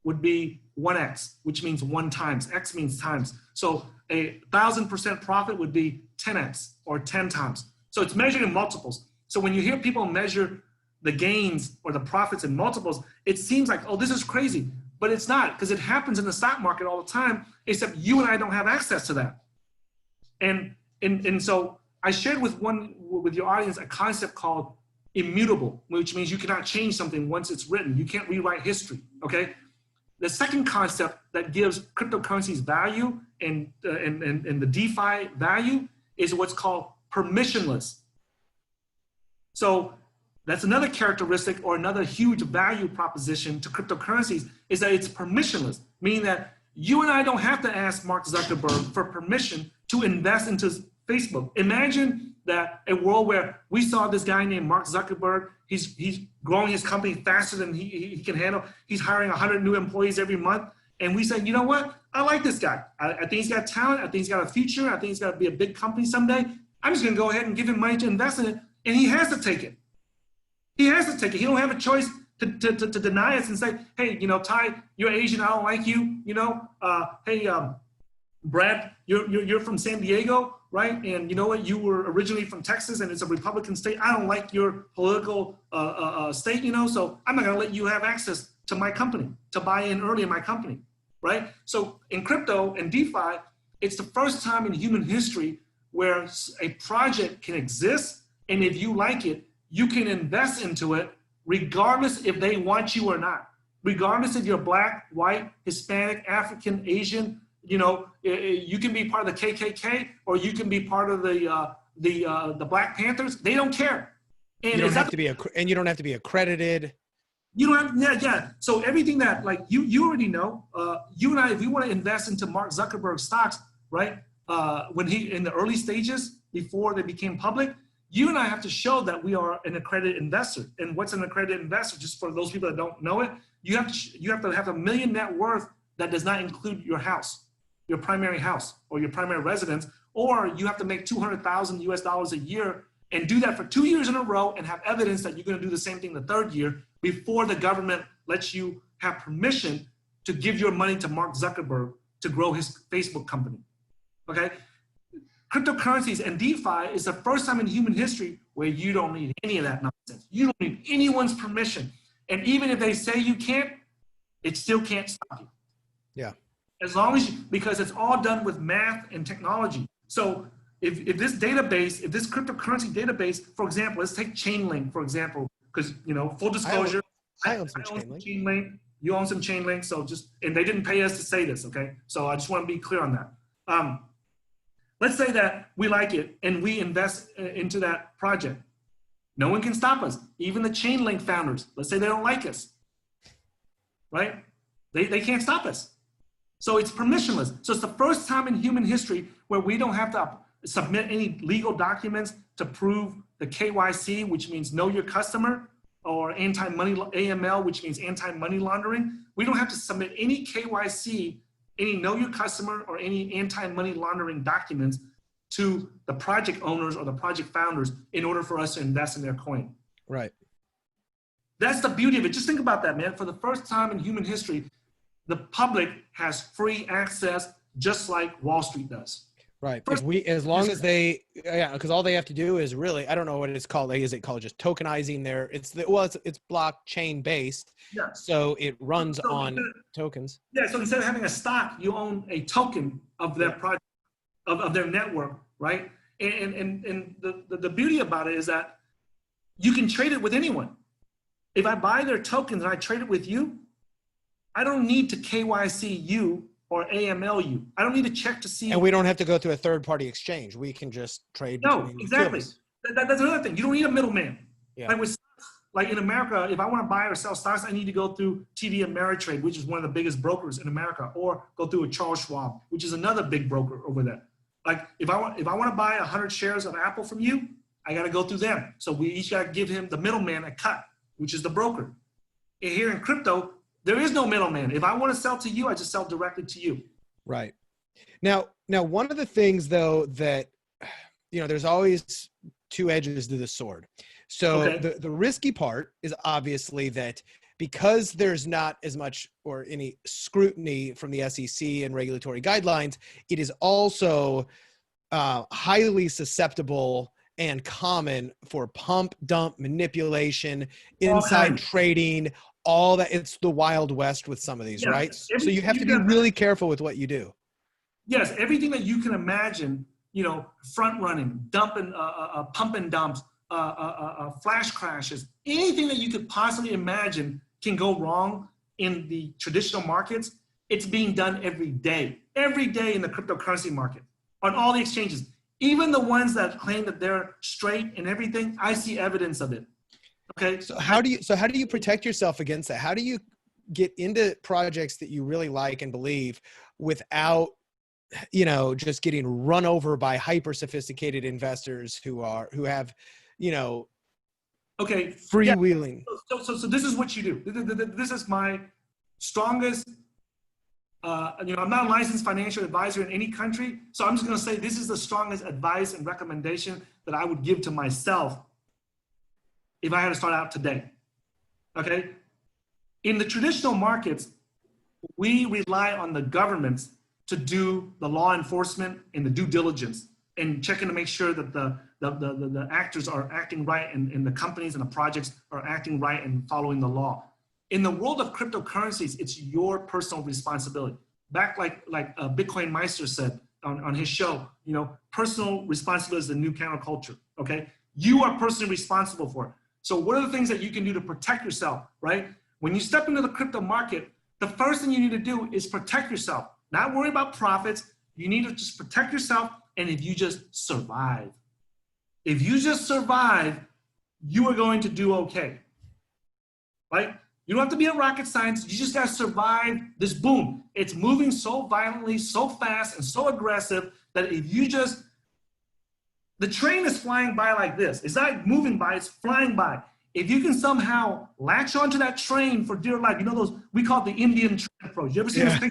would be 1x, which means 1 times. X means times. So 1,000% profit would be 10x or 10 times. So it's measured in multiples. So when you hear people measure the gains or the profits in multiples, it seems like, oh, this is crazy. But it's not, because it happens in the stock market all the time, except you and I don't have access to that. And so I shared with your audience a concept called immutable, which means you cannot change something once it's written. You can't rewrite history, okay? The second concept that gives cryptocurrencies value and the DeFi value is what's called permissionless. So that's another characteristic or another huge value proposition to cryptocurrencies is that it's permissionless, meaning that you and I don't have to ask Mark Zuckerberg for permission to invest into Facebook. Imagine that a world where we saw this guy named Mark Zuckerberg, he's growing his company faster than he can handle. He's hiring 100 new employees every month. And we say, you know what? I like this guy. I think he's got talent. I think he's got a future. I think he's got to be a big company someday. I'm just going to go ahead and give him money to invest in it. And he has to take it. He has to take it. He don't have a choice to deny us and say, hey, Tai, you're Asian. I don't like you. Hey, Brad, you're from San Diego, right? And you know what? You were originally from Texas, and it's a Republican state. I don't like your political state, so I'm not going to let you have access to my company, to buy in early in my company, right? So in crypto and DeFi, it's the first time in human history where a project can exist, and if you like it, you can invest into it regardless if they want you or not. Regardless if you're black, white, Hispanic, African, Asian, you can be part of the KKK or you can be part of the Black Panthers. They don't care. And you don't have to be you don't have to be accredited. You don't have, yeah. So everything that you already know. You and I, if we want to invest into Mark Zuckerberg stocks, right? When he in the early stages before they became public, you and I have to show that we are an accredited investor. And what's an accredited investor? Just for those people that don't know it, you have to have $1 million net worth that does not include your house, your primary house, or your primary residence, or you have to make $200,000 US a year and do that for 2 years in a row and have evidence that you're going to do the same thing the third year before the government lets you have permission to give your money to Mark Zuckerberg to grow his Facebook company. Okay? Cryptocurrencies and DeFi is the first time in human history where you don't need any of that nonsense. You don't need anyone's permission. And even if they say you can't, it still can't stop you. Yeah. As long as because it's all done with math and technology. So if this database, if this cryptocurrency database, for example, let's take Chainlink, for example, because, full disclosure, I own some Chainlink. You own some Chainlink. So and they didn't pay us to say this, okay? So I just want to be clear on that. Let's say that we like it and we invest into that project. No one can stop us. Even the Chainlink founders, let's say they don't like us, right? They can't stop us. So it's permissionless. So it's the first time in human history where we don't have to submit any legal documents to prove the KYC, which means know your customer, or anti-money AML, which means anti-money laundering. We don't have to submit any KYC, any know your customer, or any anti-money laundering documents to the project owners or the project founders in order for us to invest in their coin. Right. That's the beauty of it. Just think about that, man. For the first time in human history, the public has free access just like Wall Street does. Right. As long as they, yeah, because all they have to do is really, I don't know what it's called. Is it called just tokenizing it's blockchain based. Yeah. So it runs on tokens. Yeah. So instead of having a stock, you own a token of their project, of their network, right? And the beauty about it is that you can trade it with anyone. If I buy their tokens and I trade it with you, I don't need to KYC you or AML you. I don't need to check to see. And we don't have to go through a third-party exchange. We can just trade. No, exactly. That's another thing. You don't need a middleman. Yeah. Like in America, if I want to buy or sell stocks, I need to go through TD Ameritrade, which is one of the biggest brokers in America, or go through a Charles Schwab, which is another big broker over there. Like if I want to buy 100 shares of Apple from you, I got to go through them. So we each got to give him, the middleman, a cut, which is the broker. And here in crypto, there is no middleman. If I want to sell to you, I just sell directly to you. Right. Now, one of the things though that, there's always two edges to the sword. So the risky part is obviously that because there's not as much or any scrutiny from the SEC and regulatory guidelines, it is also highly susceptible and common for pump, dump, manipulation, inside trading, all that. It's the Wild West with some of these, right? So you have to be really careful with what you do. Yes, everything that you can imagine, front running, dumping, pump and dumps, flash crashes, anything that you could possibly imagine can go wrong in the traditional markets. It's being done every day in the cryptocurrency market, on all the exchanges. Even the ones that claim that they're straight and everything, I see evidence of it. Okay. So how do you protect yourself against that? How do you get into projects that you really like and believe without, just getting run over by hyper sophisticated investors who have, freewheeling? So this is what you do. This is my strongest, I'm not a licensed financial advisor in any country. So I'm just going to say this is the strongest advice and recommendation that I would give to myself if I had to start out today. Okay. In the traditional markets, we rely on the governments to do the law enforcement and the due diligence and checking to make sure that the actors are acting right and the companies and the projects are acting right and following the law. In the world of cryptocurrencies, it's your personal responsibility. Back like Bitcoin Meister said on his show, personal responsibility is the new counterculture, okay? You are personally responsible for it. So what are the things that you can do to protect yourself, right? When you step into the crypto market, the first thing you need to do is protect yourself. Not worry about profits. You need to just protect yourself. And if you just survive, you are going to do okay, right? You don't have to be a rocket scientist. You just got to survive this boom. It's moving so violently, so fast, and so aggressive that if you just, the train is flying by like this. It's not moving by, it's flying by. If you can somehow latch onto that train for dear life, those, we call it the Indian train approach. You ever seen this thing?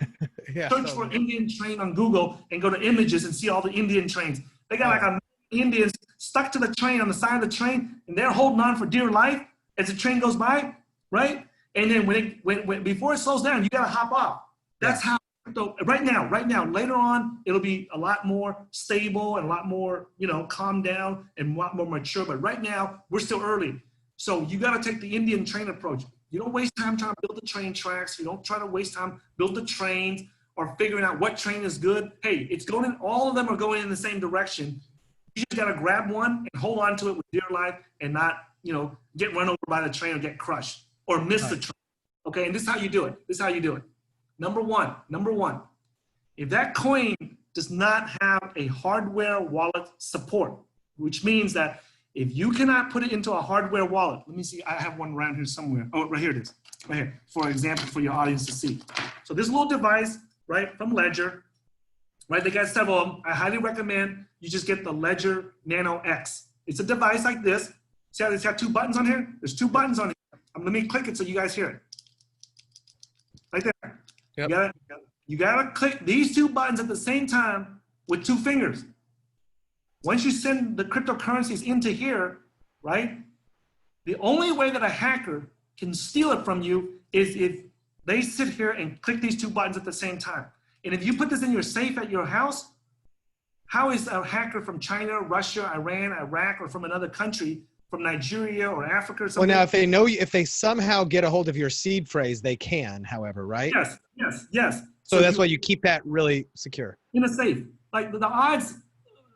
Search for Indian train on Google and go to images and see all the Indian trains. They got like a Indians stuck to the train on the side of the train, and they're holding on for dear life as the train goes by, right? And then when before it slows down, you got to hop off. That's how. So right now, later on, it'll be a lot more stable and a lot more, calmed down and a lot more mature. But right now, we're still early. So you got to take the Indian train approach. You don't waste time trying to build the train tracks. You don't try to waste time build the trains or figuring out what train is good. Hey, it's going in, all of them are going in the same direction. You just got to grab one and hold on to it with dear life and not, get run over by the train or get crushed or miss the train. Okay, and this is how you do it. Number one, if that coin does not have a hardware wallet support, which means that if you cannot put it into a hardware wallet, let me see, I have one around here somewhere. Oh, right here it is, right here, for example, for your audience to see. So this little device, right, from Ledger, right? They got several of them. I highly recommend you just get the Ledger Nano X. It's a device like this. See how it's got 2 buttons on here? There's 2 buttons on here. Let me click it so you guys hear it. Right there. Yep. You gotta click these 2 buttons at the same time with 2 fingers. Once you send the cryptocurrencies into here, right? The only way that a hacker can steal it from you is if they sit here and click these 2 buttons at the same time. And if you put this in your safe at your house, how is a hacker from China, Russia, Iran, Iraq, or from another country, from Nigeria or Africa or something? Well, now if they know you, if they somehow get a hold of your seed phrase, they can, however, right? Yes. So that's why you keep that really secure. In a safe. Like the odds,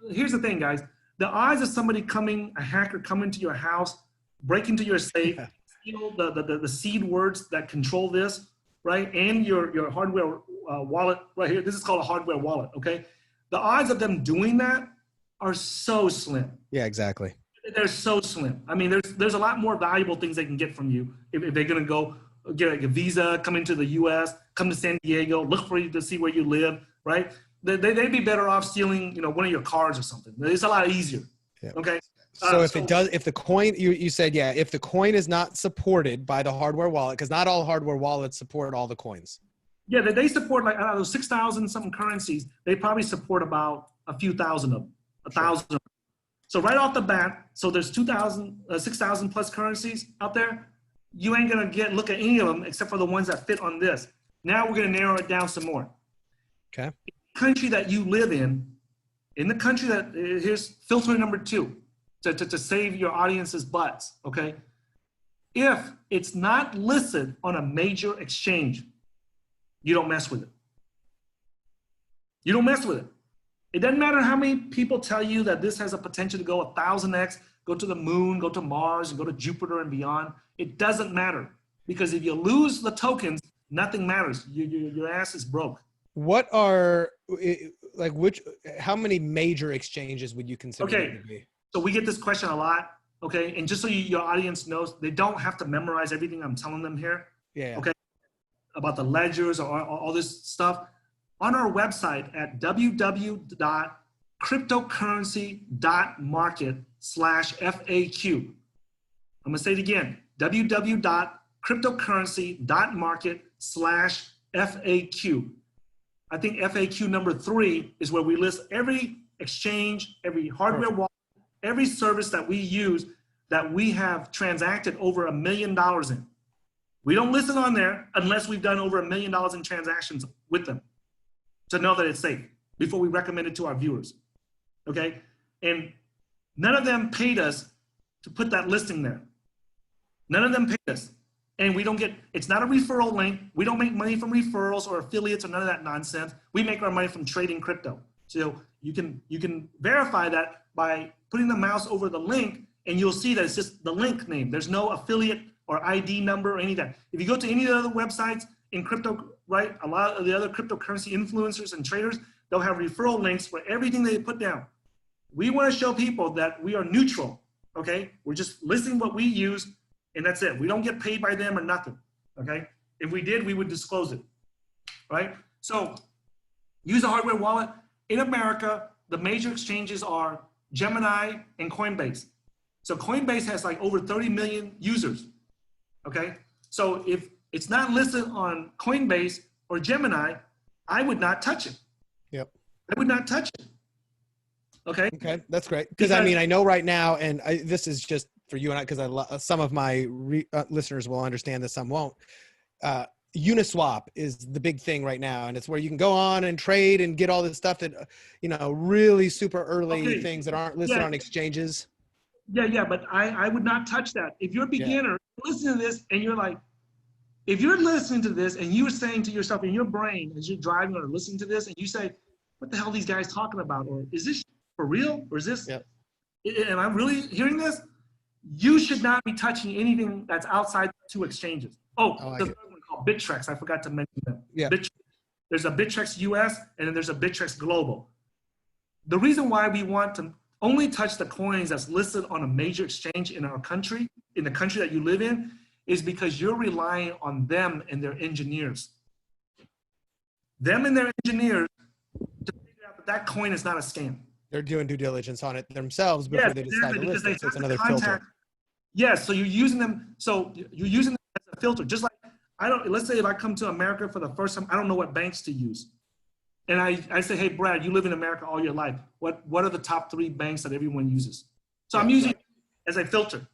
here's the thing, guys. The odds of somebody a hacker coming to your house, break into your safe, steal the seed words that control this, right? And your hardware wallet right here. This is called a hardware wallet, okay? The odds of them doing that are so slim. Yeah, exactly. They're so slim. I mean, there's a lot more valuable things they can get from you if they're gonna go get like a visa, come into the US, come to San Diego, look for you to see where you live, right? They'd be better off stealing, one of your cars or something. It's a lot easier, okay? So if the coin, you said, if the coin is not supported by the hardware wallet, because not all hardware wallets support all the coins. Yeah, they support like, I don't know, 6,000 something currencies. They probably support about a few thousand of them, 1,000 of them. So right off the bat, so there's 6,000 plus currencies out there. You ain't gonna look at any of them except for the ones that fit on this. Now we're gonna narrow it down some more. Okay. In the country that you live in the country that, here's filter number 2 to save your audience's butts, okay? If it's not listed on a major exchange, you don't mess with it. You don't mess with it. It doesn't matter how many people tell you that this has a potential to go 1,000x, go to the moon, go to Mars, and go to Jupiter and beyond. It doesn't matter, because if you lose the tokens, nothing matters. Your ass is broke. What are, how many major exchanges would you consider to be? So we get this question a lot, okay? And just so your audience knows, they don't have to memorize everything I'm telling them here. Yeah. Okay. About the ledgers or all this stuff. On our website at www.cryptocurrency.market/FAQ. I'm gonna say it again, www.cryptocurrency.market/FAQ. I think FAQ number 3 is where we list every exchange, every hardware wallet, every service that we use that we have transacted over $1 million in. We don't list it on there unless we've done over $1 million in transactions with them to know that it's safe before we recommend it to our viewers, okay? And none of them paid us to put that listing there. None of them paid us. And we don't get, it's not a referral link. We don't make money from referrals or affiliates or none of that nonsense. We make our money from trading crypto. So you can verify that by putting the mouse over the link, and you'll see that it's just the link name. There's no affiliate or ID number or any of that. If you go to any of the other websites in crypto, right, a lot of the other cryptocurrency influencers and traders, they'll have referral links for everything they put down. We want to show people that we are neutral, okay? We're just listing what we use, and that's it. We don't get paid by them or nothing, okay? If we did, we would disclose it, right? So use a hardware wallet. In America, the major exchanges are Gemini and Coinbase. So Coinbase has like over 30 million users, okay? So if it's not listed on Coinbase or Gemini, I would not touch it. Yep. I would not touch it. Okay. Okay, that's great. Because I mean, I know right now, and this is just for you and I, because some of my listeners will understand this, some won't. Uniswap is the big thing right now, and it's where you can go on and trade and get all this stuff that, really super early things that aren't listed on exchanges. Yeah, but I would not touch that. If you're a beginner, listen to this, and you're like, if you're listening to this and you're saying to yourself in your brain as you're driving or listening to this, and you say, what the hell are these guys talking about? Or is this for real? Or is this, am I really hearing this? You should not be touching anything that's outside the 2 exchanges. The third one called Bittrex. I forgot to mention that. Yeah. There's a Bittrex US, and then there's a Bittrex Global. The reason why we want to only touch the coins that's listed on a major exchange in our country, in the country that you live in, is because you're relying on them and their engineers. Them and their engineers to figure that coin is not a scam. They're doing due diligence on it themselves before Yes, they decide to exactly, list it. So it's have the another filter. Yes, so you're using them. So you're using them as a filter. Just like let's say if I come to America for the first time, I don't know what banks to use. And I say, hey, Brad, you live in America all your life. What are the top 3 banks that everyone uses? So I'm using it as a filter,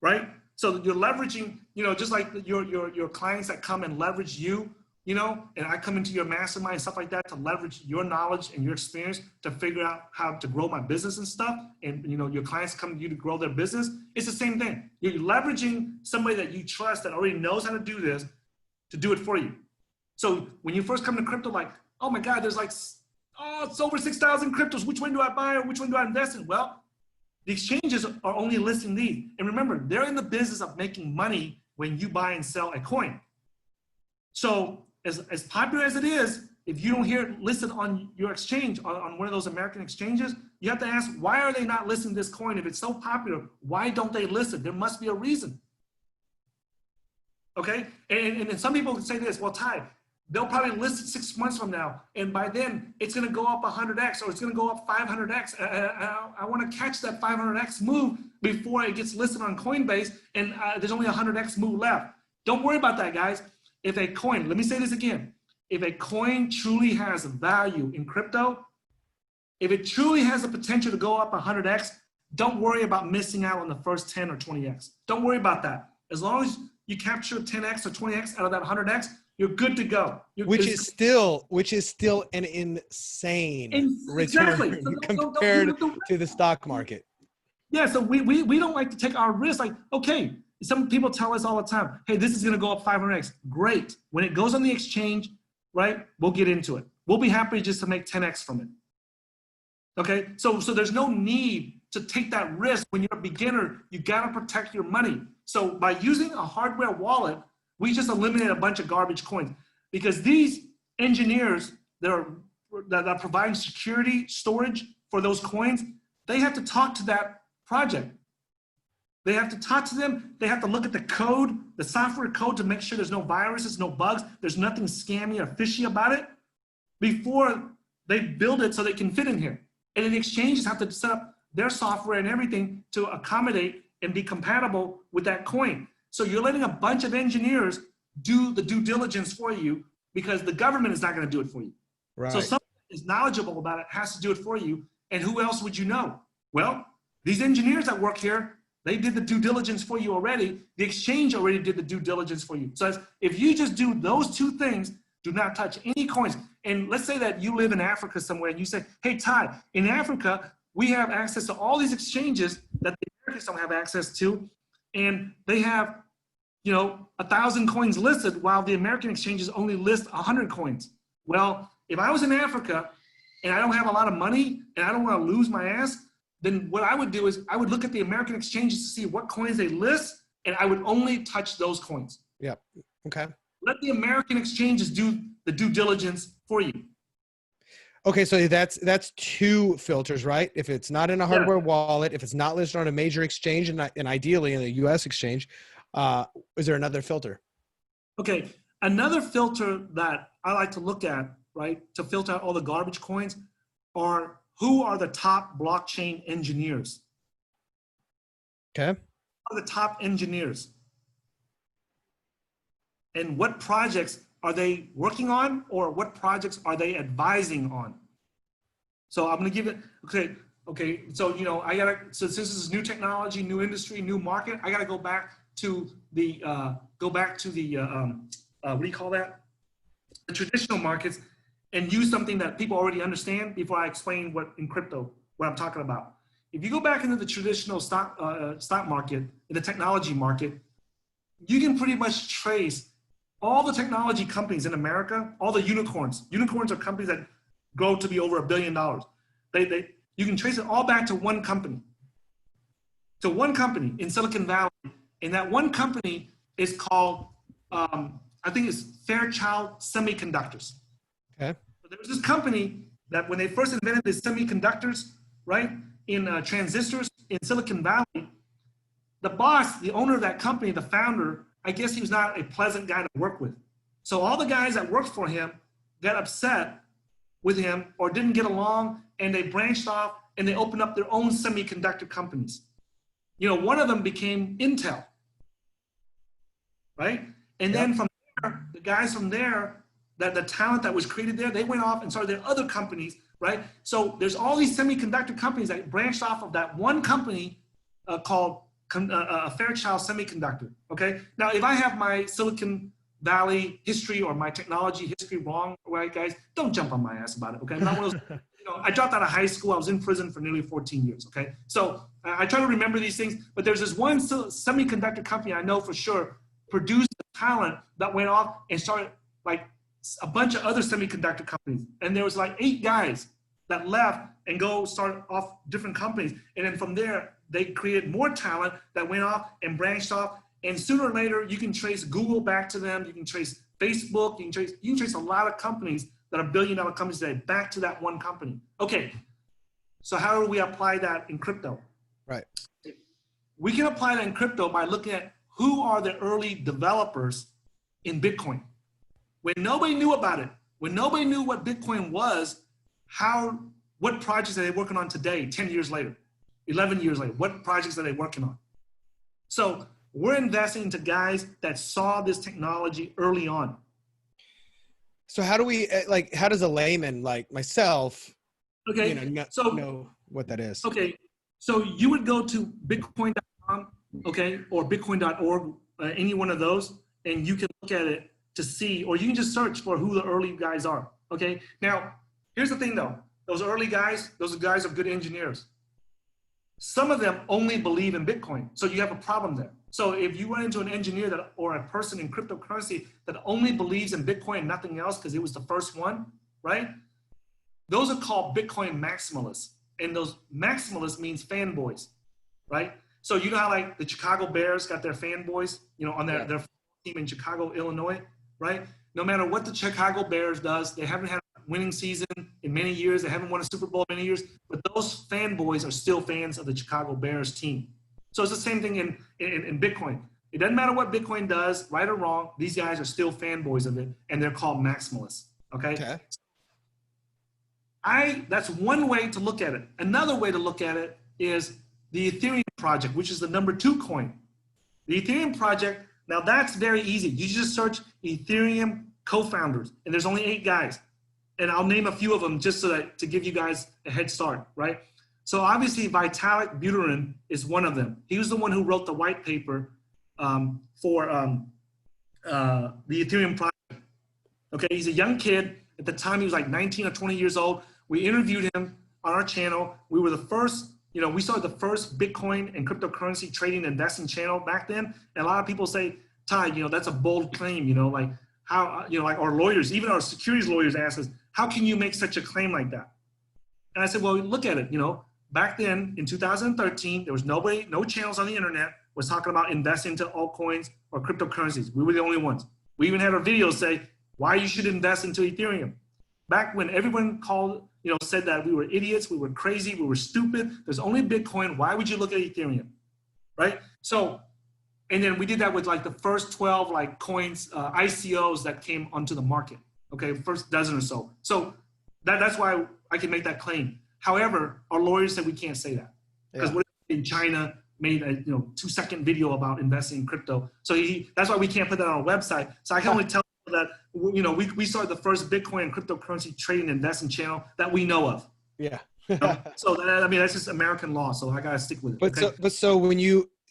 right? So you're leveraging, just like your clients that come and leverage you, and I come into your mastermind and stuff like that to leverage your knowledge and your experience to figure out how to grow my business and stuff. And, your clients come to you to grow their business. It's the same thing. You're leveraging somebody that you trust that already knows how to do this to do it for you. So when you first come to crypto, like, oh my God, there's it's over 6,000 cryptos. Which one do I buy or which one do I invest in? Well, the exchanges are only listing these. And remember, they're in the business of making money when you buy and sell a coin. So as popular as it is, if you don't hear it listed on your exchange, on one of those American exchanges, you have to ask, why are they not listing this coin? If it's so popular, why don't they list it? There must be a reason. Okay? And some people say this, well, Tai, they'll probably list it 6 months from now, and by then it's going to go up 100x or it's going to go up 500x. I want to catch that 500x move before it gets listed on Coinbase, and there's only 100x move left. Don't worry about that, guys. If a coin, let me say this again, if a coin truly has value in crypto, if it truly has the potential to go up 100x, don't worry about missing out on the first 10 or 20x. Don't worry about that. As long as you capture 10x or 20x out of that 100x, you're good to go. Which is still an insane return compared to the stock market. Yeah, so we don't like to take our risk. Like, okay, some people tell us all the time, hey, this is going to go up 500x. Great. When it goes on the exchange, right, we'll get into it. We'll be happy just to make 10x from it. Okay, so there's no need to take that risk. When you're a beginner, you got to protect your money. So by using a hardware wallet, we just eliminate a bunch of garbage coins, because these engineers that are providing security storage for those coins, they have to talk to that project. They have to talk to them. They have to look at the code, the software code, to make sure there's no viruses, no bugs, there's nothing scammy or fishy about it before they build it so they can fit in here. And then the exchanges have to set up their software and everything to accommodate and be compatible with that coin. So you're letting a bunch of engineers do the due diligence for you, because the government is not going to do it for you. Right. So someone that is knowledgeable about it has to do it for you. And who else would you know? Well, these engineers that work here, they did the due diligence for you already. The exchange already did the due diligence for you. So if you just do those 2 things, do not touch any coins. And let's say that you live in Africa somewhere and you say, hey, Tai, in Africa, we have access to all these exchanges that the Americans don't have access to. And they have, 1,000 coins listed, while the American exchanges only list 100 coins. Well, if I was in Africa and I don't have a lot of money and I don't want to lose my ass, then what I would do is I would look at the American exchanges to see what coins they list, and I would only touch those coins. Yeah. Okay. Let the American exchanges do the due diligence for you. Okay, so that's 2 filters, right? If it's not in a hardware wallet, if it's not listed on a major exchange, and ideally in a US exchange, is there another filter? Okay, another filter that I like to look at, right, to filter out all the garbage coins, are who are the top blockchain engineers? Okay. Who are the top engineers? And what projects are they working on, or what projects are they advising on? So I'm going to give it, okay. So, so this is new technology, new industry, new market. I got to go back to the, what do you call that? The traditional markets, and use something that people already understand before I explain what I'm talking about. If you go back into the traditional stock market, in the technology market, you can pretty much trace all the technology companies in America, all the unicorns. Unicorns are companies that grow to be over $1 billion. You can trace it all back to one company. To one company in Silicon Valley. And that one company is called, I think it's Fairchild Semiconductors. Okay. So there was this company that when they first invented the semiconductors, right, in transistors in Silicon Valley, the boss, the owner of that company, the founder, I guess he was not a pleasant guy to work with. So all the guys that worked for him got upset with him or didn't get along, and they branched off and they opened up their own semiconductor companies. You know, one of them became Intel, right? And then from there, the guys from there, the talent that was created there, they went off and started their other companies, right? So there's all these semiconductor companies that branched off of that one company called Fairchild Semiconductor, okay? Now, if I have my Silicon Valley history or my technology history wrong, right, guys, don't jump on my ass about it, okay? I'm not one of those, you know, I dropped out of high school. I was in prison for nearly 14 years, okay? So I try to remember these things, but there's this one semiconductor company I know for sure produced the talent that went off and started like a bunch of other semiconductor companies. And there was like 8 guys that left and go start off different companies. And then from there, they created more talent that went off and branched off. And sooner or later, you can trace Google back to them. You can trace Facebook. You can trace a lot of companies that are billion-dollar companies today back to that one company. Okay, so how do we apply that in crypto? Right. We can apply that in crypto by looking at who are the early developers in Bitcoin. When nobody knew about it, when nobody knew what Bitcoin was, what projects are they working on today, 10 years later, 11 years later? What projects are they working on? So we're investing into guys that saw this technology early on. So how do we, like, how does a layman like myself, okay, you know, know what that is? Okay, so you would go to bitcoin.com, okay, or bitcoin.org, any one of those, and you can look at it to see, or you can just search for who the early guys are, okay? Now, here's the thing though, those early guys, those guys are good engineers. Some of them only believe in Bitcoin, so you have a problem there. So if you run into an engineer that, or a person in cryptocurrency that only believes in Bitcoin and nothing else because it was the first one, right? Those are called Bitcoin maximalists. And those maximalists means fanboys, right? So you know how like the Chicago Bears got their fanboys, you know, on their team in Chicago, Illinois, right? No matter what the Chicago Bears does, they haven't had a winning season in many years. They haven't won a Super Bowl in many years, but those fanboys are still fans of the Chicago Bears team. So it's the same thing in Bitcoin. It doesn't matter what Bitcoin does, right or wrong, these guys are still fanboys of it, and they're called maximalists, okay? That's one way to look at it. Another way to look at it is the Ethereum project, which is the #2 coin. The Ethereum project, now that's very easy. You just search Ethereum co-founders, and there's only 8 guys. And I'll name a few of them just so that to give you guys a head start, right? So obviously Vitalik Buterin is one of them. He was the one who wrote the white paper for the Ethereum project. Okay, he's a young kid. At the time, he was like 19 or 20 years old. We interviewed him on our channel. We were the first, you know, we started the first Bitcoin and cryptocurrency trading and investing channel back then. And a lot of people say, Tai, you know, that's a bold claim, you know, like how, you know, like our lawyers, even our securities lawyers asked us, how can you make such a claim like that? And I said, well, look at it, you know, back then in 2013, there was no channels on the internet was talking about investing into altcoins or cryptocurrencies. We were the only ones. We even had our videos say why you should invest into Ethereum. Back when everyone called, you know, said that we were idiots, we were crazy, we were stupid. There's only Bitcoin. Why would you look at Ethereum, right? So, and then we did that with like the first 12 like coins, ICOs that came onto the market. Okay, first dozen or so. So that's why I can make that claim. However, our lawyers said we can't say that because what if in China made a 2-second video about investing in crypto? So that's why we can't put that on our website. So I can only tell people that we started the first Bitcoin and cryptocurrency trading and investing channel that we know of. Yeah. So I mean that's just American law. So I gotta stick with it. But so when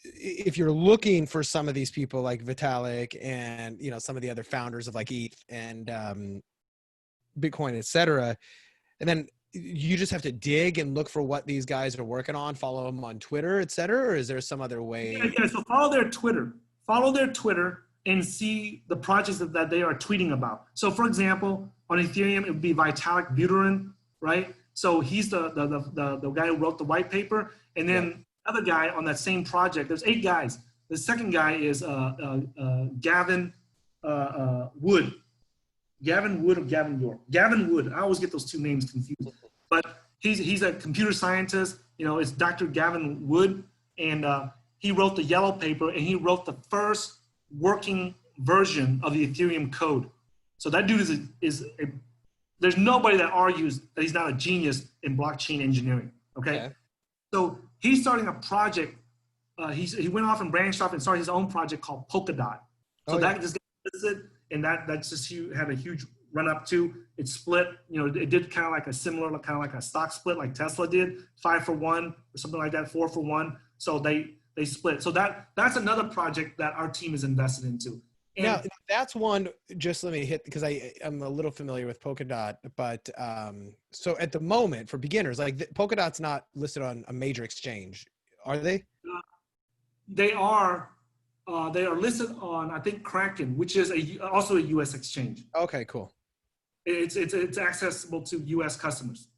if you're looking for some of these people like Vitalik and some of the other founders of like ETH and Bitcoin, etc., and then you just have to dig and look for what these guys are working on, follow them on Twitter, etc., or is there some other way? Yeah, so follow their Twitter and see the projects that they are tweeting about. So for example, on Ethereum, it would be Vitalik Buterin, right? So he's the guy who wrote the white paper. And then other guy on that same project, there's 8 guys. The second guy is Gavin Wood. Gavin Wood or Gavin York? Gavin Wood. I always get those 2 names confused. But he's a computer scientist. It's Dr. Gavin Wood. And he wrote the yellow paper, and he wrote the first working version of the Ethereum code. So that dude is a there's nobody that argues that he's not a genius in blockchain engineering. Okay. So he's starting a project. He went off and branched off and started his own project called Polkadot. So that just got listed, and that's just had a huge run up to. It split. It did kind of like a similar, kind of like a stock split, like Tesla did, 5 for 1 or something like that, 4 for 1. So they split. So that's another project that our team is invested into. And now that's one. Just let me hit, because I'm a little familiar with Polkadot, but so at the moment for beginners, like Polkadot's not listed on a major exchange, are they? They are listed on, I think, Kraken, which is also a U.S. exchange. Okay, cool. It's accessible to U.S. customers.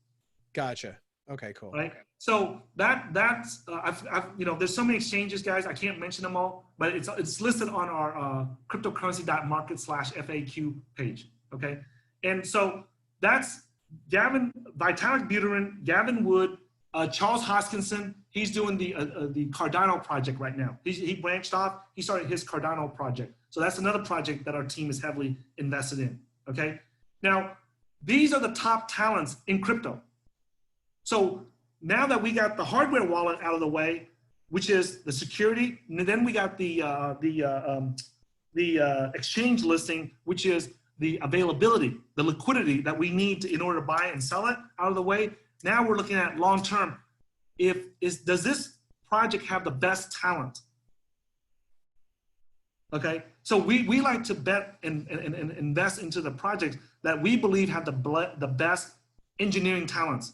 Gotcha. Okay, cool. Right. So that's there's so many exchanges, guys. I can't mention them all, but it's listed on our cryptocurrency.market/FAQ page. Okay, and so that's Gavin Vitalik Buterin, Gavin Wood, Charles Hoskinson. He's doing the Cardano project right now. He branched off. He started his Cardano project. So that's another project that our team is heavily invested in. Okay, now these are the top talents in crypto. So now that we got the hardware wallet out of the way, which is the security, and then we got the exchange listing, which is the availability, the liquidity that we need in order to buy and sell it out of the way. Now we're looking at long term. Does this project have the best talent? Okay, so we like to bet and invest into the projects that we believe have the best engineering talents.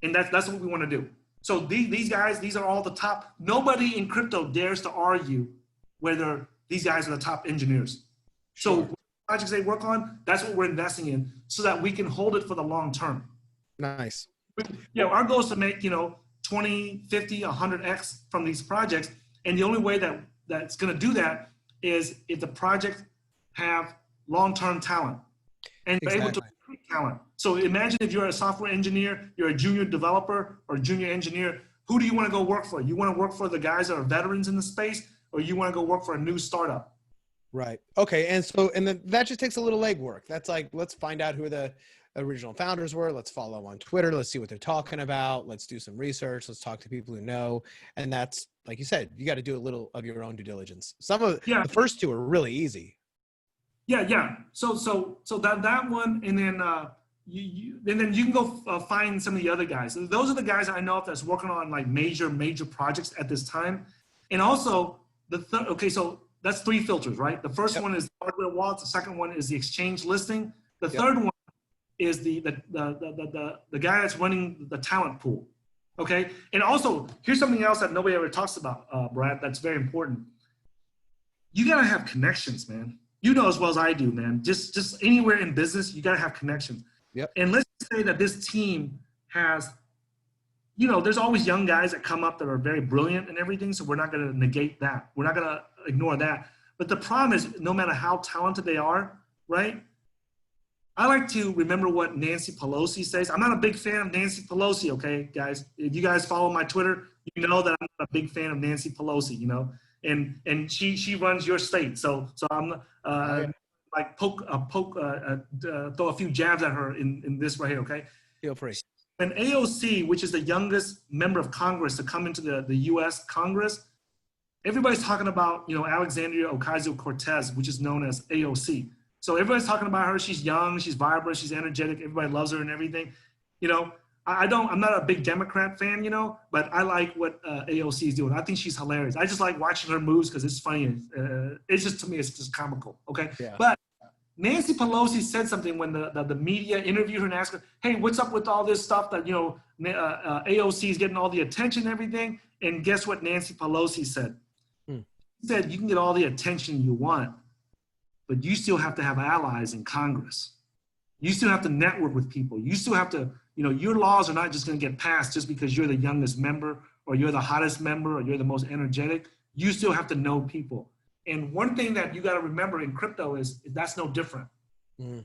And that's what we want to do. So these guys, these are all the top. Nobody in crypto dares to argue whether these guys are the top engineers. So what projects they work on, that's what we're investing in, so that we can hold it for the long term. Nice. Our goal is to make 20, 50, 100x from these projects. And the only way that's going to do that is if the project have long-term talent and be able to recruit talent. So imagine if you're a software engineer, you're a junior developer or junior engineer, who do you want to go work for? You want to work for the guys that are veterans in the space, or you want to go work for a new startup? Right. Okay. And then that just takes a little legwork. That's like, let's find out who the original founders were. Let's follow on Twitter. Let's see what they're talking about. Let's do some research. Let's talk to people who know. And that's, like you said, you got to do a little of your own due diligence. Some of the first two are really easy. Yeah. So that one, and then then you can go find some of the other guys. And those are the guys I know of that's working on like major projects at this time. And also so that's 3 filters, right? The first one is hardware wallets. The second one is the exchange listing. The third one is the guy that's running the talent pool. Okay. And also, here's something else that nobody ever talks about, Brad, that's very important. You gotta have connections, man. You know as well as I do, man. Just anywhere in business, you gotta have connections. Yep. And let's say that this team has, there's always young guys that come up that are very brilliant and everything, so we're not gonna negate that. We're not gonna ignore that. But the problem is, no matter how talented they are, right? I like to remember what Nancy Pelosi says. I'm not a big fan of Nancy Pelosi, okay, guys? If you guys follow my Twitter, you know that I'm not a big fan of Nancy Pelosi, and she runs your state. So I'm throw a few jabs at her in this right here, okay? Feel free. An AOC, which is the youngest member of Congress to come into the U.S. Congress, everybody's talking about, Alexandria Ocasio-Cortez, which is known as AOC. So everybody's talking about her. She's young, she's vibrant, she's energetic. Everybody loves her and everything. I'm not a big Democrat fan, but I like what AOC is doing. I think she's hilarious. I just like watching her moves because it's funny. It's just, to me, it's just comical. Okay. Yeah. But Nancy Pelosi said something when the media interviewed her and asked her, hey, what's up with all this stuff that, AOC is getting all the attention and everything. And guess what Nancy Pelosi said? She said, you can get all the attention you want, but you still have to have allies in Congress. You still have to network with people. You still have to, your laws are not just going to get passed just because you're the youngest member or you're the hottest member or you're the most energetic. You still have to know people. And one thing that you got to remember in crypto is that's no different. No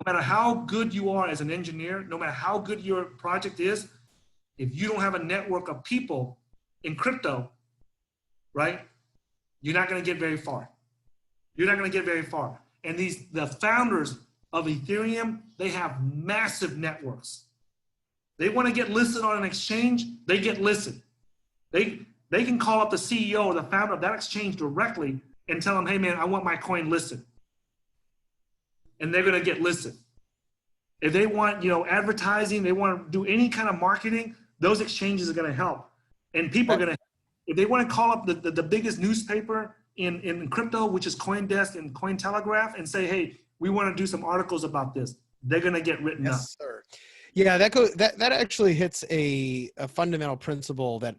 matter how good you are as an engineer, no matter how good your project is, if you don't have a network of people in crypto, right, you're not going to get very far. You're not going to get very far. And the founders of Ethereum, they have massive networks. They want to get listed on an exchange, they get listed. They can call up the CEO or the founder of that exchange directly and tell them, hey man, I want my coin listed. And they're going to get listed. If they want, advertising, they want to do any kind of marketing, those exchanges are going to help. And people are going to, if they want to call up the biggest newspaper in crypto, which is CoinDesk and Cointelegraph, and say, hey, we want to do some articles about this, they're going to get written up. Yes, sir. Yeah, that actually hits a fundamental principle that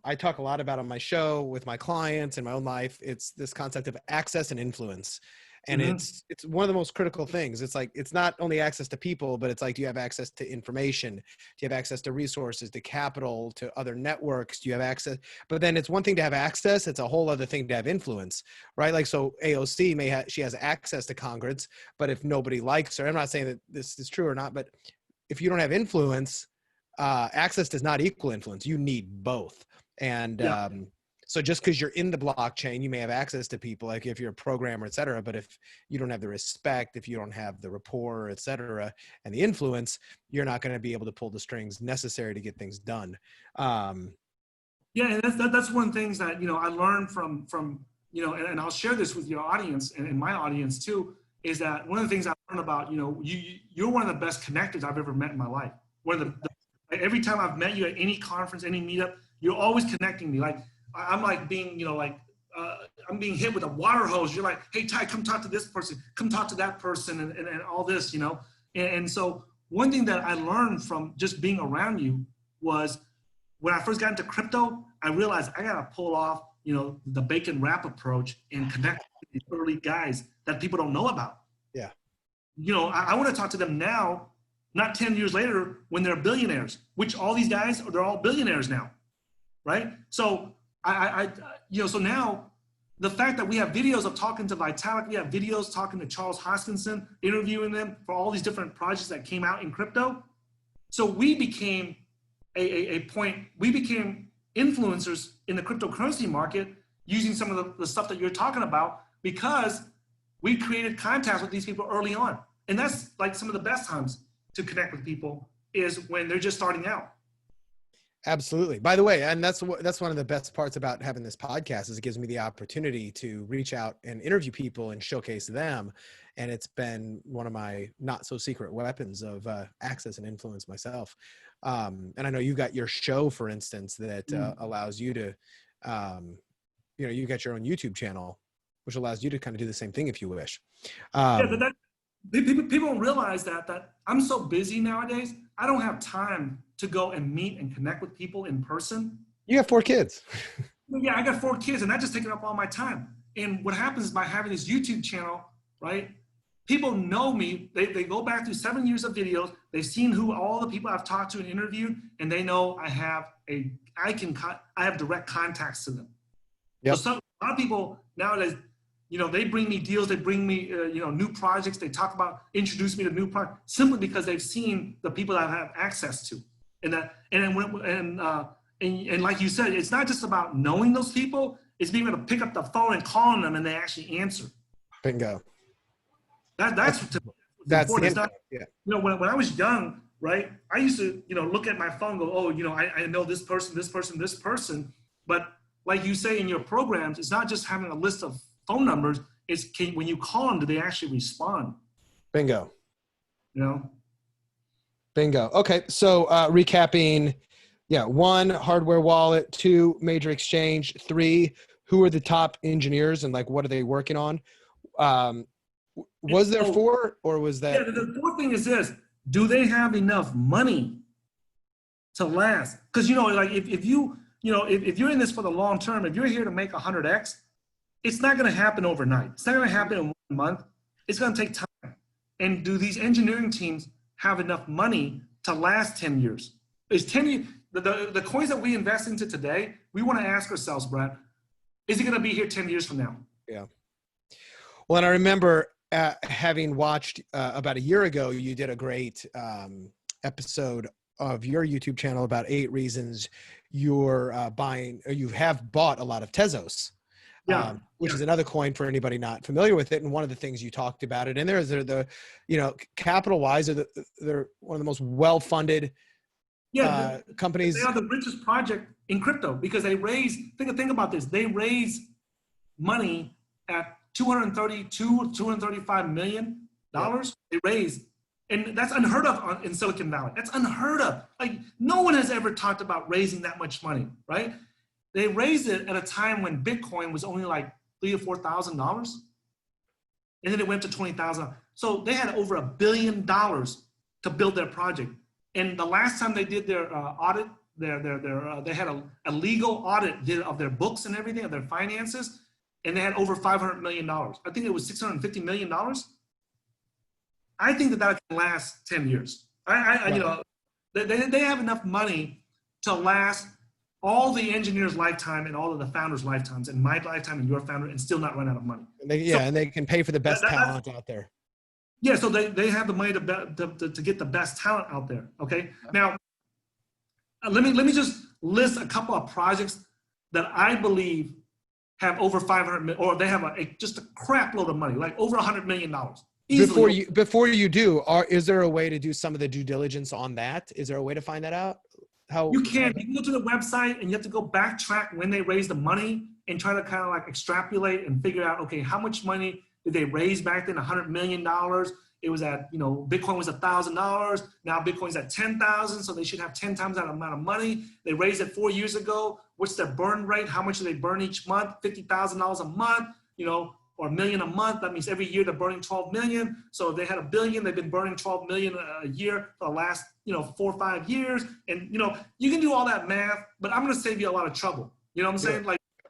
I talk a lot about on my show with my clients in my own life. It's this concept of access and influence. And it's one of the most critical things. It's like, it's not only access to people, but it's like, do you have access to information? Do you have access to resources, to capital, to other networks? Do you have access? But then it's one thing to have access. It's a whole other thing to have influence, right? Like, so AOC she has access to Congress, but if nobody likes her, I'm not saying that this is true or not, but if you don't have influence, access does not equal influence. You need both. And, so just because you're in the blockchain, you may have access to people, like if you're a programmer, et cetera, but if you don't have the respect, if you don't have the rapport, et cetera, and the influence, you're not going to be able to pull the strings necessary to get things done. Yeah, and that's one of the things that, I learned from and I'll share this with your audience and my audience too, is that one of the things I learned about, you're one of the best connectors I've ever met in my life. Every time I've met you at any conference, any meetup, you're always connecting me. Like, I'm like being, I'm being hit with a water hose. You're like, hey, Tai, come talk to this person, come talk to that person, and all this, And so one thing that I learned from just being around you was when I first got into crypto, I realized I got to pull off, the bacon wrap approach and connect with these early guys that people don't know about. Yeah. I want to talk to them now, not 10 years later when they're billionaires, which all these guys, they're all billionaires now, right? So so now the fact that we have videos of talking to Vitalik, we have videos talking to Charles Hoskinson, interviewing them for all these different projects that came out in crypto. So we became we became influencers in the cryptocurrency market using some of the stuff that you're talking about, because we created contacts with these people early on. And that's like some of the best times to connect with people is when they're just starting out. Absolutely. By the way, and that's one of the best parts about having this podcast is it gives me the opportunity to reach out and interview people and showcase them. And it's been one of my not so secret weapons of access and influence myself. And I know you got your show, for instance, that allows you to, you got your own YouTube channel, which allows you to kind of do the same thing if you wish. People don't realize that I'm so busy nowadays. I don't have time to go and meet and connect with people in person. You have 4 kids. Yeah, I got 4 kids, and that just taking up all my time. And what happens is by having this YouTube channel, right? People know me. They go back through 7 years of videos. They've seen who all the people I've talked to and interviewed, and they know I have direct contacts to them. Yep. So a lot of people nowadays, they bring me deals, they bring me, new projects. They talk about, introduce me to new projects simply because they've seen the people that I have access to. And like you said, it's not just about knowing those people, it's being able to pick up the phone and calling them and they actually answer. Bingo. That's important. When I was young, right, I used to, look at my phone and go, I know this person, this person, this person. But like you say in your programs, it's not just having a list of phone numbers, it's when you call them, do they actually respond? Bingo. Bingo. Okay. So recapping, 1, hardware wallet, 2, major exchange, 3, who are the top engineers and like, what are they working on? Was there 4 or was that? Yeah, the 4th thing is this, do they have enough money to last? Because, like if you're in this for the long term, if you're here to make 100X, it's not going to happen overnight. It's not going to happen in 1 month. It's going to take time. And do these engineering teams have enough money to last 10 years? Is 10 years, the coins that we invest into today, we want to ask ourselves, Brad, is it going to be here 10 years from now? Yeah. Well, and I remember having watched about a year ago, you did a great episode of your YouTube channel about 8 reasons you're buying, or you have bought a lot of Tezos. which is another coin for anybody not familiar with it. And one of the things you talked about it, and there's the, capital wise, they're one of the most well-funded companies. They are the richest project in crypto because they raise, think about this. They raise money at $235 million. They raise, and that's unheard of in Silicon Valley. That's unheard of. Like, no one has ever talked about raising that much money, right? They raised it at a time when Bitcoin was only like $3,000 or $4,000, and then it went to 20,000. So they had over $1 billion to build their project. And the last time they did their audit, they had a legal audit of their books and everything, of their finances, and they had over $500 million. I think it was $650 million. I think that can last 10 years. They have enough money to last all the engineers' lifetime and all of the founders' lifetimes, and my lifetime and your founder, and still not run out of money. And they can pay for the best talent out there. Yeah, so they have the money to get the best talent out there. Okay, now let me just list a couple of projects that I believe have over 500, or they have just a crap load of money, like over $100 million. Easily. Before you do, is there a way to do some of the due diligence on that? Is there a way to find that out? How you can go to the website and you have to go backtrack when they raised the money and try to kind of like extrapolate and figure out, okay, how much money did they raise back then? $100 million. It was at, Bitcoin was $1,000. Now Bitcoin's at 10,000. So they should have 10 times that amount of money. They raised it 4 years ago. What's their burn rate? How much do they burn each month? $50,000 a month, or $1 million a month. That means every year they're burning 12 million. So if they had $1 billion, they've been burning 12 million a year for the last, 4 or 5 years. And, you can do all that math, but I'm going to save you a lot of trouble. You know what I'm saying?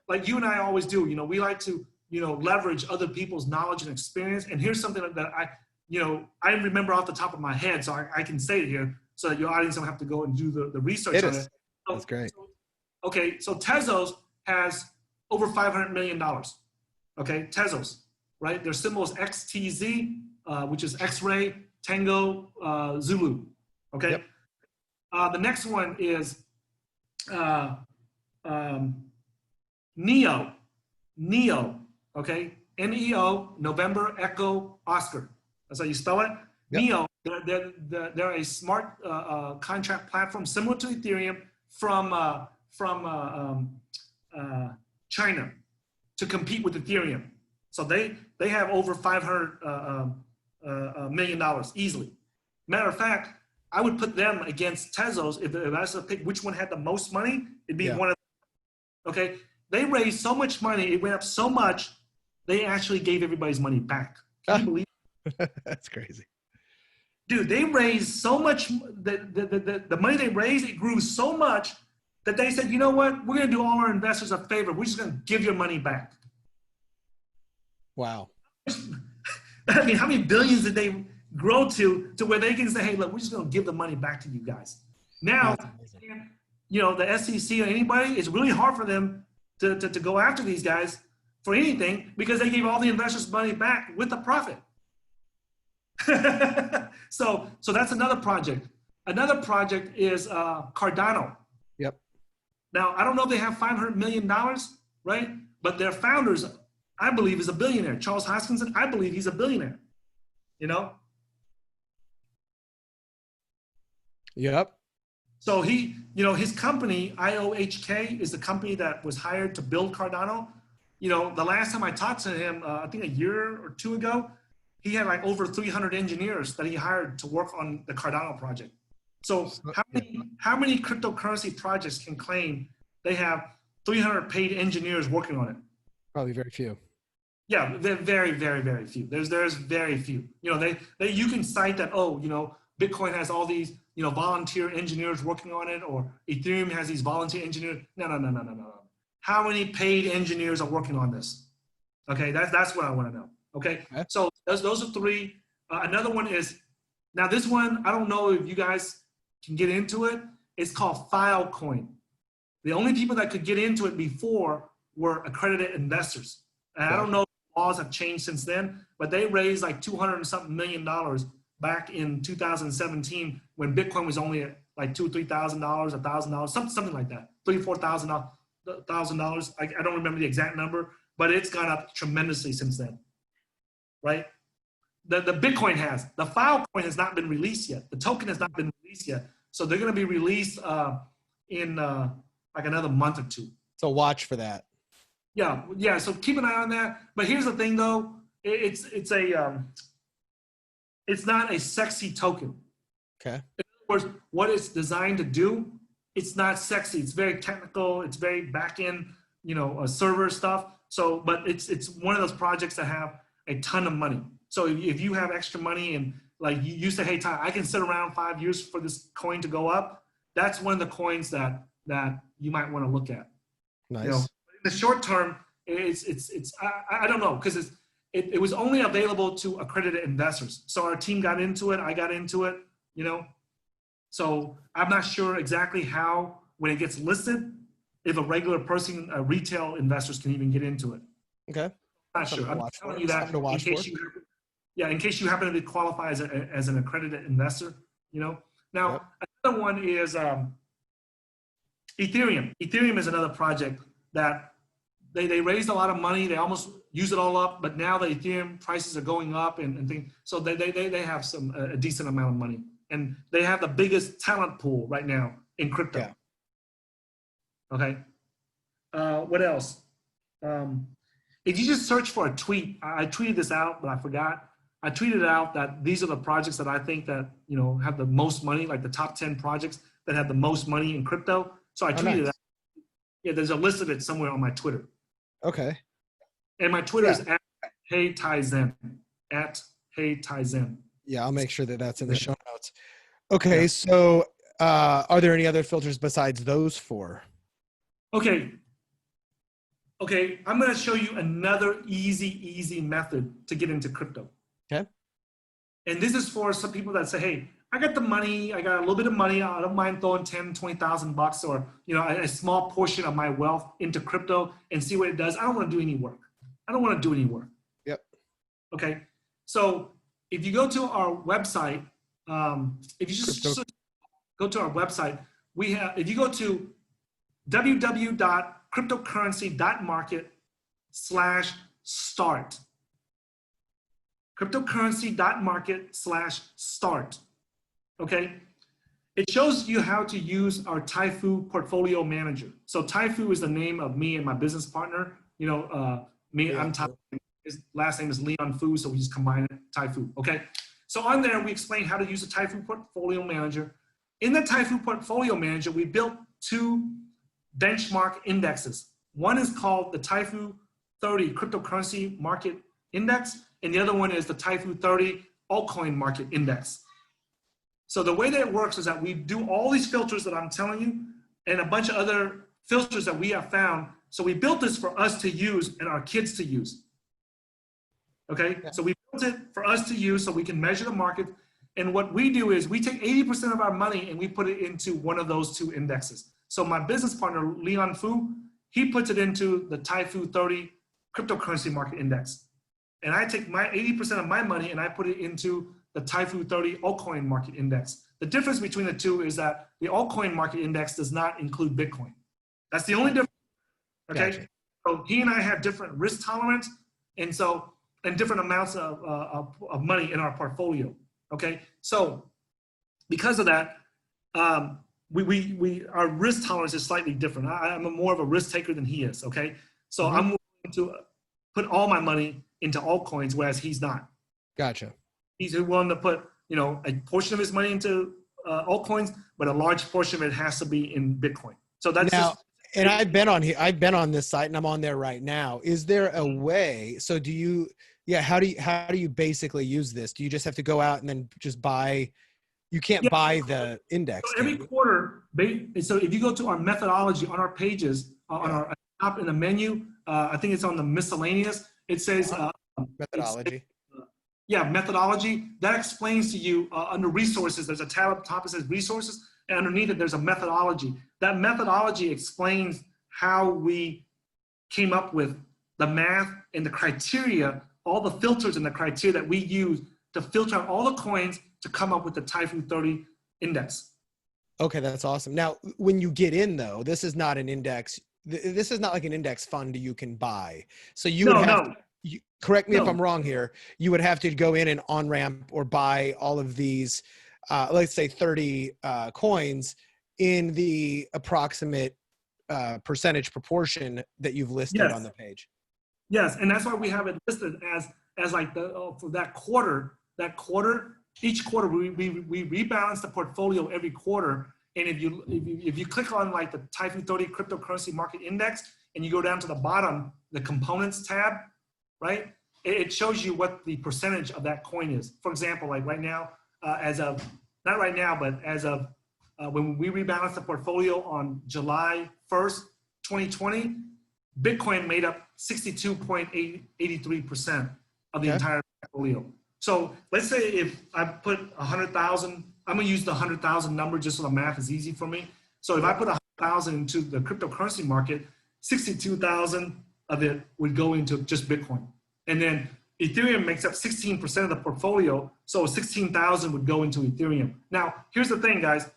Like you and I always do, we like to, leverage other people's knowledge and experience. And here's something that I remember off the top of my head, so I can say it here so that your audience don't have to go and do the research on it. That's great. Okay, so Tezos has over $500 million. Okay, Tezos, right? Their symbol is XTZ, which is X-ray, Tango, Zulu. Okay. Yep. The next one is Neo. Okay, NEO, November, Echo, Oscar. That's how you spell it. Yep. Neo. They're a smart contract platform similar to Ethereum from China to compete with Ethereum. So they have over $500 million easily. Matter of fact, I would put them against Tezos. If I was to pick which one had the most money, it'd be one of them. Okay, they raised so much money, it went up so much, they actually gave everybody's money back. Can you believe it? That's crazy. Dude, they raised so much, the money they raised, it grew so much that they said, you know what, we're going to do all our investors a favor. We're just going to give your money back. Wow. I mean, how many billions did they grow to where they can say, hey, look, we're just going to give the money back to you guys. Now, the SEC or anybody, it's really hard for them to go after these guys for anything because they gave all the investors money back with a profit. So that's another project. Another project is Cardano. Yep. Now, I don't know if they have $500 million, right? But their founders, I believe, is a billionaire. Charles Hoskinson, I believe he's a billionaire. Yep. So he, his company, IOHK, is the company that was hired to build Cardano. The last time I talked to him, I think a year or two ago, he had like over 300 engineers that he hired to work on the Cardano project. So how many cryptocurrency projects can claim they have 300 paid engineers working on it? Probably very few. Yeah, very, very, very few. There's very few. You can cite that, Bitcoin has all these, volunteer engineers working on it, or Ethereum has these volunteer engineers. No. How many paid engineers are working on this? Okay, that's what I want to know. Okay, so those are three. Another one is, now this one, I don't know if you guys can get into it. It's called Filecoin. The only people that could get into it before were accredited investors. And I don't know if laws have changed since then, but they raised like $200 and something million back in 2017 when Bitcoin was only at like $2,000 or $3,000, $1,000, something like that, $3,000 or $4,000. I don't remember the exact number, but it's gone up tremendously since then, right? The Bitcoin has. The Filecoin has not been released yet. The token has not been released yet. So they're going to be released in like another month or two. So watch for that. Yeah. So keep an eye on that. But here's the thing, though. It's not a sexy token. Okay. In other words, what it's designed to do, it's not sexy. It's very technical. It's very back end, server stuff. So, but it's one of those projects that have a ton of money. So if you have extra money and like you say, hey, Tai, I can sit around 5 years for this coin to go up. That's one of the coins that you might want to look at. Nice. In the short term, I don't know, because it was only available to accredited investors. So our team got into it. I got into it. So I'm not sure exactly how, when it gets listed, if a regular person, retail investors can even get into it. Okay. I'm not sure. I'm telling you that in case you happen to qualify as an accredited investor, Now, yep. Another one is Ethereum. Ethereum is another project that they raised a lot of money. They almost used it all up, but now the Ethereum prices are going up and things. So they have a decent amount of money. And they have the biggest talent pool right now in crypto. Yeah. Okay. What else? If you just search for a tweet, I tweeted this out, but I forgot. I tweeted out that these are the projects that I think that, have the most money, like the top 10 projects that have the most money in crypto. So I tweeted that. Yeah, there's a list of it somewhere on my Twitter. Okay. And my Twitter is at Hey Tai Zen. At Hey Tai Zen. Yeah, I'll make sure that that's in the show notes. Okay, so are there any other filters besides those four? Okay, I'm going to show you another easy method to get into crypto. Okay. And this is for some people that say, hey, I got the money, I got a little bit of money, I don't mind throwing 10, 20,000 bucks or, a small portion of my wealth into crypto and see what it does. I don't want to do any work. Yep. Okay. So if you go to our website, if you just go to our website, if you go to www.cryptocurrency.market/start, cryptocurrency.market/start, okay? It shows you how to use our Taifu portfolio manager. So Taifu is the name of me and my business partner. I'm Taifu. His last name is Leon Fu, so we just combine it, Taifu, okay? So on there, we explain how to use the Taifu portfolio manager. In the Taifu portfolio manager, we built two benchmark indexes. One is called the Taifu 30 cryptocurrency market index, and the other one is the Taifu 30 altcoin market index. So the way that it works is that we do all these filters that I'm telling you and a bunch of other filters that we have found. So we built this for us to use and our kids to use. Okay, so we built it for us to use so we can measure the market. And what we do is we take 80% of our money and we put it into one of those two indexes. So my business partner, Leon Fu, he puts it into the Taifu 30 cryptocurrency market index. And I take my 80% of my money and I put it into the Taifu 30 altcoin market index. The difference between the two is that the altcoin market index does not include Bitcoin. That's the only difference. Okay. Gotcha. So he and I have different risk tolerance and different amounts of money in our portfolio. Okay. So because of that, our risk tolerance is slightly different. I'm more of a risk taker than he is. Okay. So I'm willing to put all my money into altcoins, whereas he's not. Gotcha. He's willing to put, a portion of his money into altcoins, but a large portion of it has to be in Bitcoin. So that's and I've been on this site and I'm on there right now. Is there a way? So how do you basically use this? Do you just have to go out and then just buy? You can't buy the index. So every quarter, so if you go to our methodology on our pages, on our top in the menu, I think it's on the miscellaneous, it says methodology. Methodology. That explains to you under resources, there's a tab up top that says resources, and underneath it, there's a methodology. That methodology explains how we came up with the math and the criteria, all the filters and the criteria that we use to filter out all the coins to come up with the Taifu 30 index. Okay, that's awesome. Now, when you get in though, this is not an index This is not like an index fund you can buy. So you would No, have, no, correct me if no. I'm wrong here, you would have to go in and on ramp or buy all of these, let's say 30 coins in the approximate percentage proportion that you've listed on the page. Yes, and that's why we have it listed as like the for that quarter. Each quarter we rebalance the portfolio every quarter. And if you click on like the Taifu 30 cryptocurrency market index and you go down to the bottom, the components tab, right? It shows you what the percentage of that coin is. For example, like right now, as of not right now, but as of when we rebalanced the portfolio on July 1st, 2020, Bitcoin made up 62.83% of the entire portfolio. So let's say if I put 100,000, I'm gonna use the 100,000 number just so the math is easy for me. So if I put 100,000 into the cryptocurrency market, 62,000 of it would go into just Bitcoin. And then Ethereum makes up 16% of the portfolio, so 16,000 would go into Ethereum. Now, here's the thing, guys.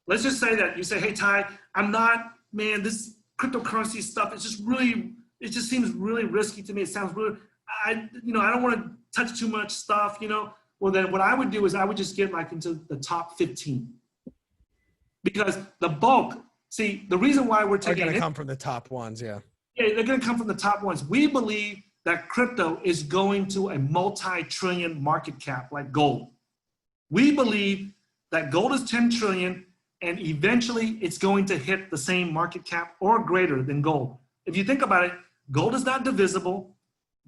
Let's just say that you say, hey, Tai, I'm not, man, this cryptocurrency stuff, it just seems really risky to me. It sounds really, I don't want to touch too much stuff, Well, then what I would do is I would just get like into the top 15. Because the bulk, see, the reason why we're taking— They're going to come from the top ones, yeah. Yeah, they're going to come from the top ones. We believe that crypto is going to a multi-trillion market cap like gold. We believe that gold is 10 trillion and eventually it's going to hit the same market cap or greater than gold. If you think about it, gold is not divisible.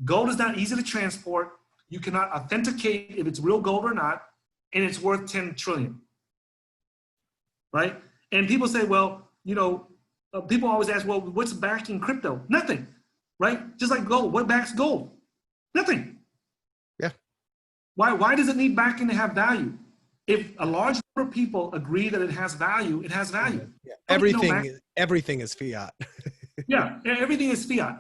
Gold is not easy to transport. You cannot authenticate if it's real gold or not, and it's worth 10 trillion, right? And people say, well, people always ask, well, what's backing crypto? Nothing, right? Just like gold, what backs gold? Nothing. Yeah. Why does it need backing to have value? If a large number of people agree that it has value, it has value. Yeah. Everything is fiat. Yeah, everything is fiat.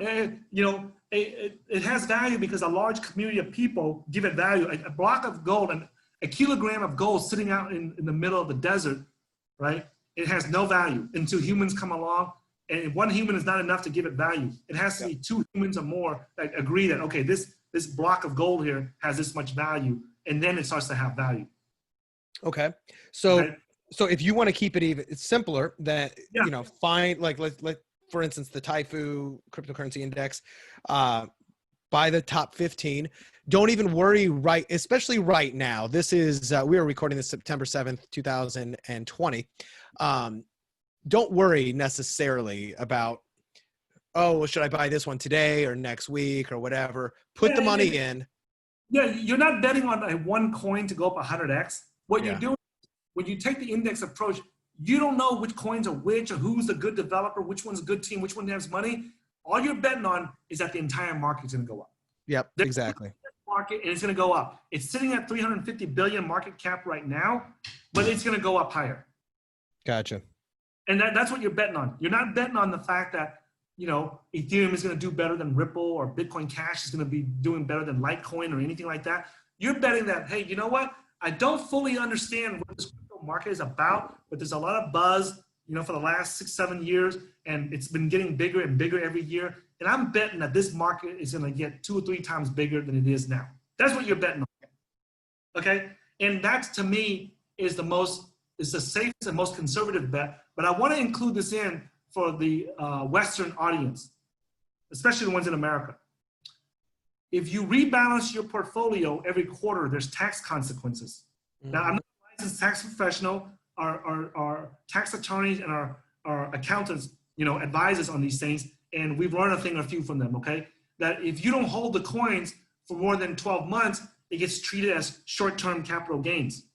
It has value because a large community of people give it value. A block of gold and a kilogram of gold sitting out in the middle of the desert, right? It has no value until humans come along, and one human is not enough to give it value. It has to be two humans or more that agree that, okay, this block of gold here has this much value, and then it starts to have value. Okay. So if you want to keep it even, it's simpler that, find like, for instance, the Taifu cryptocurrency index, by the top 15. Don't even worry, especially right now. This is, we are recording this September 7th, 2020. Don't worry necessarily about, oh, well, should I buy this one today or next week or whatever? Put the money in. Yeah, you're not betting on one coin to go up 100x. What you're doing, when you take the index approach, you don't know which coins are which or who's a good developer, which one's a good team, which one has money. All you're betting on is that the entire market is going to go up. Yep, exactly. Market, and it's going to go up. It's sitting at 350 billion market cap right now, but it's going to go up higher. Gotcha. And that's what you're betting on. You're not betting on the fact that, Ethereum is going to do better than Ripple or Bitcoin Cash is going to be doing better than Litecoin or anything like that. You're betting that, hey, you know what? I don't fully understand what this crypto market is about, but there's a lot of buzz, for the last 6-7 years, and it's been getting bigger and bigger every year. And I'm betting that this market is going to get 2 or 3 times bigger than it is now. That's what you're betting on. Okay? And that, to me, is the safest and most conservative bet. But I want to include this in for the Western audience, especially the ones in America. If you rebalance your portfolio every quarter, there's tax consequences. Mm-hmm. Now, I'm not a licensed tax professional. Our tax attorneys and our accountants, advise us on these things, and we've learned a thing or a few from them, okay? That if you don't hold the coins for more than 12 months, it gets treated as short-term capital gains.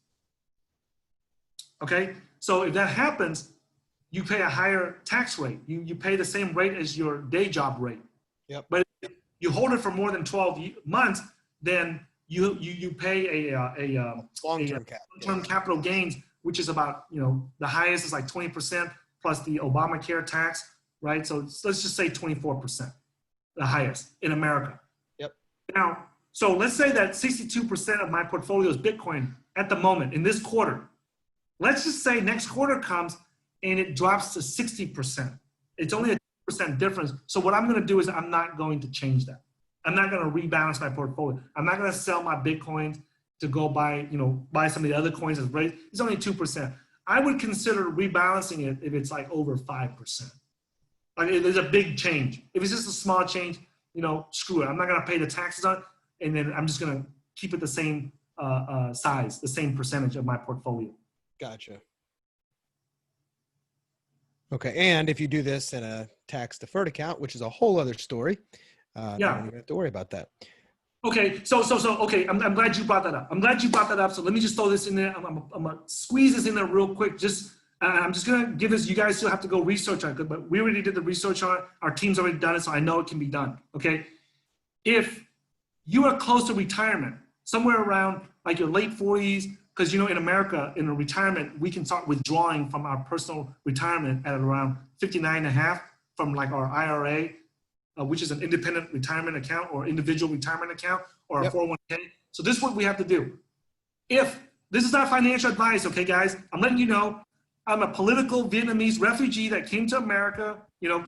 Okay? So if that happens, you pay a higher tax rate. You pay the same rate as your day job rate. Yep. But if you hold it for more than 12 months, then you pay a long-term capital gains, which is about, the highest is like 20% plus the Obamacare tax, right? So let's just say 24%, the highest in America. Yep. Now, so let's say that 62% of my portfolio is Bitcoin at the moment in this quarter. Let's just say next quarter comes and it drops to 60%. It's only a 2% difference. So what I'm going to do is I'm not going to change that. I'm not going to rebalance my portfolio. I'm not going to sell my Bitcoin to go buy, buy some of the other coins. It's only 2%. I would consider rebalancing it if it's like over 5%. Like there's a big change. If it's just a small change, screw it. I'm not going to pay the taxes on it, and then I'm just going to keep it the same size, the same percentage of my portfolio. Gotcha. Okay, and if you do this in a tax deferred account, which is a whole other story, you don't even have to worry about that. Okay, so okay, I'm glad you brought that up. So let me just throw this in there. I'm gonna squeeze this in there real quick. I'm just gonna give this. You guys still have to go research on it, but we already did the research on it. Our team's already done it, so I know it can be done. Okay, if you are close to retirement, somewhere around like your late 40s, because in America, in a retirement, we can start withdrawing from our personal retirement at around 59.5 from like our IRA, which is an independent retirement account or individual retirement account or a 401k. So this is what we have to do. If this is not financial advice, okay, guys, I'm letting you know, I'm a political Vietnamese refugee that came to America,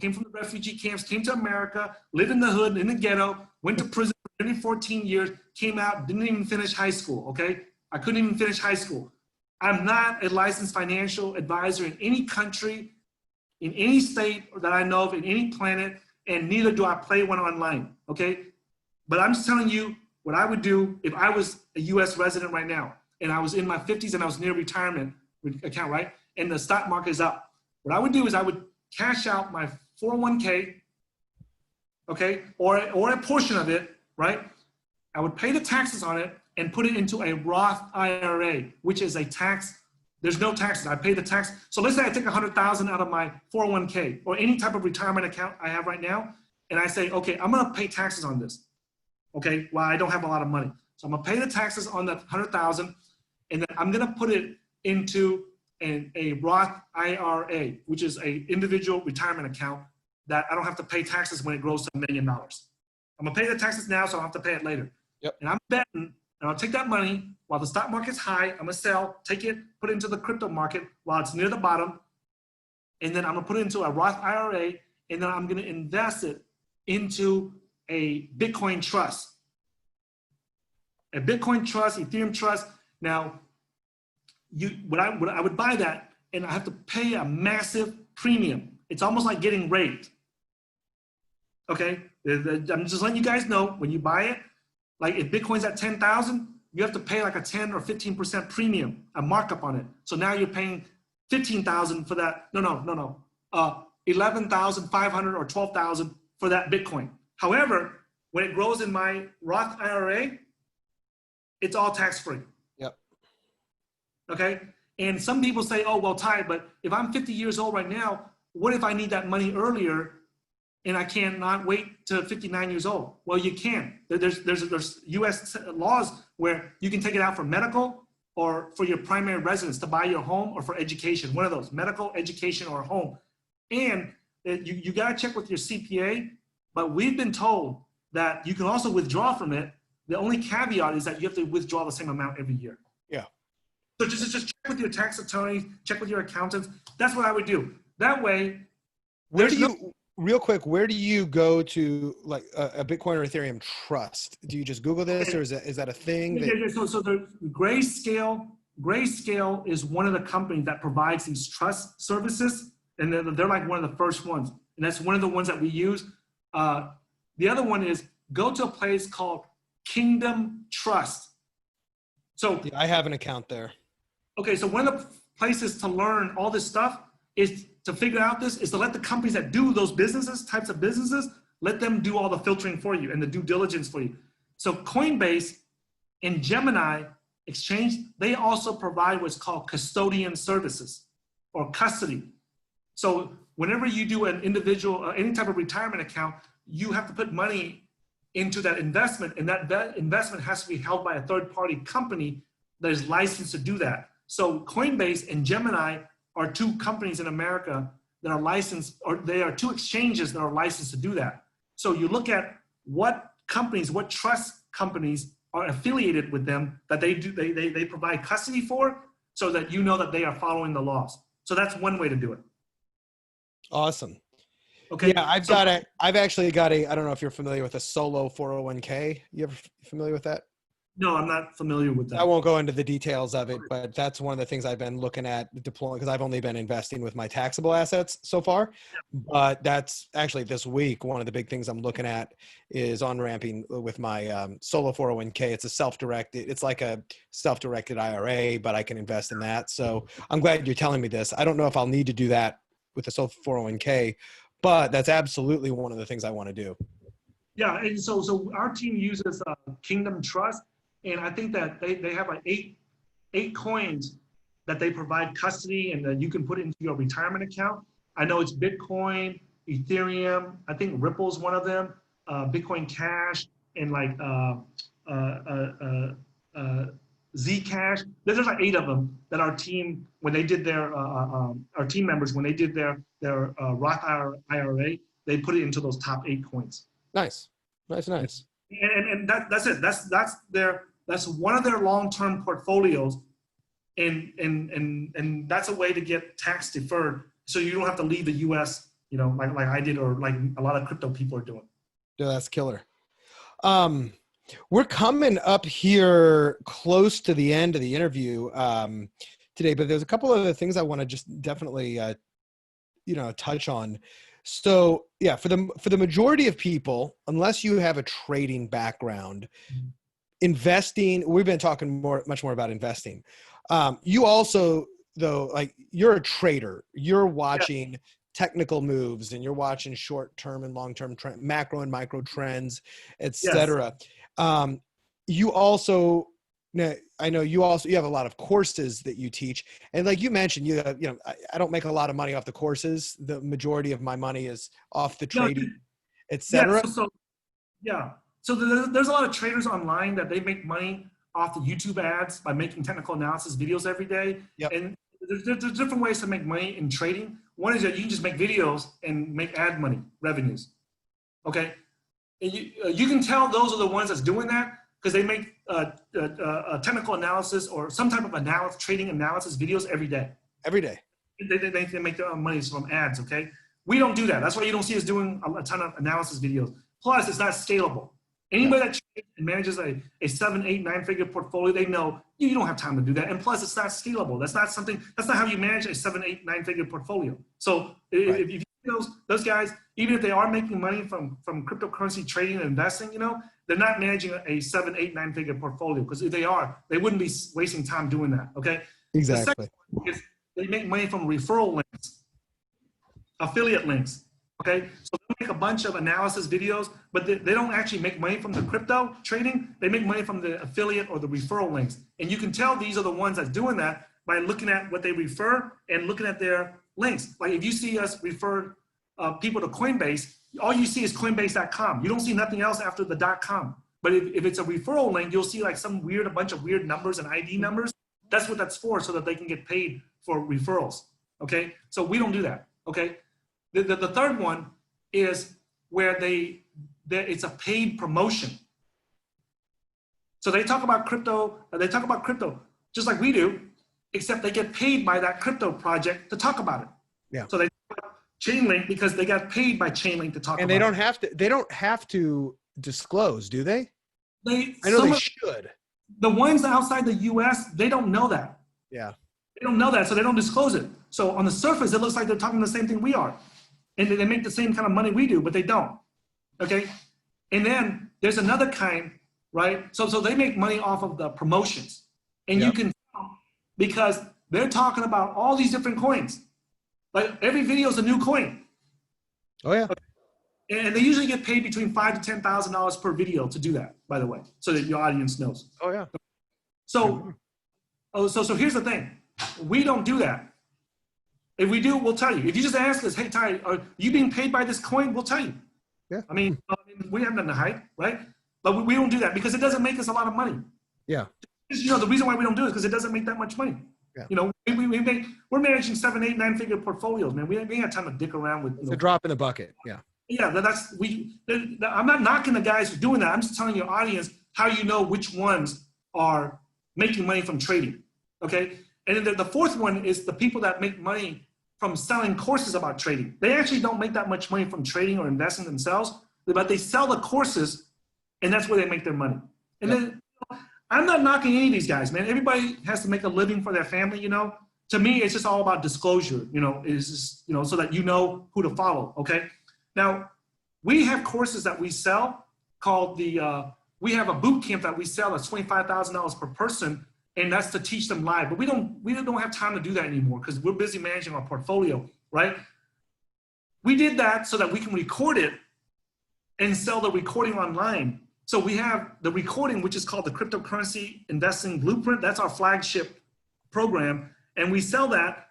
came from the refugee camps, came to America, lived in the hood, in the ghetto, went to prison for nearly 14 years, came out, didn't even finish high school, okay? I couldn't even finish high school. I'm not a licensed financial advisor in any country, in any state that I know of, in any planet, and neither do I play one online, okay? But I'm just telling you what I would do if I was a US resident right now, and I was in my 50s and I was near retirement account, right? And the stock market is up. What I would do is I would cash out my 401k, okay? Or a portion of it, right? I would pay the taxes on it and put it into a Roth IRA, which is a tax. There's no taxes. I pay the tax. So let's say I take 100,000 out of my 401k or any type of retirement account I have right now, and I say, okay, I'm gonna pay taxes on this. Okay, well, I don't have a lot of money. So I'm gonna pay the taxes on that 100,000, and then I'm gonna put it into a Roth IRA, which is a individual retirement account that I don't have to pay taxes when it grows to $1 million. I'm gonna pay the taxes now, so I don't have to pay it later. Yep. And I'm betting, and I'll take that money while the stock market's high. I'm gonna sell, take it, put it into the crypto market while it's near the bottom, and then I'm gonna put it into a Roth IRA, and then I'm gonna invest it into a Bitcoin trust. A Bitcoin trust, Ethereum trust. Now, I would buy that, and I have to pay a massive premium. It's almost like getting raped. Okay, I'm just letting you guys know when you buy it. Like if Bitcoin's at 10,000, you have to pay like a 10 or 15% premium, a markup on it. So now you're paying 15,000 for that. No. 11,500 or 12,000 for that Bitcoin. However, when it grows in my Roth IRA, it's all tax-free. Yep. Okay. And some people say, oh, well, Tai, but if I'm 50 years old right now, what if I need that money earlier and I cannot wait to 59 years old? Well, you can. There's US laws where you can take it out for medical or for your primary residence to buy your home or for education, one of those, medical, education, or home. And you got to check with your CPA, but we've been told that you can also withdraw from it. The only caveat is that you have to withdraw the same amount every year. Yeah. So just check with your tax attorney, check with your accountants. That's what I would do. That way, real quick, where do you go to like a Bitcoin or Ethereum trust? Do you just Google this, or is that a thing? So the Grayscale is one of the companies that provides these trust services, and they're like one of the first ones, and that's one of the ones that we use. The other one is go to a place called Kingdom Trust. So yeah, I have an account there. Okay, so one of the places to learn all this stuff is to figure out this, is to let the companies that do those types of businesses, let them do all the filtering for you and the due diligence for you. So Coinbase and Gemini Exchange, they also provide what's called custodian services or custody. So whenever you do an individual, any type of retirement account, you have to put money into that investment, and that investment has to be held by a third-party company that is licensed to do that. So Coinbase and Gemini are two companies in America that are licensed, or they are two exchanges that are licensed to do that. So you look at what companies, what trust companies are affiliated with them that they provide custody for, so that you know that they are following the laws. So that's one way to do it. Awesome. Okay. Yeah, I've actually got I don't know if you're familiar with a solo 401k. You ever familiar with that? No, I'm not familiar with I that. won't go into the details of it, but that's one of the things I've been looking at deploying because I've only been investing with my taxable assets so far. But that's actually this week, one of the big things I'm looking at is on-ramping with my solo 401k. It's it's like a self-directed IRA, but I can invest in that. So I'm glad you're telling me this. I don't know if I'll need to do that with the solo 401k, but that's absolutely one of the things I want to do. Yeah, and so our team uses Kingdom Trust, and I think that they have like eight coins that they provide custody and that you can put into your retirement account. I know it's Bitcoin, Ethereum, I think Ripple's one of them, Bitcoin Cash, and like Zcash. There's like 8 of them that our team, when they did their, our team members, when they did their Roth IRA, they put it into those top 8 coins. Nice. And that's it. That's one of their long-term portfolios, and that's a way to get tax deferred, so you don't have to leave the U.S. You know, like I did, or like a lot of crypto people are doing. Yeah, that's killer. We're coming up here close to the end of the interview today, but there's a couple other things I want to just definitely touch on. So yeah, for the majority of people, unless you have a trading background, investing, we've been talking much more about investing. You also, though, like, you're a trader, you're watching technical moves, and you're watching short-term and long-term macro and micro trends, etc. You also, I know you have a lot of courses that you teach, and like you mentioned, I don't make a lot of money off the courses. The majority of my money is off the trading, etc. So there's a lot of traders online that they make money off the YouTube ads by making technical analysis videos every day. And there's different ways to make money in trading. One is that you can just make videos and make ad money, revenues. Okay, and you can tell those are the ones that's doing that because they make technical analysis or some type of trading analysis videos every day. Every day. They make their own money from ads, okay? We don't do that. That's why you don't see us doing a ton of analysis videos. Plus, it's not scalable. Anybody that trades and manages a 7, 8, 9-figure portfolio, they know you don't have time to do that. And plus, it's not scalable. That's not how you manage a 7, 8, 9-figure portfolio. So if you see those guys, even if they are making money from cryptocurrency trading and investing, they're not managing a 7, 8, 9-figure portfolio, because if they are, they wouldn't be wasting time doing that, okay? Exactly. The second one is they make money from referral links, affiliate links. Okay, so they make a bunch of analysis videos, but they don't actually make money from the crypto trading. They make money from the affiliate or the referral links. And you can tell these are the ones that's doing that by looking at what they refer and looking at their links. Like if you see us refer people to Coinbase, all you see is Coinbase.com. You don't see nothing else after the .com. But if it's a referral link, you'll see like a bunch of weird numbers and ID numbers. That's what that's for, so that they can get paid for referrals. Okay, so we don't do that. Okay. The third one is where it's a paid promotion. So they talk about crypto just like we do, except they get paid by that crypto project to talk about it. Yeah. So they talk about Chainlink because they got paid by Chainlink to talk about it. And they don't have to disclose, do they? I know they should. The ones outside the US, they don't know that. Yeah. They don't know that, so they don't disclose it. So on the surface, it looks like they're talking the same thing we are. And they make the same kind of money we do, but they don't, okay? And then there's another kind, right? So they make money off of the promotions. And you can tell because they're talking about all these different coins. Like every video is a new coin. Oh, yeah. Okay? And they usually get paid between $5,000 to $10,000 per video to do that, by the way, so that your audience knows. Oh, yeah. So here's the thing. We don't do that. If we do, we'll tell you. If you just ask us, hey, Tai, are you being paid by this coin? We'll tell you. Yeah. I mean, we have nothing to hide, right? But we don't do that because it doesn't make us a lot of money. Yeah. The reason why we don't do it is because it doesn't make that much money. Yeah. We're managing 7, 8, 9-figure portfolios, man. We ain't have time to dick around with. It's a drop in the bucket. Yeah. Yeah, I'm not knocking the guys for doing that. I'm just telling your audience how you know which ones are making money from trading. Okay. And then the fourth one is the people that make money from selling courses about trading. They actually don't make that much money from trading or investing themselves, but they sell the courses, and that's where they make their money. And then I'm not knocking any of these guys, man. Everybody has to make a living for their family, you know. To me, it's just all about disclosure, you know, is just, you know, so that you know who to follow, okay? Now, we have courses that we sell called we have a boot camp that we sell that's $25,000 per person, and that's to teach them live. But we don't have time to do that anymore because we're busy managing our portfolio, right? We did that so that we can record it and sell the recording online. So we have the recording, which is called the Cryptocurrency Investing Blueprint. That's our flagship program. And we sell that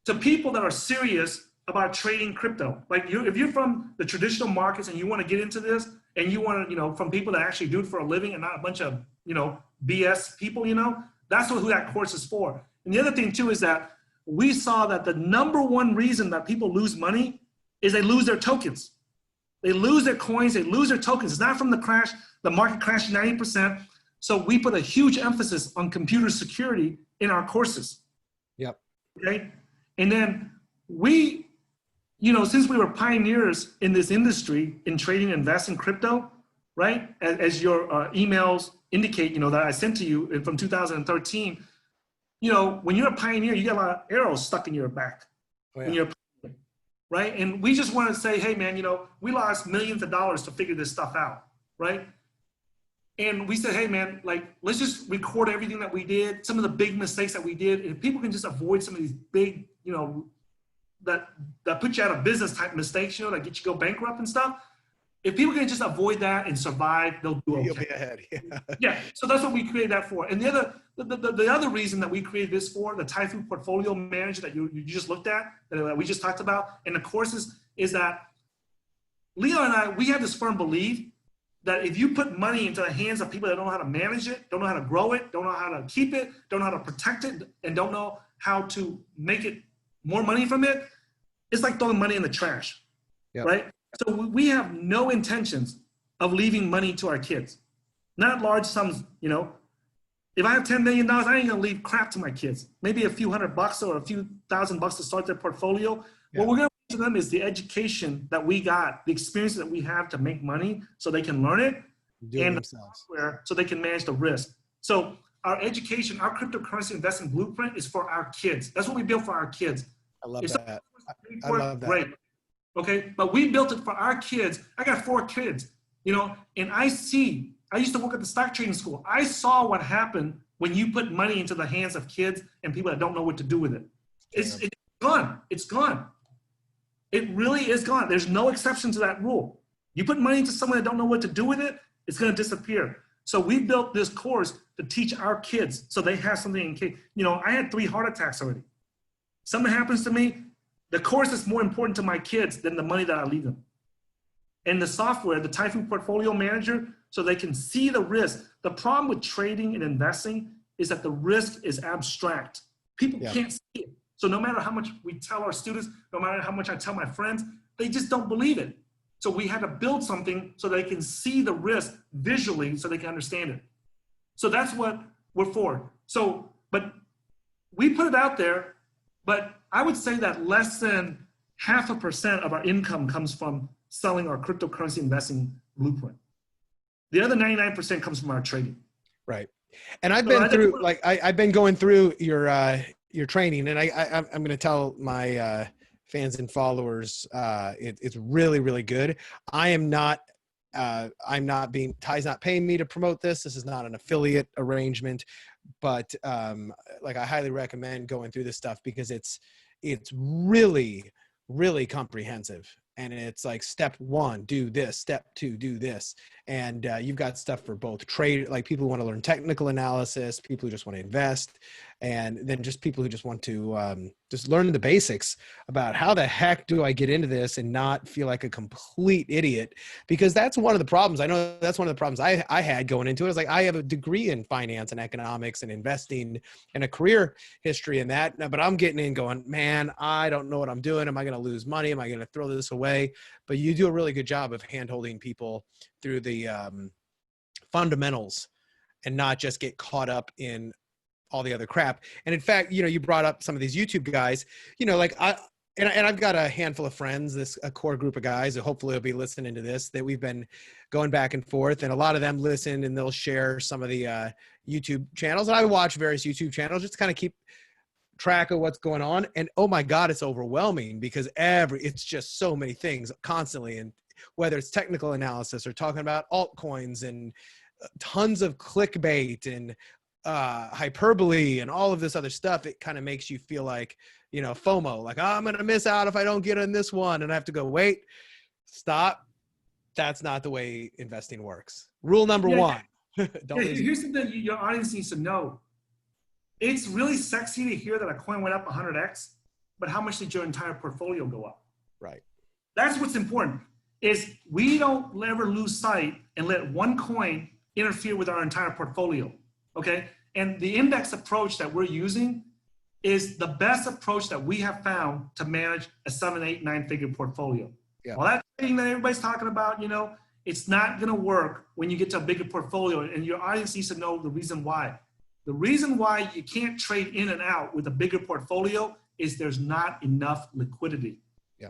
to people that are serious about trading crypto. Like if you're from the traditional markets and you want to get into this, and you want to, you know, from people that actually do it for a living and not a bunch of, you know, BS people, you know, that's who that course is for. And the other thing too is that we saw that the number one reason that people lose money is they lose their tokens. They lose their coins, they lose their tokens. It's not from the crash, the market crashed 90%. So we put a huge emphasis on computer security in our courses. Yep. Okay. And then we, you know, since we were pioneers in this industry in trading and investing crypto, right? As your emails indicate, you know, that I sent to you from 2013, you know, when you're a pioneer, you get a lot of arrows stuck in your back. Oh, yeah. When you're a pioneer, right? And we just want to say, hey man, you know, we lost millions of dollars to figure this stuff out, right? And we said, hey man, like, let's just record everything that we did, some of the big mistakes that we did. And if people can just avoid some of these big, you know, that put you out of business type mistakes, you know, that get you go bankrupt and stuff. If people can just avoid that and survive, they'll do okay. You'll be ahead. Yeah. Yeah. So that's what we created that for. And the other reason that we created this for, the Taifu Portfolio Manager that you just looked at, that we just talked about, and the courses, is that Leo and I, we have this firm belief that if you put money into the hands of people that don't know how to manage it, don't know how to grow it, don't know how to keep it, don't know how to protect it, and don't know how to make it more money from it, it's like throwing money in the trash, right? So we have no intentions of leaving money to our kids. Not large sums, you know. If I have $10 million, I ain't gonna leave crap to my kids. Maybe a few $100 or a few $1,000 to start their portfolio. Yeah. What we're gonna give to them is the education that we got, the experience that we have to make money so they can learn it, and the software so they can manage the risk. So our education, our cryptocurrency investing blueprint is for our kids. That's what we built for our kids. I love that. I love that. Great. Okay, but we built it for our kids. I got 4 kids, you know, and I used to work at the stock trading school. I saw what happened when you put money into the hands of kids and people that don't know what to do with it. It's gone. It's gone. It really is gone. There's no exception to that rule. You put money into someone that don't know what to do with it, it's going to disappear. So we built this course to teach our kids so they have something in case. You know, I had 3 heart attacks already. Something happens to me, the course is more important to my kids than the money that I leave them. And the software, the Taifu Portfolio Manager, so they can see the risk. The problem with trading and investing is that the risk is abstract. People can't see it. So no matter how much we tell our students, no matter how much I tell my friends, they just don't believe it. So we had to build something so they can see the risk visually so they can understand it. So that's what we're for. So, but we put it out there, but I would say that less than 0.5% of our income comes from selling our cryptocurrency investing blueprint. The other 99% comes from our trading. Right. And I've been through, like, I've been going through your training, and I'm going to tell my fans and followers, it's really, really good. I'm not being, Tai's not paying me to promote this. This is not an affiliate arrangement, but like, I highly recommend going through this stuff because it's really, really comprehensive. And it's like, step 1, do this, step 2, do this. And you've got stuff for both trade, like people who want to learn technical analysis, people who just want to invest, and then just people who just want to just learn the basics about how the heck do I get into this and not feel like a complete idiot? Because that's one of the problems. I know that's one of the problems I had going into it. I was like, I have a degree in finance and economics and investing and a career history in that, but I'm getting in going, man, I don't know what I'm doing. Am I going to lose money? Am I going to throw this away? But you do a really good job of hand-holding people through the fundamentals and not just get caught up in all the other crap. And in fact, you know, you brought up some of these YouTube guys, you know, like and I've got a handful of friends, a core group of guys who hopefully will be listening to this, that we've been going back and forth, and a lot of them listen and they'll share some of the YouTube channels. And I watch various YouTube channels just to kind of keep track of what's going on. And oh my God, it's overwhelming because it's just so many things constantly. And whether it's technical analysis or talking about altcoins and tons of clickbait and hyperbole and all of this other stuff, it kind of makes you feel like, you know, FOMO, like, oh, I'm going to miss out if I don't get in this one. And I have to go, wait, stop. That's not the way investing works. Rule number one. Here's the thing your audience needs to know. It's really sexy to hear that a coin went up 100x, but how much did your entire portfolio go up? Right. That's what's important, is we don't ever lose sight and let one coin interfere with our entire portfolio, okay? And the index approach that we're using is the best approach that we have found to manage a 7, 8, 9-figure portfolio. Yeah. Well, that thing that everybody's talking about, you know, it's not gonna work when you get to a bigger portfolio, and your audience needs to know the reason why. The reason why you can't trade in and out with a bigger portfolio is there's not enough liquidity. Yeah.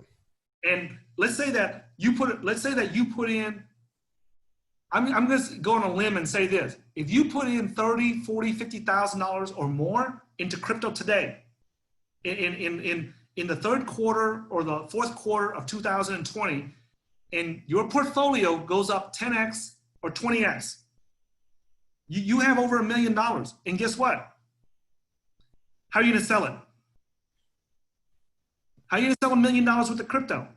And let's say that you put in, I'm just going on a limb and say this. If you put in $30, $40, $50,000 or more into crypto today, in the third quarter or the fourth quarter of 2020, and your portfolio goes up 10x or 20x, you have over $1 million. And guess what? How are you gonna sell it? How are you gonna sell $1 million worth of crypto?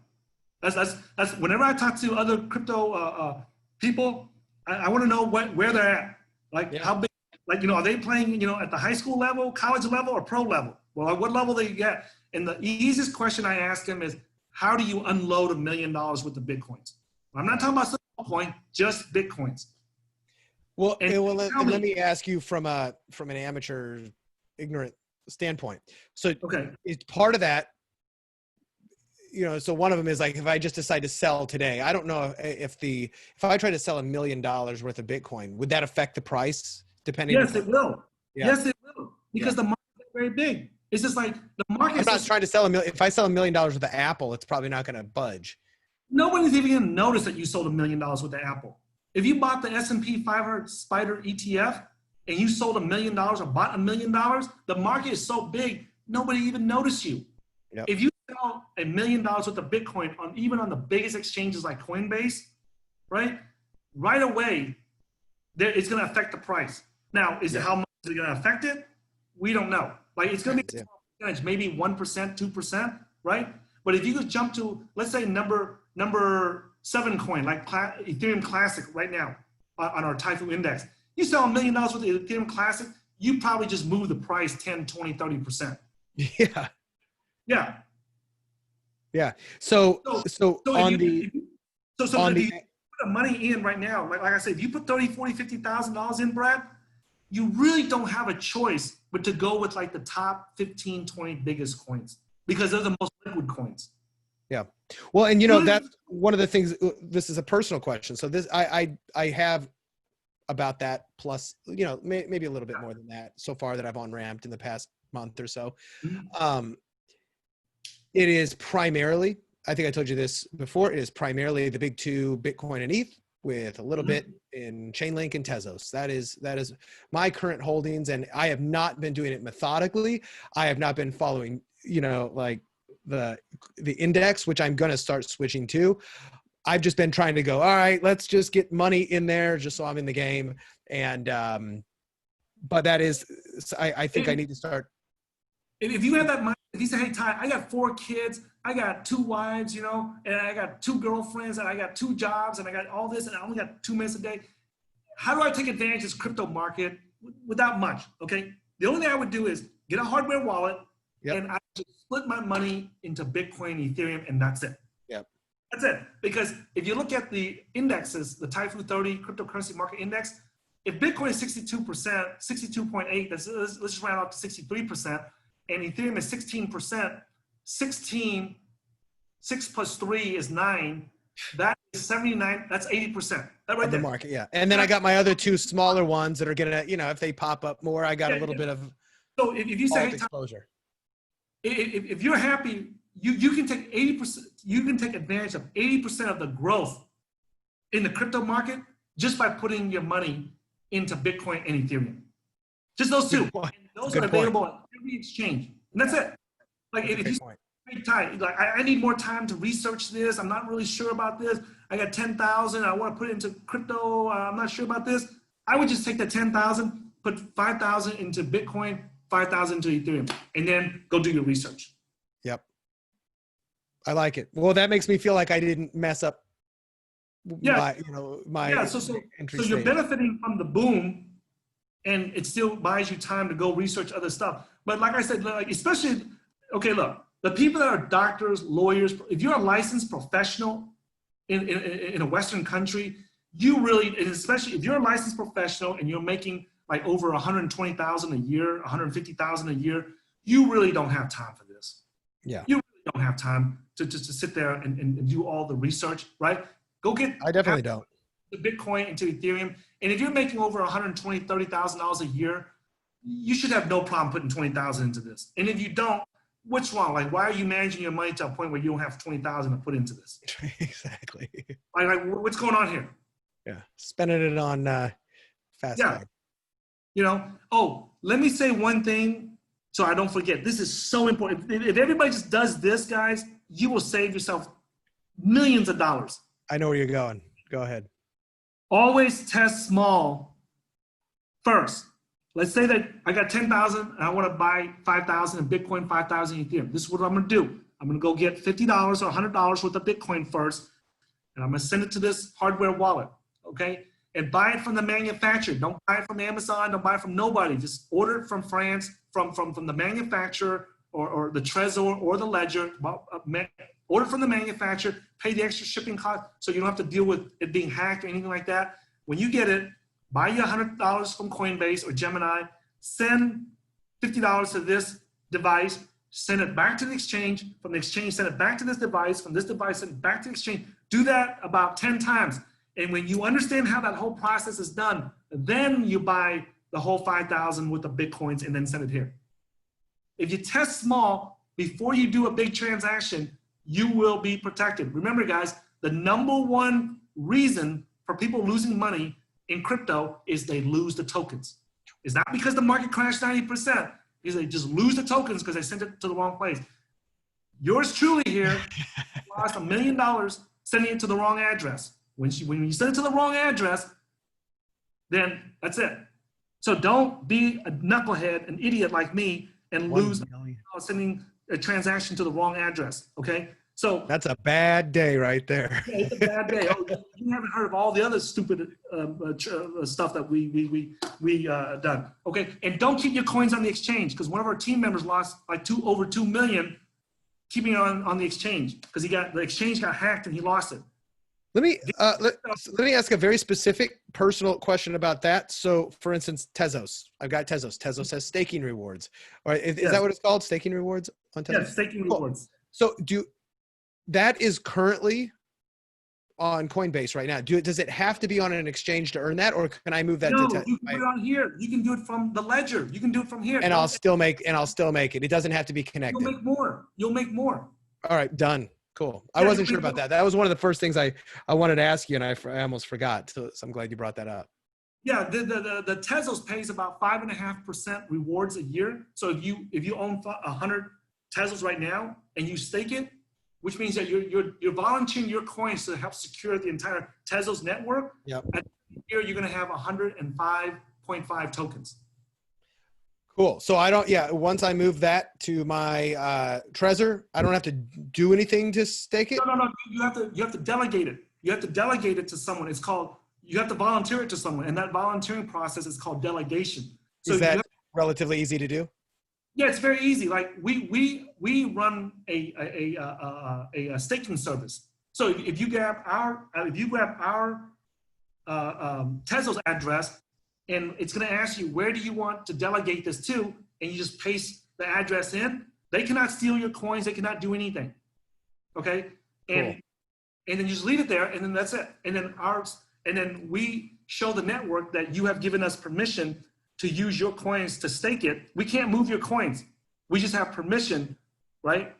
That's whenever I talk to other crypto people, I want to know where they're at. Like how big, like, you know, are they playing, you know, at the high school level, college level, or pro level? Well, at what level they get? And the easiest question I ask them is, how do you unload $1 million worth of Bitcoins? I'm not talking about Bitcoin, just Bitcoins. Well, let me ask you from an amateur, ignorant standpoint. So it's part of that, you know, so one of them is like, if I just decide to sell today, I don't know if I try to sell $1 million worth of Bitcoin, would that affect the price depending? Yes, it will. Yeah. Yes, it will. Because the market is very big. It's just like the market. I'm not trying to sell if I sell $1 million worth of Apple, it's probably not going to budge. Nobody's even going to notice that you sold $1 million worth of Apple. If you bought the S&P 500 Spider ETF and you sold $1 million or bought $1 million, the market is so big, nobody even noticed you. Yep. If you sell $1 million worth of Bitcoin even on the biggest exchanges like Coinbase, right away, it's going to affect the price. Now, how much is it going to affect it? We don't know. Like, it's going to be a small percentage, maybe 1%, 2%, right? But if you could jump to, let's say number 7 coin, like Ethereum Classic right now on our Taifu index, you sell $1 million worth of Ethereum Classic, you probably just move the price 10, 20, 30%. Yeah. Yeah. Yeah. So if you put the money in right now, like I said, if you put $30, $40, $50,000 in, Brad, you really don't have a choice but to go with like the top 15, 20 biggest coins, because they're the most liquid coins. Yeah. Well, and you know, that's one of the things, this is a personal question. So this, I have about that plus, you know, maybe a little bit more than that so far that I've on-ramped in the past month or so. It is primarily, I think I told you this before, it is primarily the big two, Bitcoin and ETH, with a little bit in Chainlink and Tezos. That is my current holdings. And I have not been doing it methodically. I have not been following, you know, like the index, which I'm going to start switching to. I've just been trying to go, all right, let's just get money in there just so I'm in the game. And, but that is, I think I need to start. If you have that money, if you say, hey, Tai, I got 4 kids, I got 2 wives, you know, and I got 2 girlfriends, and I got 2 jobs, and I got all this, and I only got 2 minutes a day. How do I take advantage of this crypto market without much? Okay. The only thing I would do is get a hardware wallet, and I would split my money into Bitcoin, Ethereum, and that's it. Yep. That's it. Because if you look at the indexes, the Taifu 30 cryptocurrency market index, if Bitcoin is 62%, 62.8, let's just round up to 63%, and Ethereum is 16%, 16, 6 plus 3 is 9. That is 79, that's 80%. That right of the there. market, yeah. And then I got my other 2 smaller ones that are gonna, you know, if they pop up more, I got a little bit of so if you say, hey, exposure. If you're happy, you can take 80%, you can take advantage of 80% of the growth in the crypto market just by putting your money into Bitcoin and Ethereum. Just those two. And those are available at every exchange. And that's it. Like if you say, Tai, like I need more time to research this. I'm not really sure about this. I got 10,000. I want to put it into crypto. I'm not sure about this. I would just take that 10,000, put 5,000 into Bitcoin, 5,000 into Ethereum, and then go do your research. Yep. I like it. Well, that makes me feel like I didn't mess up my, so you're benefiting from the boom, and it still buys you time to go research other stuff. But like I said, like especially, okay, look, the people that are doctors, lawyers, if you're a licensed professional in a Western country, you really, and especially if you're a licensed professional and you're making like over 120,000 a year, 150,000 a year, you really don't have time for this. Yeah. You really don't have time to sit there and do all the research, right? Go get. I definitely don't. The Bitcoin into Ethereum. And if you're making over $120,000, $30,000 a year, you should have no problem putting 20,000 into this. And if you don't, what's wrong? Like, why are you managing your money to a point where you don't have 20,000 to put into this? Exactly. Like what's going on here? Yeah. Spending it on fast tag. You know, oh, let me say one thing so I don't forget. This is so important. If everybody just does this, guys, you will save yourself millions of dollars. I know where you're going. Go ahead. Always test small first. Let's say that I got 10,000 and I want to buy 5,000 in Bitcoin, 5,000 in Ethereum. This is what I'm going to do. I'm going to go get $50 or $100 worth of Bitcoin first, and I'm going to send it to this hardware wallet, okay? And buy it from the manufacturer. Don't buy it from Amazon. Don't buy it from nobody. Just order it from France, from the manufacturer or the Trezor or the Ledger. Order from the manufacturer, pay the extra shipping cost so you don't have to deal with it being hacked or anything like that. When you get it, buy you $100 from Coinbase or Gemini, send $50 to this device, send it back to the exchange, from the exchange, send it back to this device, from this device, send it back to the exchange. Do that about 10 times. And when you understand how that whole process is done, then you buy the whole 5,000 with the Bitcoins and then send it here. If you test small before you do a big transaction, you will be protected. Remember, guys, the #1 reason for people losing money in crypto is they lose the tokens. It's not because the market crashed 90%, because they just lose the tokens because they sent it to the wrong place. Yours truly here lost $1 million sending it to the wrong address. When you send it to the wrong address, then that's it. So don't be a knucklehead, an idiot like me, and lose sending a transaction to the wrong address, okay? So that's a bad day right there. Yeah, it's a bad day. Oh, you haven't heard of all the other stupid stuff that we done, okay? And don't keep your coins on the exchange, because one of our team members lost like over 2 million keeping it on the exchange because the exchange got hacked and he lost it. Let me ask a very specific personal question about that. So, for instance, Tezos. I've got Tezos. Tezos has staking rewards. All right, is that what it's called? Staking rewards on Tezos? Yeah, staking rewards. So, that is currently on Coinbase right now. Does it have to be on an exchange to earn that, or can I move that to Tezos? You can do it on here. You can do it from the ledger. You can do it from here. And I'll still make it. It doesn't have to be connected. You'll make more. You'll make more. All right, done. Cool. I wasn't sure about that. That was one of the first things I wanted to ask you, and I almost forgot. So I'm glad you brought that up. Yeah, the Tezos pays about 5.5% rewards a year. So if you own 100 Tezos right now and you stake it, which means that you're volunteering your coins to help secure the entire Tezos network. Yep. At the year, you're going to have 105.5 tokens. Cool. So once I move that to my Trezor, I don't have to do anything to stake it? No. You have to delegate it. You have to delegate it to someone. It's called, you have to volunteer it to someone. And that volunteering process is called delegation. So is that relatively easy to do? Yeah, it's very easy. Like we run a staking service. So if you grab our Tezos address, and it's going to ask you, where do you want to delegate this to? And you just paste the address in. They cannot steal your coins. They cannot do anything. Okay. And then you just leave it there, and then that's it. And then we show the network that you have given us permission to use your coins to stake it. We can't move your coins. We just have permission, right?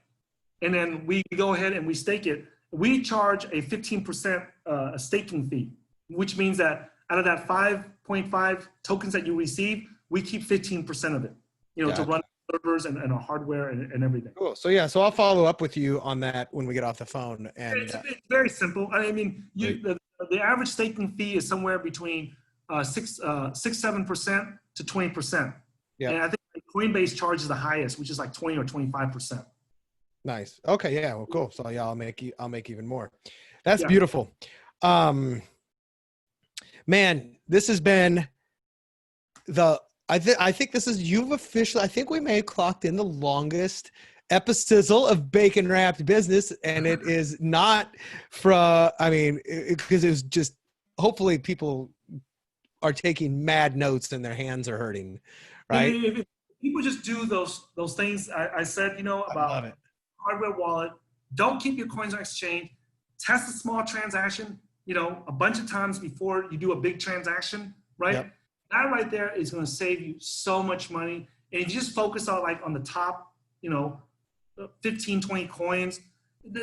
and then we go ahead and we stake it. We charge a 15% staking fee, which means that out of that 5.5 tokens that you receive, we keep 15% of it, you know, to run servers and our hardware and everything. Cool. So yeah, so I'll follow up with you on that when we get off the phone. And it's very simple. I mean, the average staking fee is somewhere between 7% to 20%. Yeah. And I think Coinbase charges the highest, which is like 20 or 25%. Nice. Okay. Yeah. Well, cool. So yeah, I'll make even more. That's beautiful. Man, this has been I think this is, I think we may have clocked in the longest episode of bacon wrapped business, and it is not because it was just, hopefully people are taking mad notes and their hands are hurting, right? If people just do those things I said, you know, about hardware wallet, don't keep your coins on exchange, test a small transaction, you know, a bunch of times before you do a big transaction, right? Yep. That right there is going to save you so much money. And if you just focus on the top, you know, 15, 20 coins,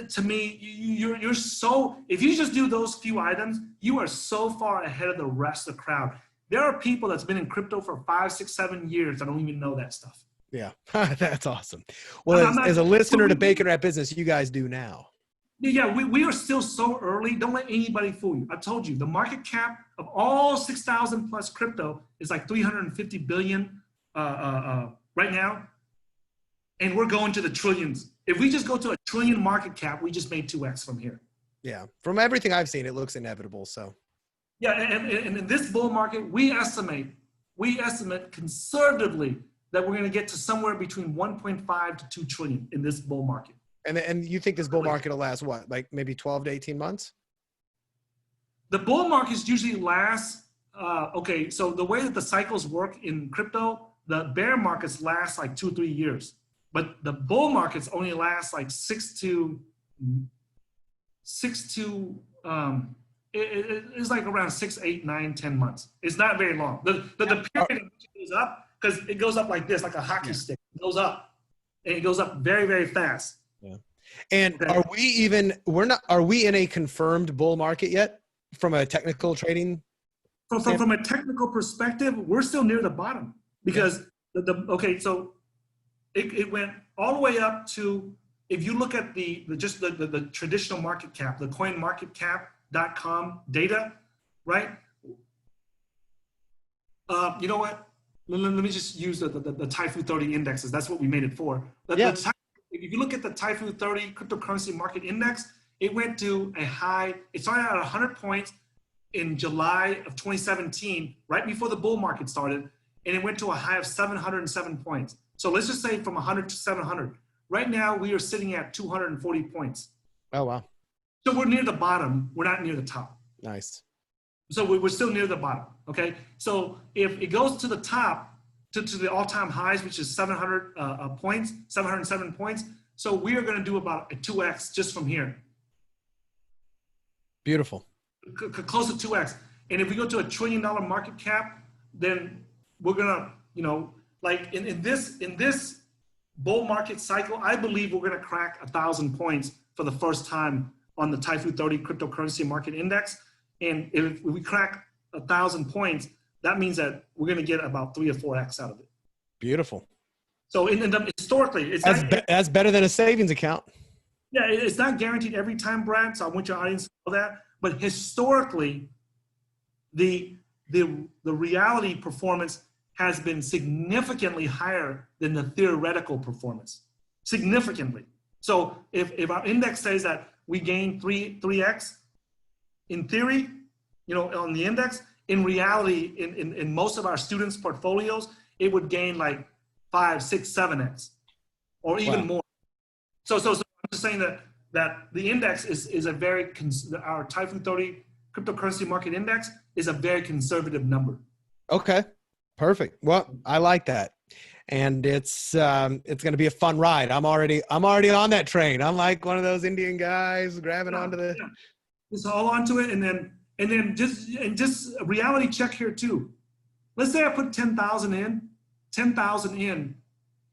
to me, you're so, if you just do those few items, you are so far ahead of the rest of the crowd. There are people that's been in crypto for 5, 6, 7 years that don't even know that stuff. Yeah, that's awesome. Well, as a listener to Bacon Wrap Business, you guys do now. Yeah, we are still so early. Don't let anybody fool you. I told you, the market cap of all 6,000 plus crypto is like 350 billion right now. And we're going to the trillions. If we just go to a trillion market cap, we just made 2x from here. Yeah, from everything I've seen, it looks inevitable. So. Yeah, and in this bull market, we estimate conservatively that we're going to get to somewhere between 1.5 to 2 trillion in this bull market. And you think this bull market will last what, like maybe 12 to 18 months? The bull markets usually last, okay, so the way that the cycles work in crypto, the bear markets last like 2 or 3 years, but the bull markets only last like 6 to it's like around 6, 8, 9, 10 months. It's not very long. The period goes up because it goes up like this, like a hockey stick. It goes up, and it goes up very, very fast. Yeah. And are we in a confirmed bull market yet from a technical trading? From a technical perspective, we're still near the bottom because okay, so it went all the way up to, if you look at the traditional market cap, the coinmarketcap.com data, right? You know what? Let me just use the Taifu 30 indexes. That's what we made it for. If you look at the Taifu 30 cryptocurrency market index, it went to a high, it started at 100 points in July of 2017, right before the bull market started, and it went to a high of 707 points. So let's just say from 100 to 700. Right now, we are sitting at 240 points. Oh, wow. So we're near the bottom. We're not near the top. Nice. So we're still near the bottom, okay? So if it goes to the top, to the all-time highs, which is 700 points, 707 points, so we are going to do about a 2x just from here. Beautiful. Close to 2x. And if we go to $1 trillion market cap, then we're going to, you know, like in this bull market cycle, I believe we're going to crack 1,000 points for the first time on the Taifu 30 cryptocurrency market index. And if we crack 1,000 points, that means that we're going to get about 3 or 4x out of it. Beautiful. So historically, that's better than a savings account. Yeah, it's not guaranteed every time, Brad. So I want your audience to know that. But historically, the reality performance has been significantly higher than the theoretical performance. Significantly. So if our index says that we gain 3x in theory, you know, on the index, in reality, in most of our students' portfolios, it would gain like 5, 6, 7x, or even more. So I'm just saying that the index is a very, our Taifu 30 cryptocurrency market index is a very conservative number. Okay, perfect. Well, I like that. And it's going to be a fun ride. I'm already on that train. I'm like one of those Indian guys grabbing onto the. Yeah. Just all onto it, and then just a reality check here too. Let's say I put 10,000 in,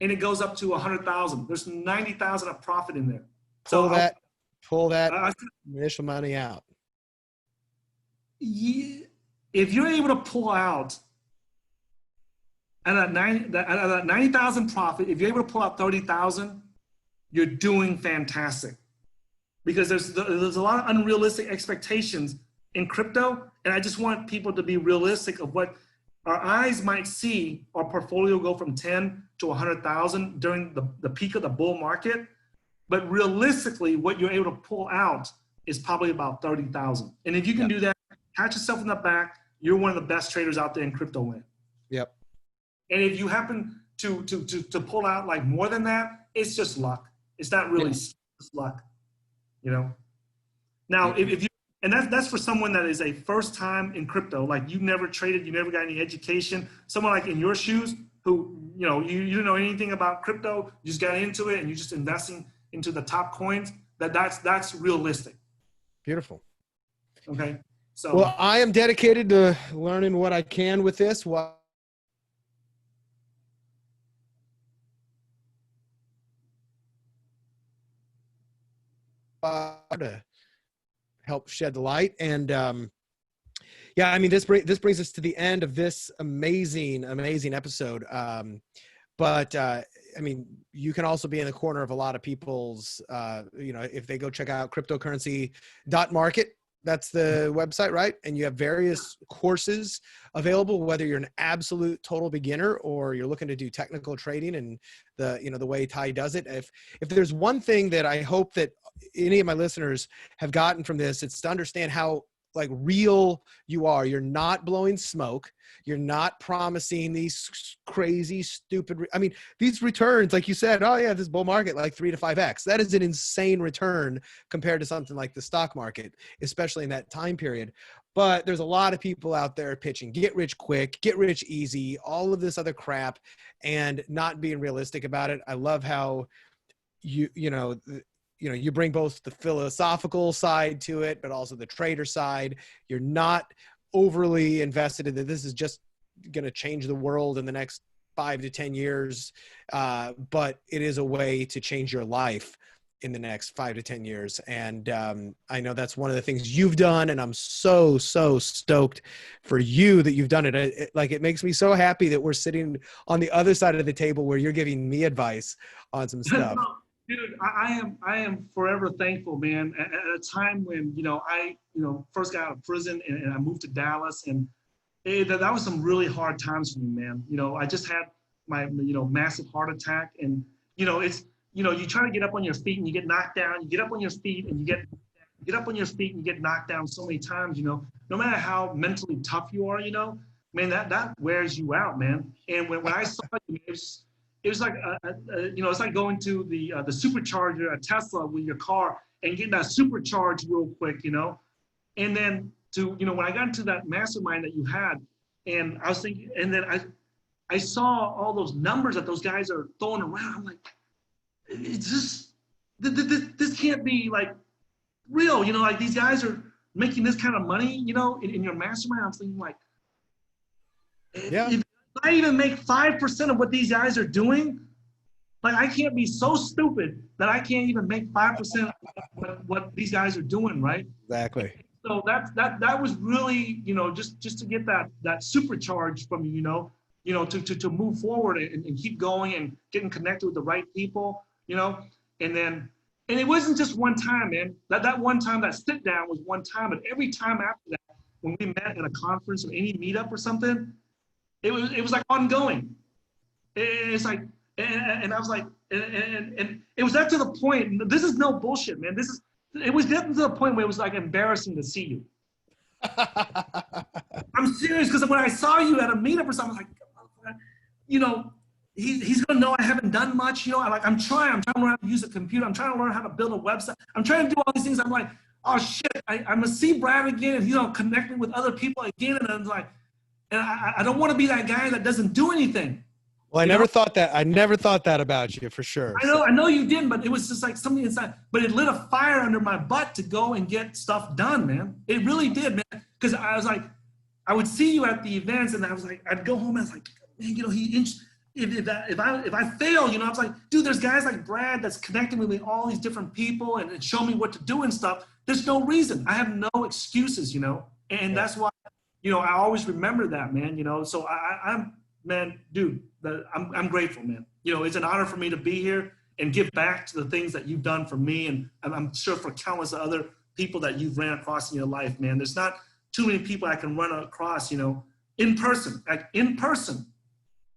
and it goes up to 100,000. There's 90,000 of profit in there. pull that initial money out. If you're able to pull out at a 90,000 profit, if you're able to pull out 30,000, you're doing fantastic. Because there's a lot of unrealistic expectations in crypto, and I just want people to be realistic of what our eyes might see our portfolio go from 10 to 100,000 during the peak of the bull market. But realistically, what you're able to pull out is probably about 30,000. And if you can do that, pat yourself in the back, you're one of the best traders out there in crypto land. Yep. And if you happen to pull out like more than that, it's just luck. It's not really just luck, you know? Now, if you, and that's for someone that is a first time in crypto, like you've never traded, you never got any education, someone like in your shoes who, you know, you didn't know anything about crypto, you just got into it and you're just investing into the top coins, that's realistic. Beautiful. Okay. So, well, I am dedicated to learning what I can with this. To help shed the light. And yeah, I mean, this brings us to the end of this amazing episode. But I mean, you can also be in the corner of a lot of people's, you know, if they go check out cryptocurrency.market, that's the website, right? And you have various courses available, whether you're an absolute total beginner or you're looking to do technical trading and the way Tai does it. If there's one thing that I hope that any of my listeners have gotten from this, it's to understand how like real you are. You're not blowing smoke. You're not promising these crazy, stupid, I mean, these returns, like you said, oh yeah, this bull market, like 3 to 5x. That is an insane return compared to something like the stock market, especially in that time period. But there's a lot of people out there pitching, get rich quick, get rich easy, all of this other crap, and not being realistic about it. I love how you bring both the philosophical side to it, but also the trader side. You're not overly invested in that this is just going to change the world in the next 5 to 10 years. But it is a way to change your life in the next 5 to 10 years. And I know that's one of the things you've done. And I'm so stoked for you that you've done it. It makes me so happy that we're sitting on the other side of the table where you're giving me advice on some stuff. Dude, I am forever thankful, man. At a time when, I first got out of prison and I moved to Dallas, and that was some really hard times for me, man. I just had my, massive heart attack, and, it's, you try to get up on your feet and you get knocked down, you get up on your feet and you get up on your feet and you get knocked down so many times, no matter how mentally tough you are, man, that wears you out, man. And when I saw you, it was like, it's like going to the supercharger, a Tesla with your car and getting that supercharged real quick, and then when I got into that mastermind that you had, and I was thinking, and then I saw all those numbers that those guys are throwing around. I'm like, it's just, this can't be like real, like these guys are making this kind of money, in your mastermind. I was thinking like, yeah. If I even make 5% of what these guys are doing, like I can't be so stupid that I can't even make 5% of what these guys are doing, right? Exactly. So that was really, just to get that supercharge from you, to move forward and keep going and getting connected with the right people, and it wasn't just one time, man. That one time, that sit down was one time, but every time after that, when we met at a conference or any meetup or something, it was like ongoing. It's like, and I was like, and it was up to the point. This is no bullshit, man. It was getting to the point where it was like embarrassing to see you. I'm serious, because when I saw you at a meetup or something, I was like, he's gonna know I haven't done much. I'm trying to learn how to use a computer. I'm trying to learn how to build a website. I'm trying to do all these things. I'm like, oh shit, I'm gonna see Brad again, and he's connecting with other people again, and I'm like. And I don't want to be that guy that doesn't do anything. Well, I never thought that. I never thought that about you, for sure. I know you didn't, but it was just like something inside. But it lit a fire under my butt to go and get stuff done, man. It really did, man. Because I was like, I would see you at the events, and I was like, I'd go home and I was like, man, if I fail, you know, I was like, dude, there's guys like Brad that's connecting with me, all these different people, and show me what to do and stuff. There's no reason. I have no excuses, you know, and that's why, you know, I always remember that, man. You know, so I'm man, dude, I'm grateful, man. You know, it's an honor for me to be here and give back to the things that you've done for me, and I'm sure for countless other people that you've ran across in your life, man. There's not too many people I can run across, you know, in person,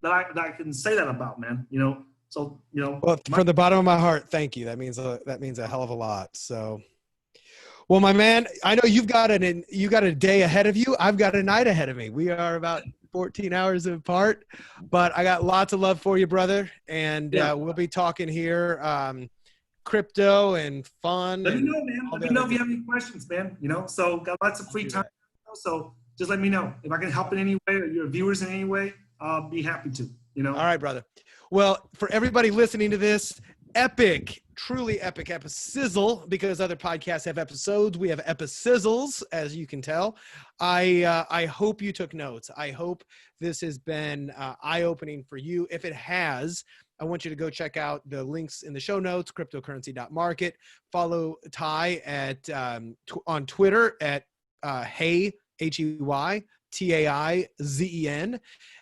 that I can say that about, man. You know, so you know. Well, from the bottom of my heart, thank you. That means a hell of a lot. So, well, my man, I know you got a day ahead of you. I've got a night ahead of me. We are about 14 hours apart, but I got lots of love for you, brother. And we'll be talking here, crypto and fun. Let me know, man. Let me know if you have any questions, man. You know, so got lots of free time. So just let me know if I can help in any way, or your viewers in any way. I'll be happy to, you know. All right, brother. Well, for everybody listening to this, epic, truly epic episode, because other podcasts have episodes, we have episodes, as you can tell. I hope you took notes. I hope this has been eye-opening for you. If it has, I want you to go check out the links in the show notes, cryptocurrency.market. Follow Tai at on Twitter at Hey, Hey, TAIZEN,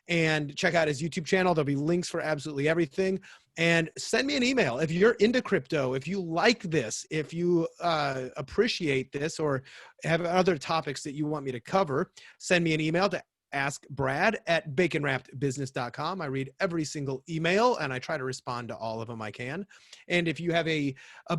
and check out his YouTube channel. There'll be links for absolutely everything. And send me an email if you're into crypto, if you like this, if you appreciate this, or have other topics that you want me to cover. Send me an email to askbrad@baconwrappedbusiness.com. I read every single email and I try to respond to all of them I can. And if you have a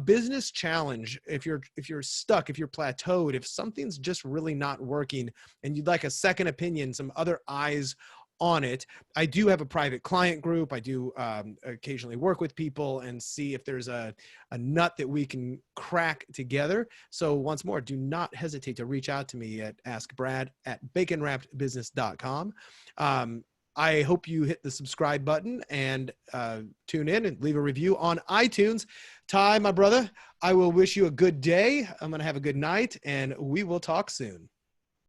business challenge, if you're stuck, if you're plateaued, if something's just really not working and you'd like a second opinion, some other eyes on it, I do have a private client group. I do occasionally work with people and see if there's a nut that we can crack together. So once more, do not hesitate to reach out to me at askbrad@baconwrappedbusiness.com. I hope you hit the subscribe button and tune in and leave a review on iTunes. Tai, my brother, I will wish you a good day. I'm going to have a good night, and we will talk soon.